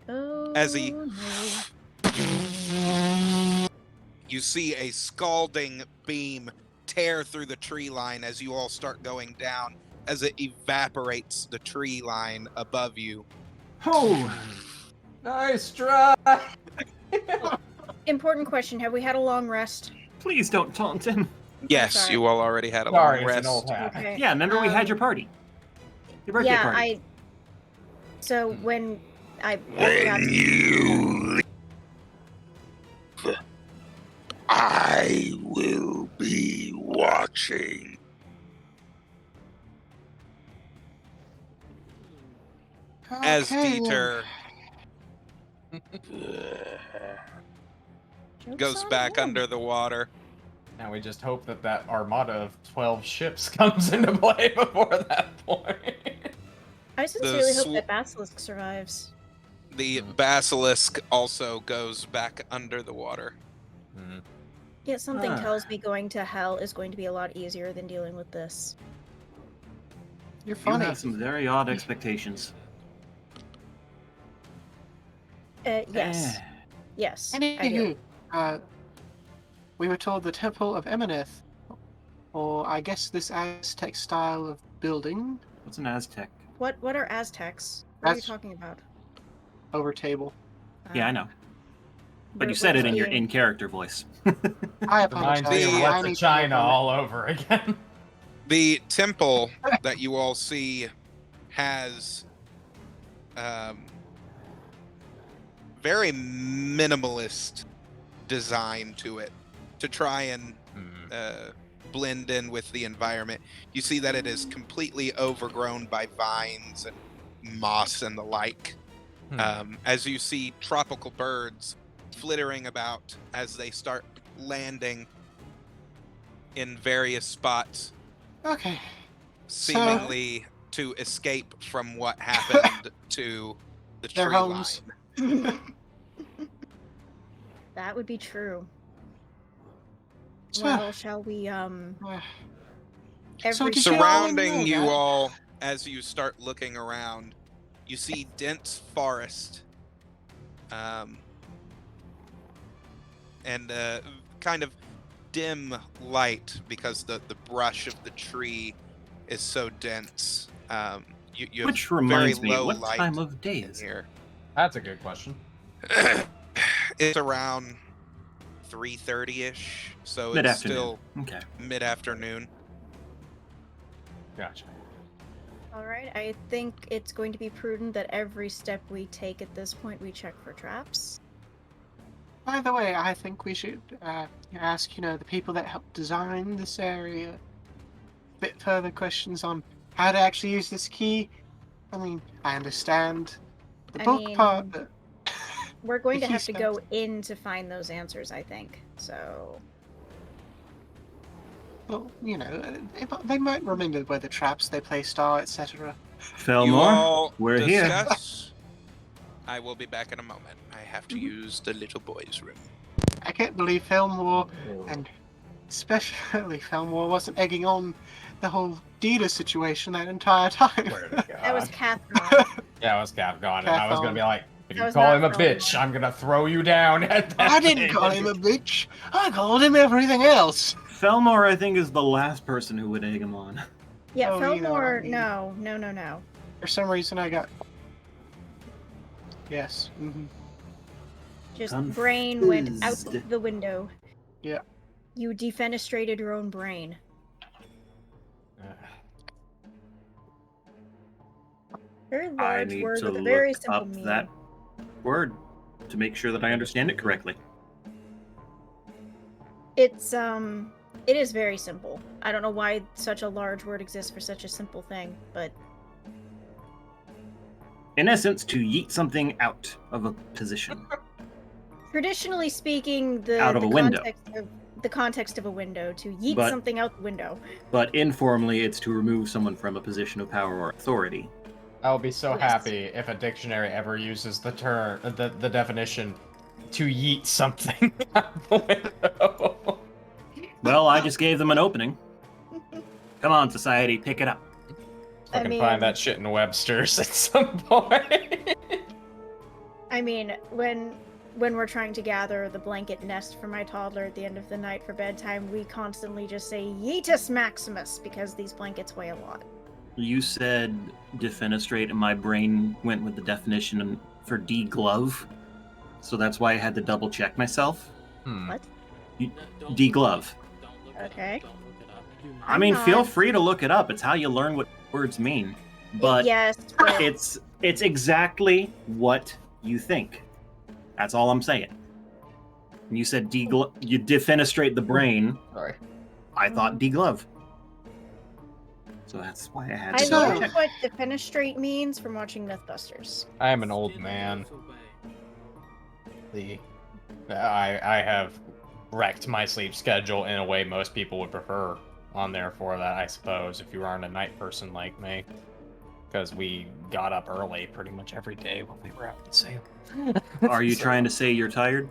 Oh, As he- no. You see a scalding beam tear through the tree line as you all start going down, as it evaporates the tree line above you. Oh, Nice try. Important question. Have we had a long rest? please don't taunt him. Yes, sorry. you all already had a Sorry, long it's an rest. old hat. Okay. Yeah, remember we had your party. Your birthday Yeah, party. So when I When you leave, I will be watching. As Okay, then. Dieter Joke's goes on back him. under the water. Now we just hope that that armada of 12 ships comes into play before that point. I sincerely hope sw- that Basilisk survives. The basilisk also goes back under the water. Yet something Ah. tells me going to hell is going to be a lot easier than dealing with this. You're You funny. have some very odd expectations. Yes. Eh. Yes. I do. Anywho, we were told the Temple of Emineth, or I guess this Aztec style of building, What's an Aztec? What are Aztecs? What are you That's- talking about? over table. Yeah, I know. But you said it in your in-character voice. I Reminds apologize. me of The- I What's need a to China work on it. all over again. The temple that you all see has very minimalist design to it to try and blend in with the environment. You see that it is completely overgrown by vines and moss and the like. As you see tropical birds flittering about as they start landing in various spots, Okay. seemingly to escape from what happened to the Their tree homes. line. That would be true. So- Well, shall we every did you all Surrounding know you that? all, as you start looking around, you see dense forest, and kind of dim light because the brush of the tree is so dense. You have Which reminds very me, low what light time of day in is it? here. That's a good question. It's around 3:30ish, so it's Mid-afternoon. still Okay. mid-afternoon. Gotcha. All right, I think it's going to be prudent that every step we take at this point we check for traps. By the way, I think we should ask, the people that helped design this area a bit further questions on how to actually use this key. I mean, I understand the I book mean- part, but We're going The to have to keystones. go in to find those answers, I think. So, well, they might remember where the traps they placed are, etc. You Fillmore, all we're here. discuss I will be back in a moment. I have to use the little boy's room. I can't believe Felmore, and especially Felmore, wasn't egging on the whole Dita situation that entire time. That was Cathron. Yeah, it was Capcom, and I was gonna be like, if That you was call not him a Felmore. bitch, I'm gonna throw you down at that. I didn't call him a bitch. I called him everything else. Felmore, I think, is the last person who would egg him on. Yeah, Oh, you know what I Felmore, mean. no. For some reason, I got. Yes. Just brain went out Confused. the window. Yeah. You defenestrated your own brain. Very I large need word to with a very look simple up meaning. that word to make sure that I understand it correctly. It is very simple. I don't know why such a large word exists for such a simple thing, but In essence, to yeet something out of a position. traditionally speaking, the Out of a window. the context of a window, to yeet But- something out the window. But informally, it's to remove someone from a position of power or authority. I will be so Yes. happy if a dictionary ever uses the term, the definition, to yeet something out the window. Well, I just gave them an opening. Come on, society, pick it up. I I can mean- find that shit in Webster's at some point. I mean, when we're trying to gather the blanket nest for my toddler at the end of the night for bedtime, we constantly just say Yeetus Maximus because these blankets weigh a lot. You said defenestrate, and my brain went with the definition for deglove. So that's why I had to double check myself. What? Don't Deglove. Don't look it Okay. up. Don't look it up. Do not. I mean, not. feel free to look it up. It's how you learn what words mean. But yes, but it's exactly what you think. That's all I'm saying. You said you defenestrate the brain. Sorry. I thought deglove. So that's why I had I to So- double learned check. what defenestrate means from watching Mythbusters. I am an old Spin man. goes away. I have wrecked my sleep schedule in a way most people would prefer on there for that, I suppose, if you aren't a night person like me. Because we got up early pretty much every day when we were out in Salem. Are you trying to say you're tired?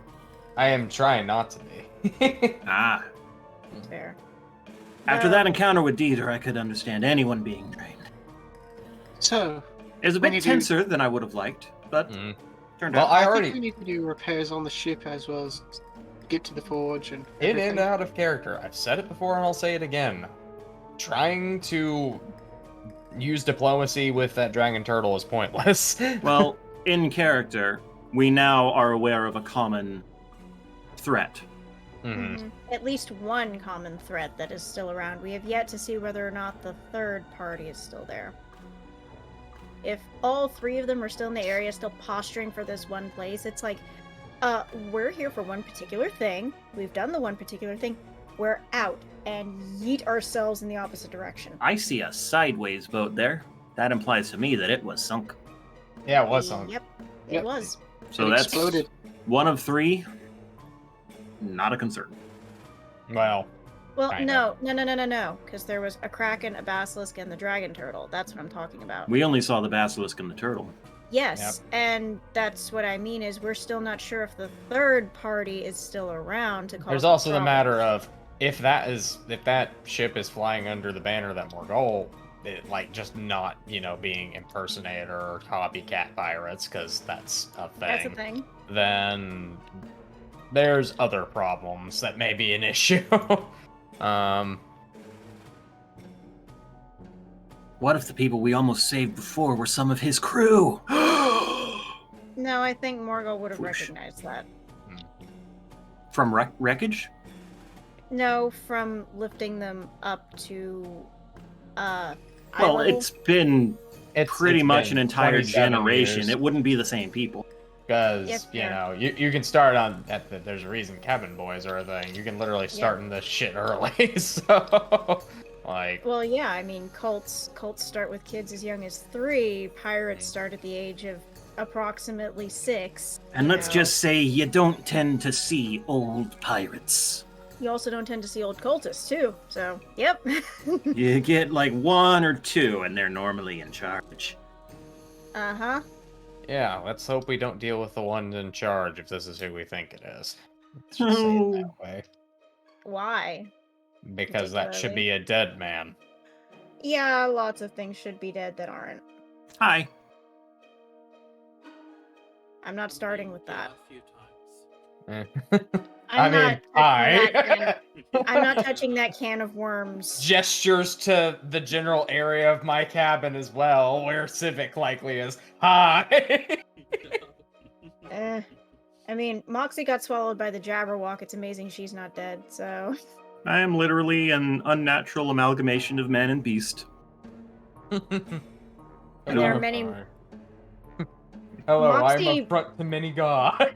I am trying not to be. Ah. Fair. After No. that encounter with Dieter, I could understand anyone being drained. So, It was a When bit you do- tenser than I would have liked, but Mm. turned Well, out. I think already we need to do repairs on the ship as well as get to the forge and in everything. and out of character. I've said it before and I'll say it again. Trying to use diplomacy with that dragon turtle is pointless. Well, in character, we now are aware of a common threat. Mhm. Mhm. At least one common threat that is still around. We have yet to see whether or not the third party is still there. If all three of them are still in the area, still posturing for this one place, it's like, we're here for one particular thing. We've done the one particular thing. We're out and yeet ourselves in the opposite direction. I see a sideways boat there. That implies to me that it was sunk. Yeah, it was on. Yep, it Yep. was. So It that's exploded. one of three. Not a concern. Well, Well, Kind no, because there was a kraken, a basilisk, and the dragon turtle. That's what I'm talking about. We only saw the basilisk and the turtle. Yes, and that's what I mean is we're still not sure if the third party is still around to cause. there's also the problem. matter of if that ship is flying under the banner that Morgul, it, like just not being impersonator or copycat pirates, because that's a thing. That's a thing. Then there's other problems that may be an issue. What if the people we almost saved before were some of his crew? No, I think Morgul would have Whoosh. recognized that. From wreckage? No, from lifting them up to eye Well, level. it's been It's pretty much been an entire 27 generation. years. It wouldn't be the same people. Because, Yes, you fair. know, you can start on, there's a reason cabin boys are a thing. You can literally start in this shit early, so, like, Well, yeah, I mean, cults start with kids as young as 3. Pirates start at the age of approximately 6. And you let's know. just say you don't tend to see old pirates. You also don't tend to see old cultists, too. So, yep. You get like 1 or 2, and they're normally in charge. Uh-huh. Yeah, let's hope we don't deal with the ones in charge if this is who we think it is. Let's just say it that way. Why? Because that should be a dead man. Yeah, lots of things should be dead that aren't. Hi. I'm not starting with that. A few times. I'm not touching that hi. I'm not touching that can of worms. Gestures to the general area of my cabin as well, where Civic likely is. Hi. I mean, Moxie got swallowed by the Jabberwock. It's amazing she's not dead, so... I am literally an unnatural amalgamation of man and beast. And there are many... Hello, Moxie- I'm a front to many god.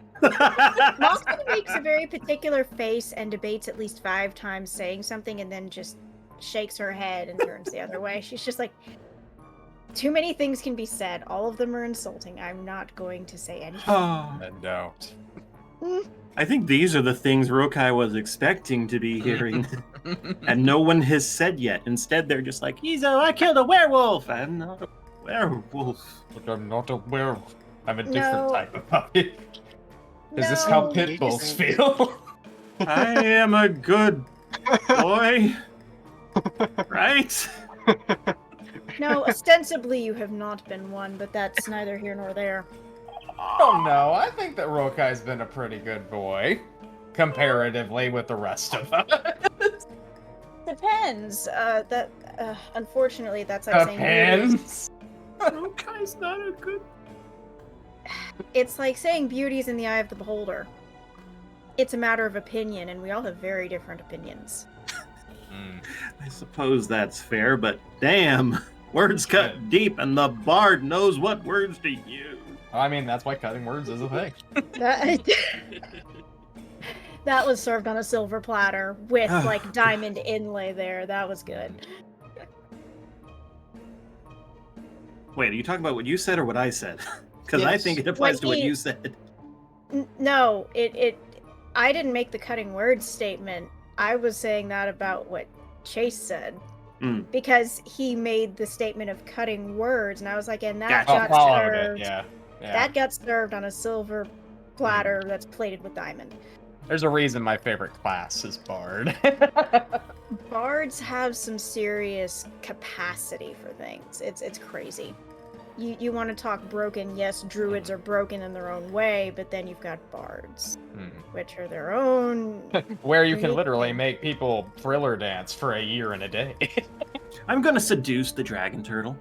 Moxie makes a very particular face and debates at least 5 times saying something and then just shakes her head and turns the other way. She's just like, too many things can be said. All of them are insulting. I'm not going to say anything. And don't. I think these are the things Rokai was expecting to be hearing, and no one has said yet. Instead, they're just like, I killed a werewolf! I'm not a werewolf. But I'm not a werewolf. I'm a No. different type of puppy. Is this how No. pit bulls feel? I am a good boy. Right? No, ostensibly you have not been one, but that's neither here nor there. Oh no, I think that Rokai's been a pretty good boy. Comparatively with the rest of us. Depends. Unfortunately, that's like saying beauty. Depends. Rokai's not a good... It's like saying beauty's in the eye of the beholder. It's a matter of opinion, and we all have very different opinions. I suppose that's fair, but damn, words cut deep, and the bard knows what words to use. I mean, that's why cutting words is a thing. That was served on a silver platter with like diamond inlay there. That was good. Wait, are you talking about what you said or what I said? Because I Yes. think it applies to what he- you said. No, I didn't make the cutting words statement. I was saying that about what Chase said. Mm. Because he made the statement of cutting words, and I was like, and that Gotcha. Oh, got followed served. it, yeah. Yeah. That got served on a silver platter that's plated with diamond. There's a reason my favorite class is Bard. Bards have some serious capacity for things. It's crazy. You want to talk broken? Yes, druids are broken in their own way, but then you've got bards, which are their own. Where you can unique literally thing. make people thriller dance for a year and a day. I'm gonna seduce the dragon turtle.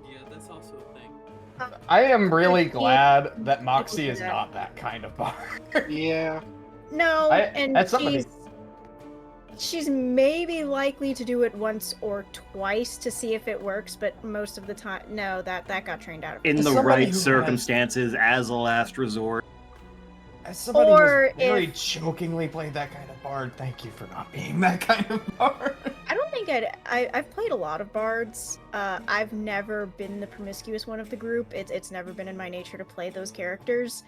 Yeah, that's also a thing. I am really Yeah. glad that Moxie do is that. not that kind of bard. Yeah. No, and as somebody- she's maybe likely to do it once or twice to see if it works, but most of the time, no, that got trained out of her. In As the somebody right who has- circumstances, as a last resort. As somebody Or who's very if- jokingly played that kind of bard, thank you for not being that kind of bard. I don't think I've played a lot of bards. I've never been the promiscuous one of the group. It's never been in my nature to play those characters.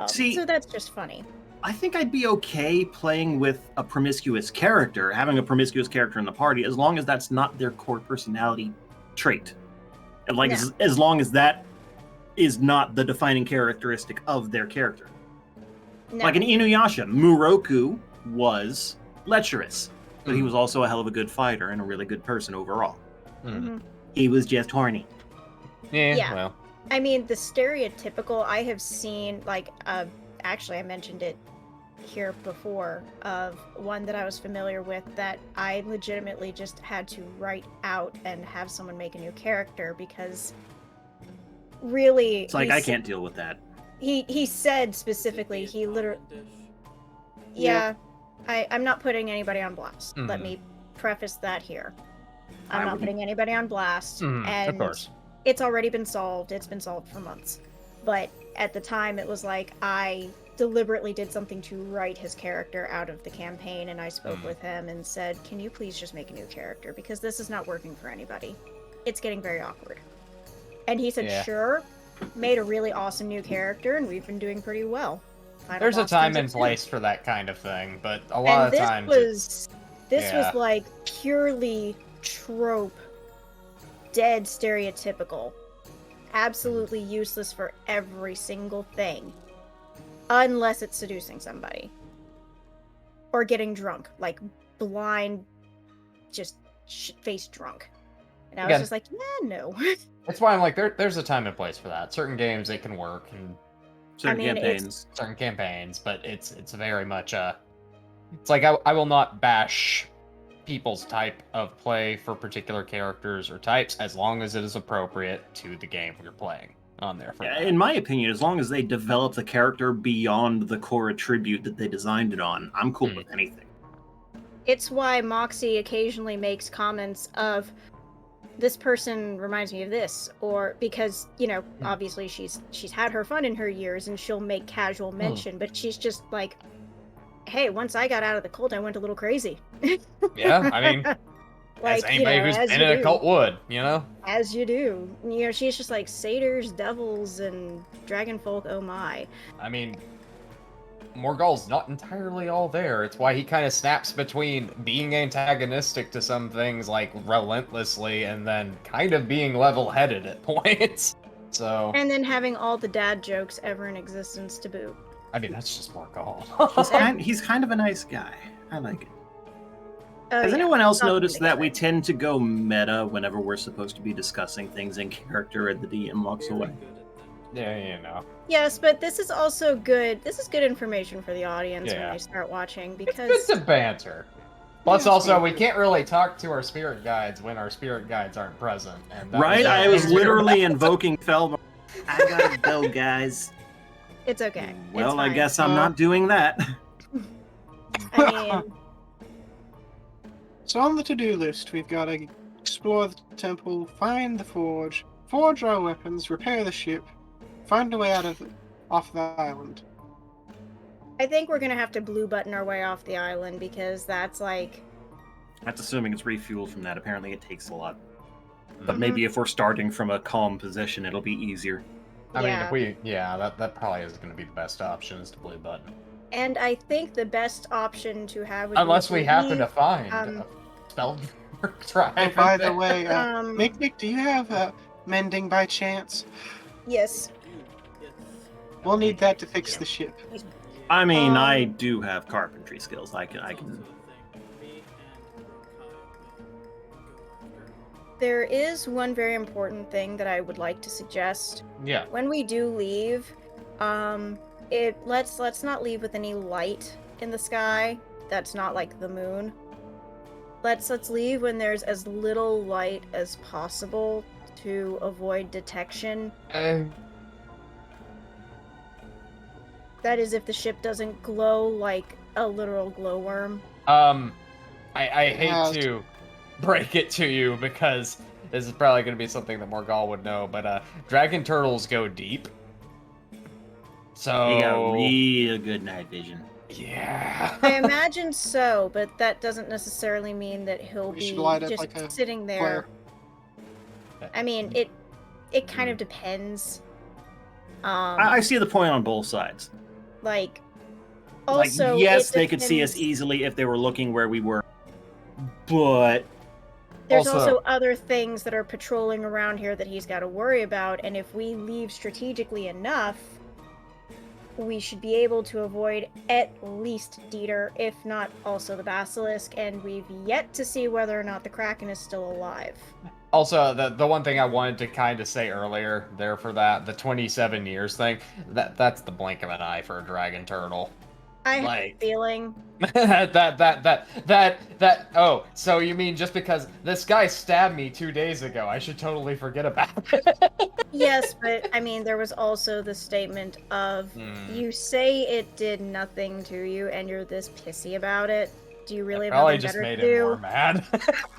See- So that's just funny. I think I'd be okay playing with a promiscuous character, having a promiscuous character in the party, as long as that's not their core personality trait. And like, Yeah. as long as that is not the defining characteristic of their character. No. Like in Inuyasha, Muroku was lecherous, but he was also a hell of a good fighter and a really good person overall. Mhm. He was just horny. Yeah. Well. I mean, the stereotypical I have seen, like, actually, I mentioned it here before, of one that I was familiar with that I legitimately just had to write out and have someone make a new character because really. It's like, he I s- can't deal with that. He said specifically, he literally. Yeah, I'm not putting anybody on blast. Let Mhm. me preface that here. I I'm not wouldn't. putting anybody on blast, and Of course. it's already been solved. It's been solved for months. But at the time, it was like I deliberately did something to write his character out of the campaign, and I spoke with him and said, "Can you please just make a new character? Because this is not working for anybody. It's getting very awkward." And he said, Yeah. "Sure." Made a really awesome new character, and we've been doing pretty well. Final There's a boss time comes and up soon. place for that kind of thing, but a lot And of times this Yeah. was like purely trope, dead stereotypical. absolutely useless for every single thing. Unless it's seducing somebody. Or getting drunk. Like, blind, just face drunk. And I was Again. just like, yeah, no. That's why I'm like, there's a time and place for that. Certain games, it can work, and Certain I mean, campaigns. certain campaigns, but it's very much it's like I will not bash people's type of play for particular characters or types as long as it is appropriate to the game you're playing on there for Yeah, that. in my opinion, as long as they develop the character beyond the core attribute that they designed it on, I'm cool with anything. It's why Moxie occasionally makes comments of, this person reminds me of this, or because, you know, obviously she's had her fun in her years and she'll make casual mention, but she's just like, hey, once I got out of the cult, I went a little crazy. Yeah, I mean, like, as anybody who's been in a cult would, you know? As you do. You know, she's just like satyrs, devils, and dragon folk, oh my. I mean, Morgul's not entirely all there. It's why he kind of snaps between being antagonistic to some things, like, relentlessly, and then kind of being level-headed at points. So... And then having all the dad jokes ever in existence to boot. I mean, that's just Morgul. He's kind of a nice guy. I like it. Oh, Has yeah. anyone else Not noticed that we exciting. tend to go meta whenever we're supposed to be discussing things in character and the DM walks Really away? good at that. Yeah, you know. Yes, but this is also good. This is good information for the audience when Yeah. they start watching, It's because good to banter. Plus, Yeah, also, we true. can't really talk to our spirit guides when our spirit guides aren't present. And that Right? I was easier. literally invoking Felmar. I gotta go, guys. it's okay. Well, It's I fine. guess I'm not doing that. I mean, So on the to-do list, we've got to explore the temple, find the forge our weapons, repair the ship, find a way off the island. I think we're gonna have to blue button our way off the island, because that's like, That's assuming it's refueled from that. Apparently, it takes a lot. But Mhm. maybe if we're starting from a calm position, it'll be easier. I mean, yeah. that probably is going to be the best option, is the blue button. And I think the best option to have would Unless be we to happen leave- to find um, a spell tribe. Oh, by the way, Um, Mick, do you have mending by chance? Yes. Yes. We'll need that to fix the ship. I mean, I Um, do have carpentry skills. I can. That's also a thing. Me and Rokai will go after. There is one very important thing that I would like to suggest. Yeah. When we do leave, let's not leave with any light in the sky. That's not like the moon. Let's leave when there's as little light as possible to avoid detection. That is, if the ship doesn't glow like a literal glowworm. I hate to break it to you, because this is probably going to be something that Morgul would know, but dragon turtles go deep. So You got real good night vision. yeah. I imagine so, but that doesn't necessarily mean that he'll We be should light up just like a sitting there. flare. I mean, it kind of depends. I see the point on both sides. Like, also, like, yes, it they could see us depends- easily if they were looking where we were, but There's Also- also other things that are patrolling around here that he's got to worry about, and if we leave strategically enough, we should be able to avoid at least Dieter, if not also the Basilisk, and we've yet to see whether or not the Kraken is still alive. Also, the one thing I wanted to kind of say earlier there for that, the 27 years thing, that's the blink of an eye for a dragon turtle. I have a Like- feeling. Oh, so you mean just because this guy stabbed me 2 days ago, I should totally forget about it? Yes, but I mean, there was also the statement of, Hmm. you say it did nothing to you, and you're this pissy about it. Do you really have Probably nothing just better made to him more do? mad.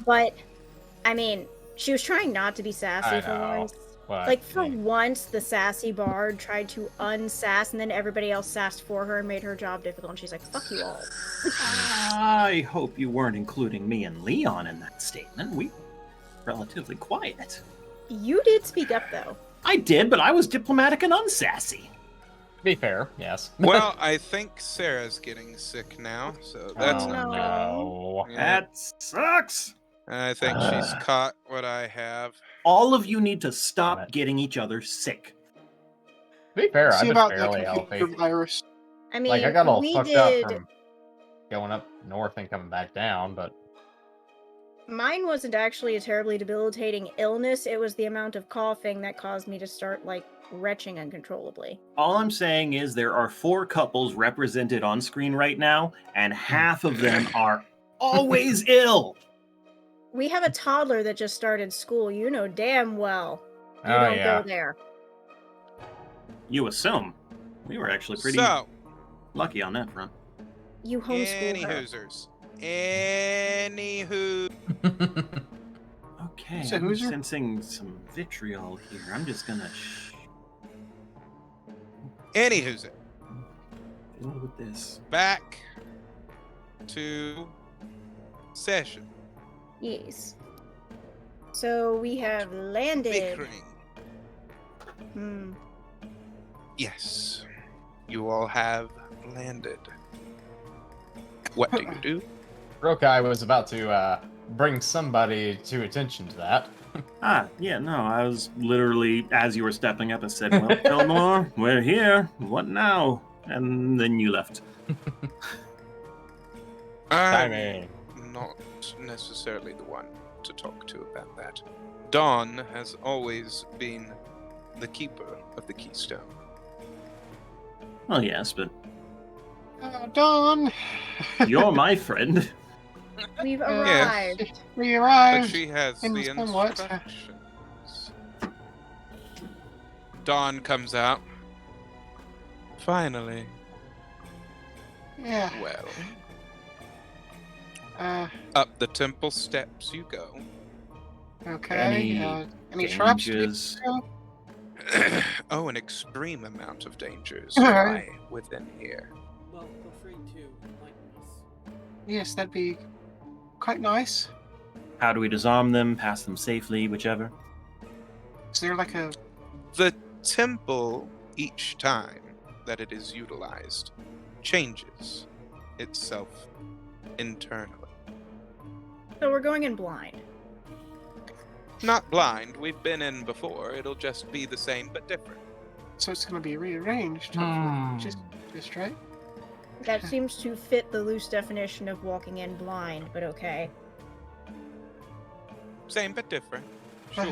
But, I mean, she was trying not to be sassy I for know, once. but, Like, for yeah. once, the sassy bard tried to unsass, and then everybody else sassed for her and made her job difficult, and she's like, fuck you all. I hope you weren't including me and Leon in that statement. We were relatively quiet. You did speak up, though. I did, but I was diplomatic and unsassy. To be fair, yes. Well, I think Sarah's getting sick now, so that's oh, not no. no. Yeah. That sucks. I think she's caught what I have. All of you need to Damn stop it. getting each other sick. To be fair, I've See been about that fairly computer healthy. virus. I mean, Like, I got all we fucked up did. from going up north and coming back down, but Mine wasn't actually a terribly debilitating illness. It was the amount of coughing that caused me to start, like, retching uncontrollably. All I'm saying is there are 4 couples represented on screen right now, and half of them are always ill. We have a toddler that just started school. You know damn well you oh don't yeah. go there. You assume. We were actually pretty So, lucky on that front. You homeschool any her. Hoosers. Anywho. Okay, So I'm who's your- sensing some vitriol here. I'm just gonna Any Hooser. deal with this. Back to session. Yes. So we have landed. Bickering. Hmm. Yes. You all have landed. What do you do? Rokai was about to bring somebody to attention to that. Yeah, no, I was literally, as you were stepping up, I said, well, Fillmore, we're here. What now? And then you left. I'm Timing. not necessarily the one to talk to about that. Dawn has always been the keeper of the keystone. Well, yes, but Dawn! you're my friend. We've Yes. arrived. We But arrived. she has in the somewhat. instructions. Dawn comes out. Finally. Yeah. Well, Up the temple steps you go. Okay. Any Any traps? dangers? Oh, an extreme amount of dangers Alright. lie within here. Well, feel free to enlighten us. Yes, that'd be quite nice. How do we disarm them, pass them safely, whichever? Is there like a The temple, each time that it is utilized, changes itself internally. So we're going in blind. Not blind, we've been in before. It'll just be the same but different. so it's gonna be rearranged? Hmm. Just right. That seems to fit the loose definition of walking in blind, but okay. Same but different. Sure.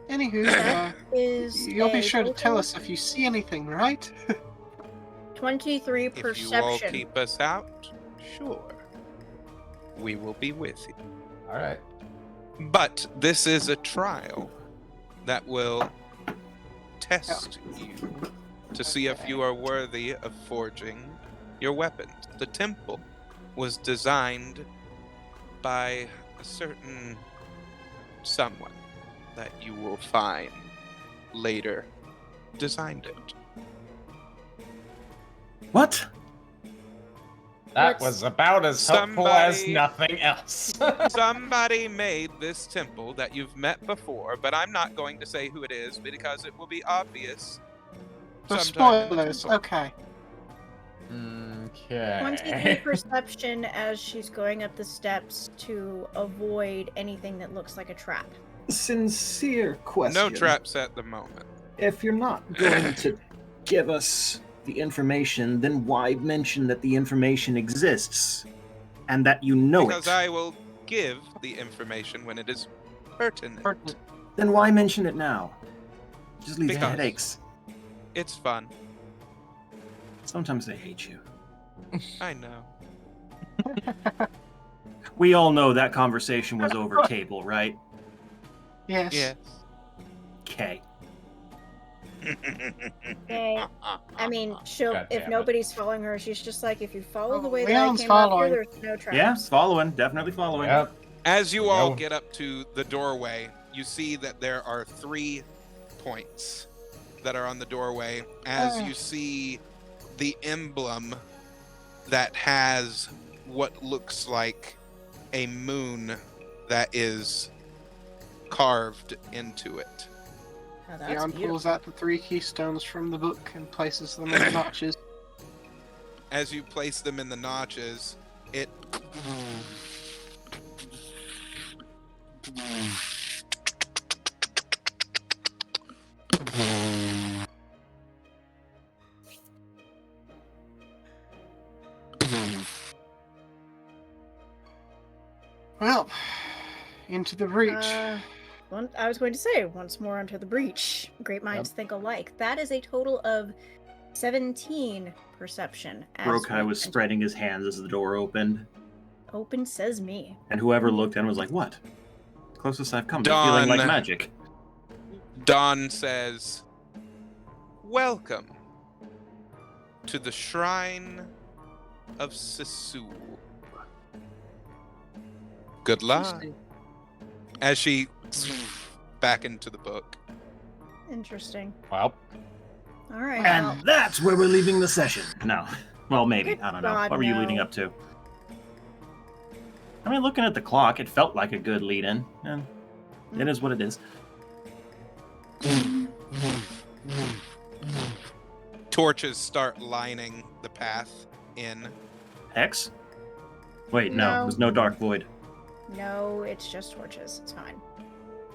Anywho, Is you'll be a sure to tell total us if you see anything, right? 23 If you perception. all keep us out, sure. We will be with you. All right. But this is a trial that will test you to see if you are worthy of forging your weapons. The temple was designed by a certain someone that you will find later designed it. What? That Let's- was about as helpful as Somebody- nothing else. Somebody made this temple that you've met before, but I'm not going to say who it is because it will be obvious. The sometime in the spoilers. temple. Okay. 23 Okay. perception as she's going up the steps to avoid anything that looks like a trap. Sincere question. No traps at the moment. If you're not going to give us the information, then why mention that the information exists and that you know Because it? I will give the information when it is pertinent. Then why mention it now? Just leave the Because- headaches. It's fun. Sometimes they hate you. I know. We all know that conversation was over cable, right? Yes. Yes. Okay. Okay. I mean, she'll God if damn it. nobody's following her, she's just like, if you follow the Oh, way that I Leon's came up following. here, there's no traps. Yeah, following. Definitely following. Yep. As you all No. get up to the doorway, you see that there are 3 points that are on the doorway. As you see the emblem that has what looks like a moon that is carved into it. Oh, that's Leon beautiful. pulls out the 3 keystones from the book and places them in the notches. As you place them in the notches, it Well, into the breach. I was going to say, once more onto the breach. Great minds think alike. That is a total of 17 perception. Rokai was spreading his hands as the door opened, Open says me. and whoever looked in was like, "What? Closest I've come to Dawn. feeling like magic." Dawn says, "Welcome to the Shrine of Sisu. Good luck." As she back into the book. Interesting. Well, All right. And well, that's where we're leaving the session. No. Well, maybe. Good I don't know. God, What were you no. leading up to? I mean, looking at the clock, it felt like a good lead-in. And it is what it is. Torches start lining the path in. Hex? Wait, no. No. There's no dark void. no, it's just torches. It's fine.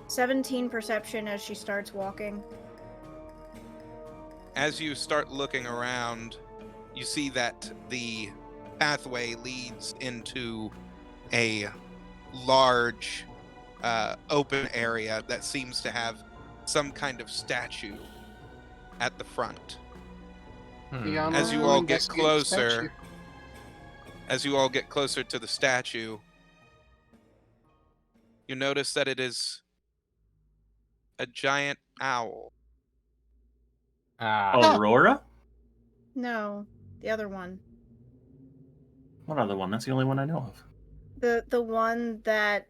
17 perception as she starts walking. As you start looking around, you see that the pathway leads into a large open area that seems to have some kind of statue at the front. Beyond As you our all get investigate closer, statue. as you all get closer to the statue, you notice that it is a giant owl. Aurora? No, the other one. What other one? That's the only one I know of. The one that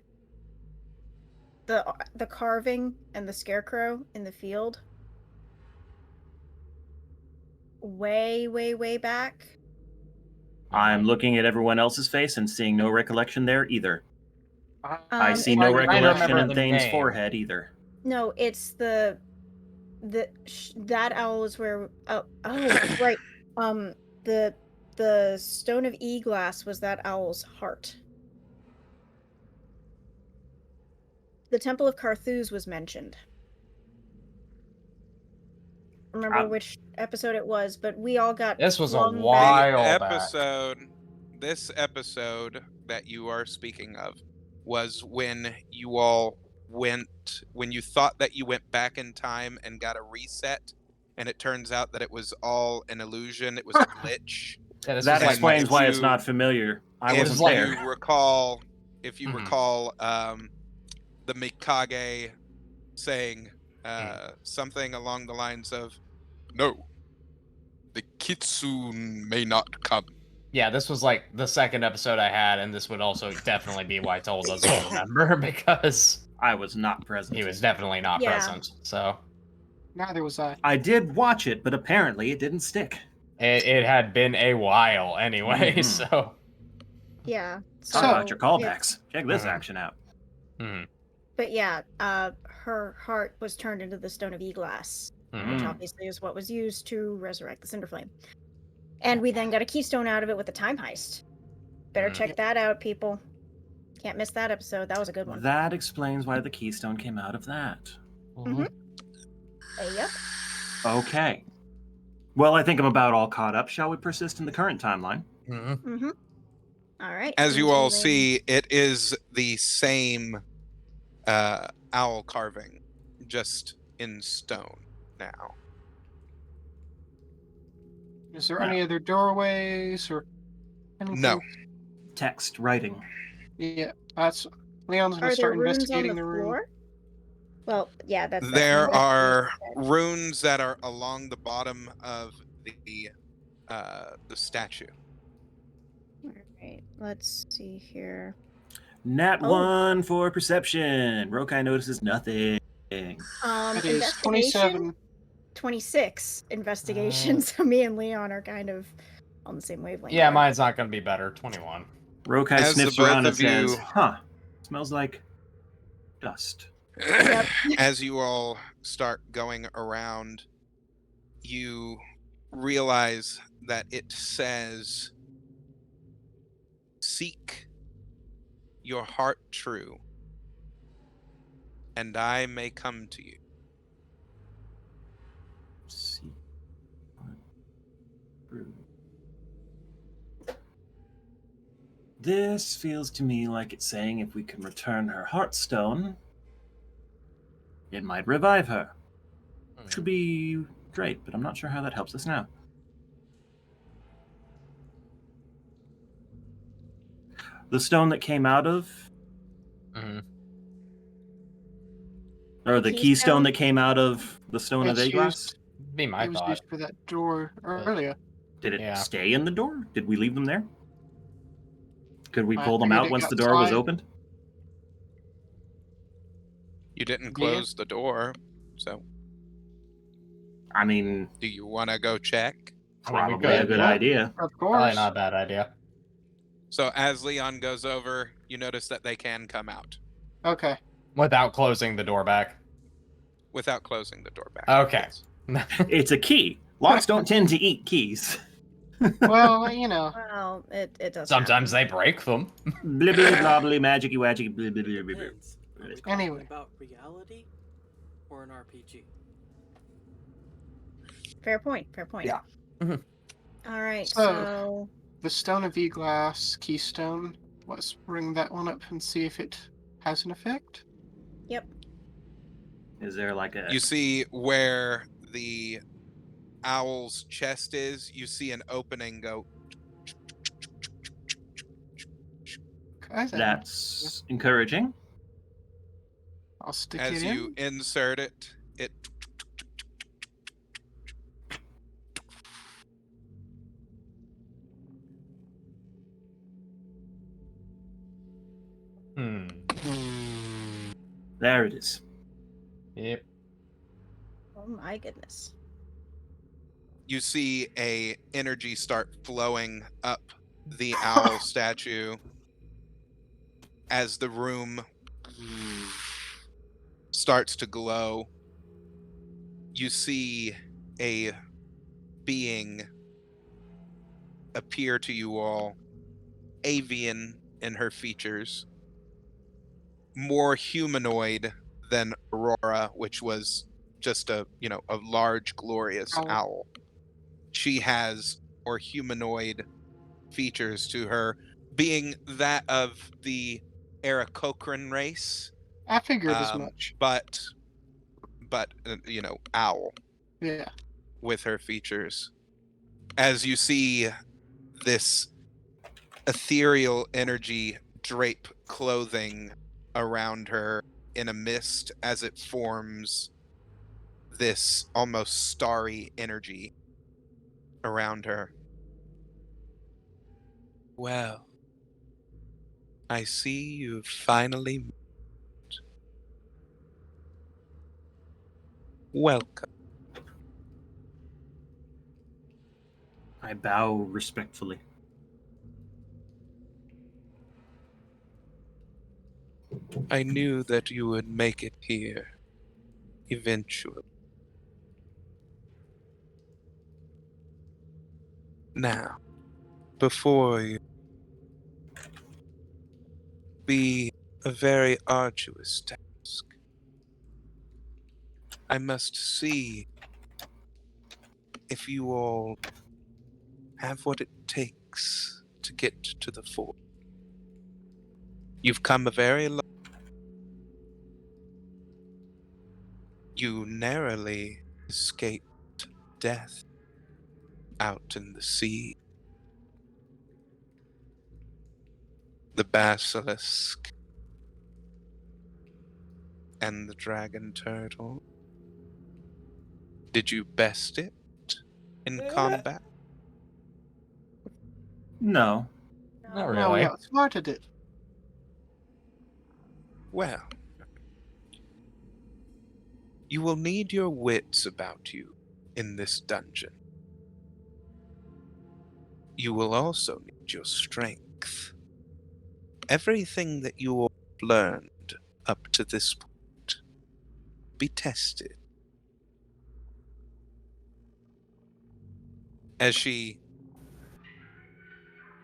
the carving and the scarecrow in the field. Way, way, way back. I'm looking at everyone else's face and seeing no recollection there either. I see it- no I recollection remember in the Thane's name. forehead either. No, it's that owl is where. Oh, right. The stone of E-glass was that owl's heart. The Temple of Carthus was mentioned. Remember which episode it was, but we all got This was a flung back. while back. This episode that you are speaking of was when you all when you thought that you went back in time and got a reset, and it turns out that it was all an illusion. It was a glitch. Yeah, this That was like explains if why it's you- not familiar. I if wasn't like- there. you recall, if you Mhm. recall, the Mikage saying something along the lines of, "No, the Kitsune may not come." Yeah, this was like the second episode I had, and this would also definitely be why Toll doesn't remember because I was not present. he was definitely not Yeah. present. So Neither was I. I did watch it, but apparently it didn't stick. it had been a while anyway. Mhm. So Yeah. Talk about your it- callbacks. Check this Mhm. action out. But yeah, her heart was turned into the Stone of E-glass, which Mm. obviously is what was used to resurrect the Cinderflame. And we then got a keystone out of it with the time heist. Better Mm. check that out, people. Can't miss that episode. That was a good one. That explains why the keystone came out of that. Mhm. Yep. Okay. Well, I think I'm about all caught up. Shall we persist in the current timeline? Mm-hmm. All right. As you all continuing. see, it is the same owl carving, just in stone now. Is there any other doorways or anything? No. Text, writing. Yeah, that's Leon's gonna Are there start runes on investigating the the room. floor? Well, yeah, that's There that's- are runes that are along the bottom of the statue. All right. Let's see here. Nat Oh. 1 for perception. Rokai notices nothing. That is Investigation? 27. 26 investigation. So me and Leon are kind of on the same wavelength. Yeah, there. mine's not going to be better. 21. Rokai As the sniffs both around and of you- says, "Huh, smells like dust." Yep. As you all start going around, you realize that it says, "Seek your heart true, and I may come to you." See. This feels to me like it's saying if we can return her heartstone, it might revive her. Which would be great, but I'm not sure how that helps us now. The stone that came out of, Mhm. or The the keystone keystone? that came out of the stone of It's Aglass, used. Be my It was thought. used for that door earlier. did it Yeah. stay in the door? Did we leave them there? Could we I pull them figured out it once got the door was tied. opened? You didn't Yeah. close the door, so I mean, do you want to go check? I mean, we probably a could, good yeah. idea. Of Probably course. not a bad idea. So as Leon goes over, you notice that they can come out Okay. Without closing the door back. without closing the door back. Okay. Yes. It's a key. Locks don't tend to eat keys. Well, you know. Well, it does. Sometimes happen. they break them. Blibbly blobbly, magicy wagicy, blibbly blibbly. Depends. Are we It's talking Anyway. about reality or an RPG? Fair point. Fair point. Yeah. Mhm. All right. So- So The Stone of Eglass keystone. Let's bring that one up and see if it has an effect. Is there like a? You see where the owl's chest is, you see an opening go. Okay, then. That's encouraging. I'll stick As it you in. insert it, it Hmm. There it is. Yep. oh my goodness. you see a energy start flowing up the owl statue as the room starts to glow. You see a being appear to you all, avian in her features, more humanoid than Aurora, which was just a large, glorious Owl. owl. She has more humanoid features to her, being that of the Aarakocran race, I figured as much. but owl Yeah. with her features. As you see this ethereal energy drape clothing around her in a mist as it forms this almost starry energy around her. Well, I see you've finally met. Welcome. I bow respectfully. I knew that you would make it here eventually. Now, before you be a very arduous task, I must see if you all have what it takes to get to the fort. You've come a very long. You narrowly escaped death out in the sea. The basilisk and the dragon turtle. Did you best it in combat? No. Not No, we really. outsmarted it. Well, you will need your wits about you in this dungeon. You will also need your strength. Everything that you all learned up to this point, be tested. As she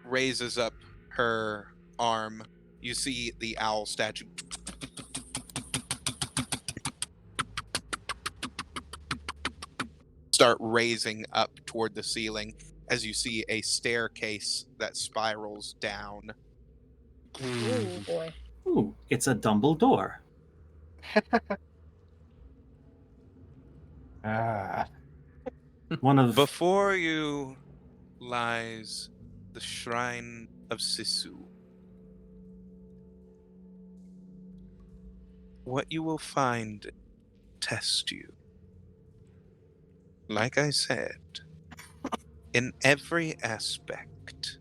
raises up her arm, you see the owl statue start raising up toward the ceiling as you see a staircase that spirals down Ooh, boy. Ooh, it's a Dumbledore. Ah. One of Before you lies the shrine of Sisu. What you will find test you. Like I said, in every aspect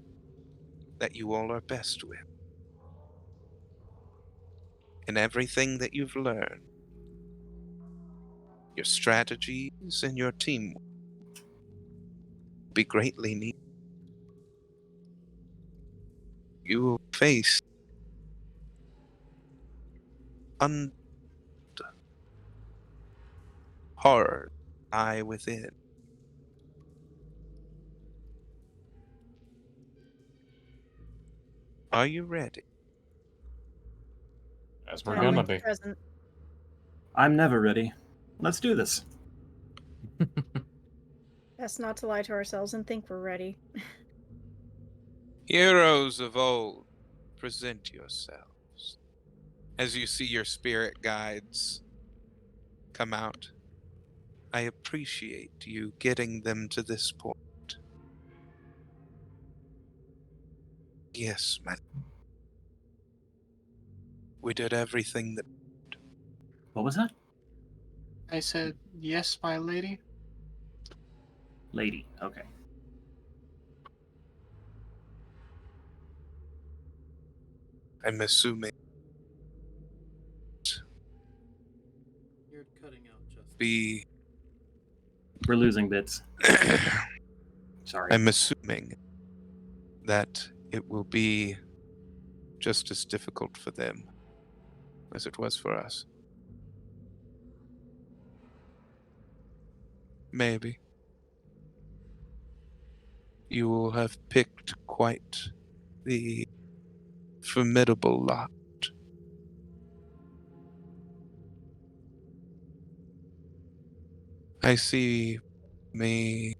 that you all are best with, in everything that you've learned, your strategies and your team will be greatly needed. You will face horror lie within. Are you ready? As we're I'd gonna like be. present. I'm never ready. Let's do this. Best not to lie to ourselves and think we're ready. Heroes of old, present yourselves. As you see your spirit guides come out, I appreciate you getting them to this point. Yes, man. We did everything that. What was that? I said, yes, my lady. Lady. Okay. I'm assuming You're cutting out, Justin. be. We're losing bits. Sorry. I'm assuming that it will be just as difficult for them as it was for us. Maybe. You will have picked quite the formidable lot. I see me.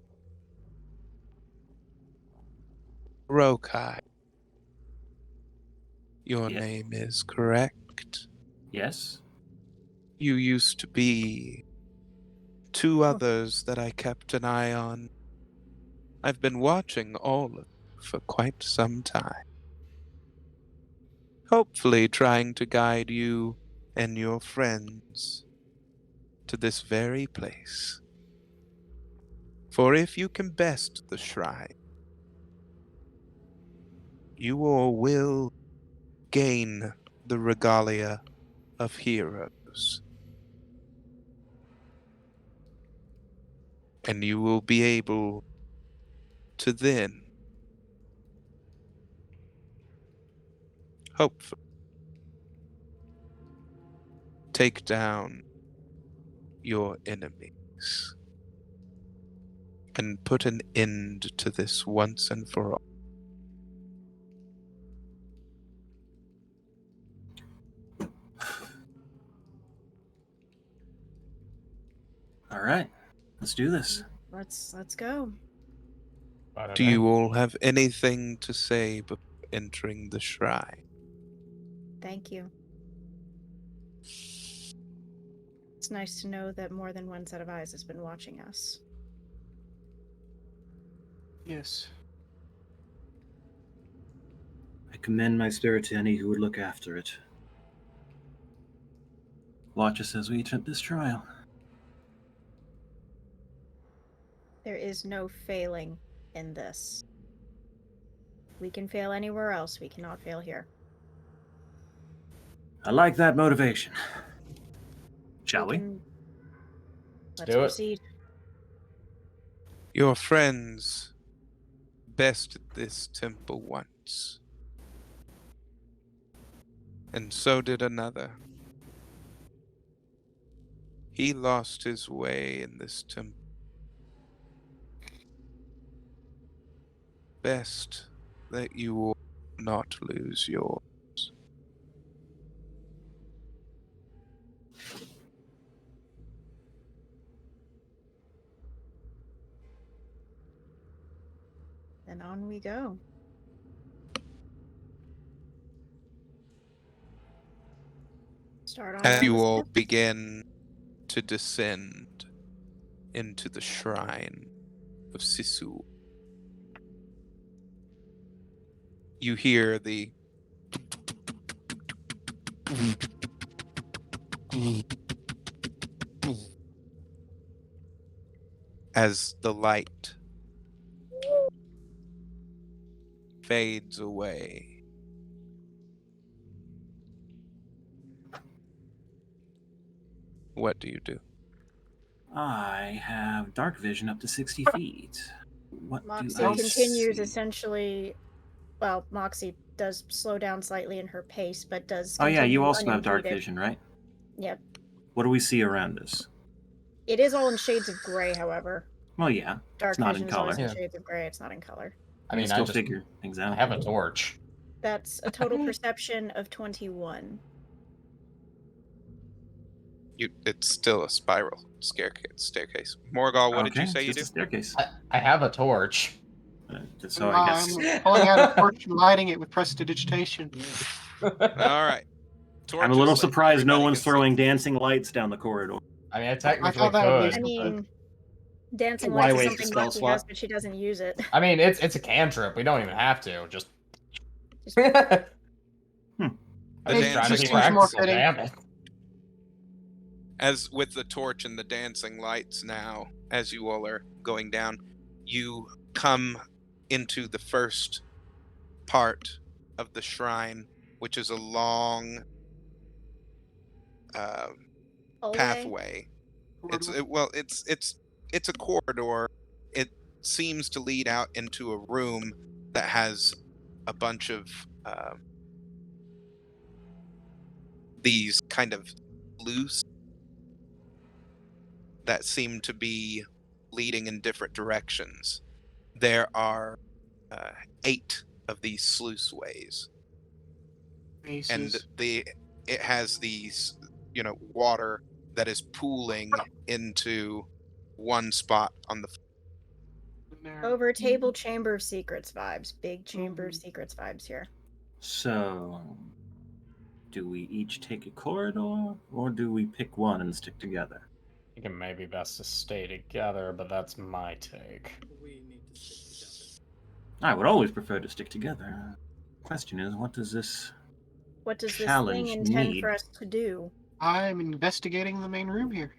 Rokai. Your Yes. name is correct. Yes. You used to be two others that I kept an eye on. I've been watching all of you for quite some time. Hopefully trying to guide you and your friends to this very place. For if you can best the shrine, you all will gain the regalia of heroes. And you will be able to then, hopefully, take down your enemies and put an end to this once and for all. All right. Let's do this. Let's go. Do you all have anything to say before entering the shrine? Thank you. It's nice to know that more than one set of eyes has been watching us. Yes. I commend my spirit to any who would look after it. Watch us as we attempt this trial. There is no failing in this. We can fail anywhere else. We cannot fail here. I like that motivation. Shall we? Let's do it. proceed. Your friends bested this temple once, and so did another. He lost his way in this temple. Best that you will not lose yours. Then on we go. Start on As down you the all steps. begin to descend into the shrine of Sisu, you hear the as the light fades away. What do you do? I have dark vision up to 60 feet. What Moxie do I continues see? essentially. Well, Moxie does slow down slightly in her pace, but does Oh yeah, you continue also have dark unimpeded. vision, right? Yep. What do we see around us? It is all in shades of gray, however. Well, yeah, it's Dark not in vision is always color. in Yeah. shades of gray. It's not in color. I You mean, can still figure things I out. have a torch. That's a total perception of 21. It's still a spiral staircase. Morgal, what did Okay, you say it's you just do? a staircase. I have a torch. So I guess. I'm pulling out a torch and lighting it with prestidigitation. All right. I'm a Torch little is lit. surprised no Everybody one's can see. throwing dancing lights down the corridor. I mean, I I technically thought that would be could. I mean, dancing Why lights is waste something a spell Moxie slot? has, but she doesn't use it. I mean, it's a cantrip. We don't even have to. Just. Just- I'm The just trying to dancing be just seems more practical. fitting. Damn it. As with the torch and the dancing lights now, as you all are going down, you come into the first part of the shrine, which is a long Hallway? pathway. It's a corridor. It seems to lead out into a room that has a bunch of these kind of loose that seem to be leading in different directions. There are 8 of these sluiceways, and Aces. it has these, water that is pooling into one spot on the. Over table chamber of secrets vibes. Big chamber of Mhm. secrets vibes here. So, do we each take a corridor, or do we pick one and stick together? I think it may be best to stay together, but that's my take. We need to stick together. I would always prefer to stick together. Question is, what does this What does this thing challenge intend need? for us to do? I'm investigating the main room here.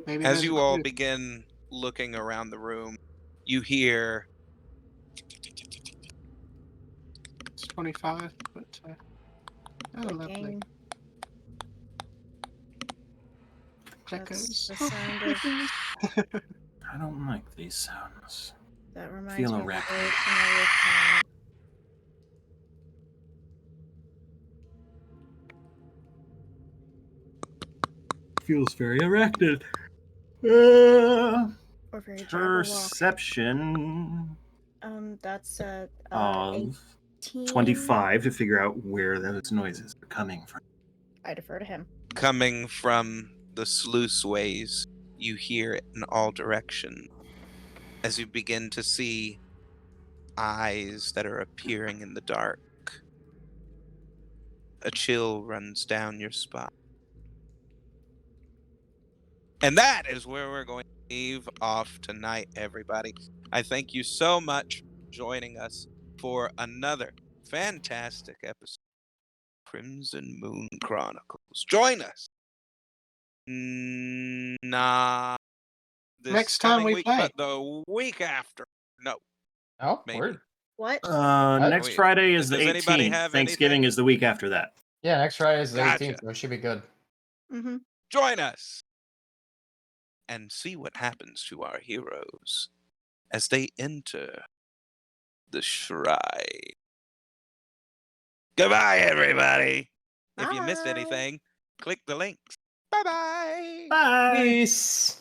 Maybe As there's a you all clue. begin looking around the room, you hear It's 25, but oh, lovely. Clicking. That's Checkers. the sound of. I don't like these sounds. That reminds Feel me of a erect. very familiar sound. Feels very erected. Or very Jabberwock. Perception That's of 18. 25 to figure out where those noises are coming from. I defer to him. coming from the sluiceways. You hear it in all directions as you begin to see eyes that are appearing in the dark. A chill runs down your spine. And that is where we're going to leave off tonight, everybody. I thank you so much for joining us for another fantastic episode of Crimson Moon Chronicles. Join us. Not this Next time coming we week, play. but the week after. No, Oh, maybe. word. What? Next Wait, Friday is the does anybody 18th. have Thanksgiving anything? is the week after that. Yeah, next Friday is the Gotcha. 18th, so it should be good. Mm-hmm. Join us and see what happens to our heroes as they enter the shrine. Goodbye, everybody. If you missed Bye. anything, click the links. Bye-bye. Bye. Peace.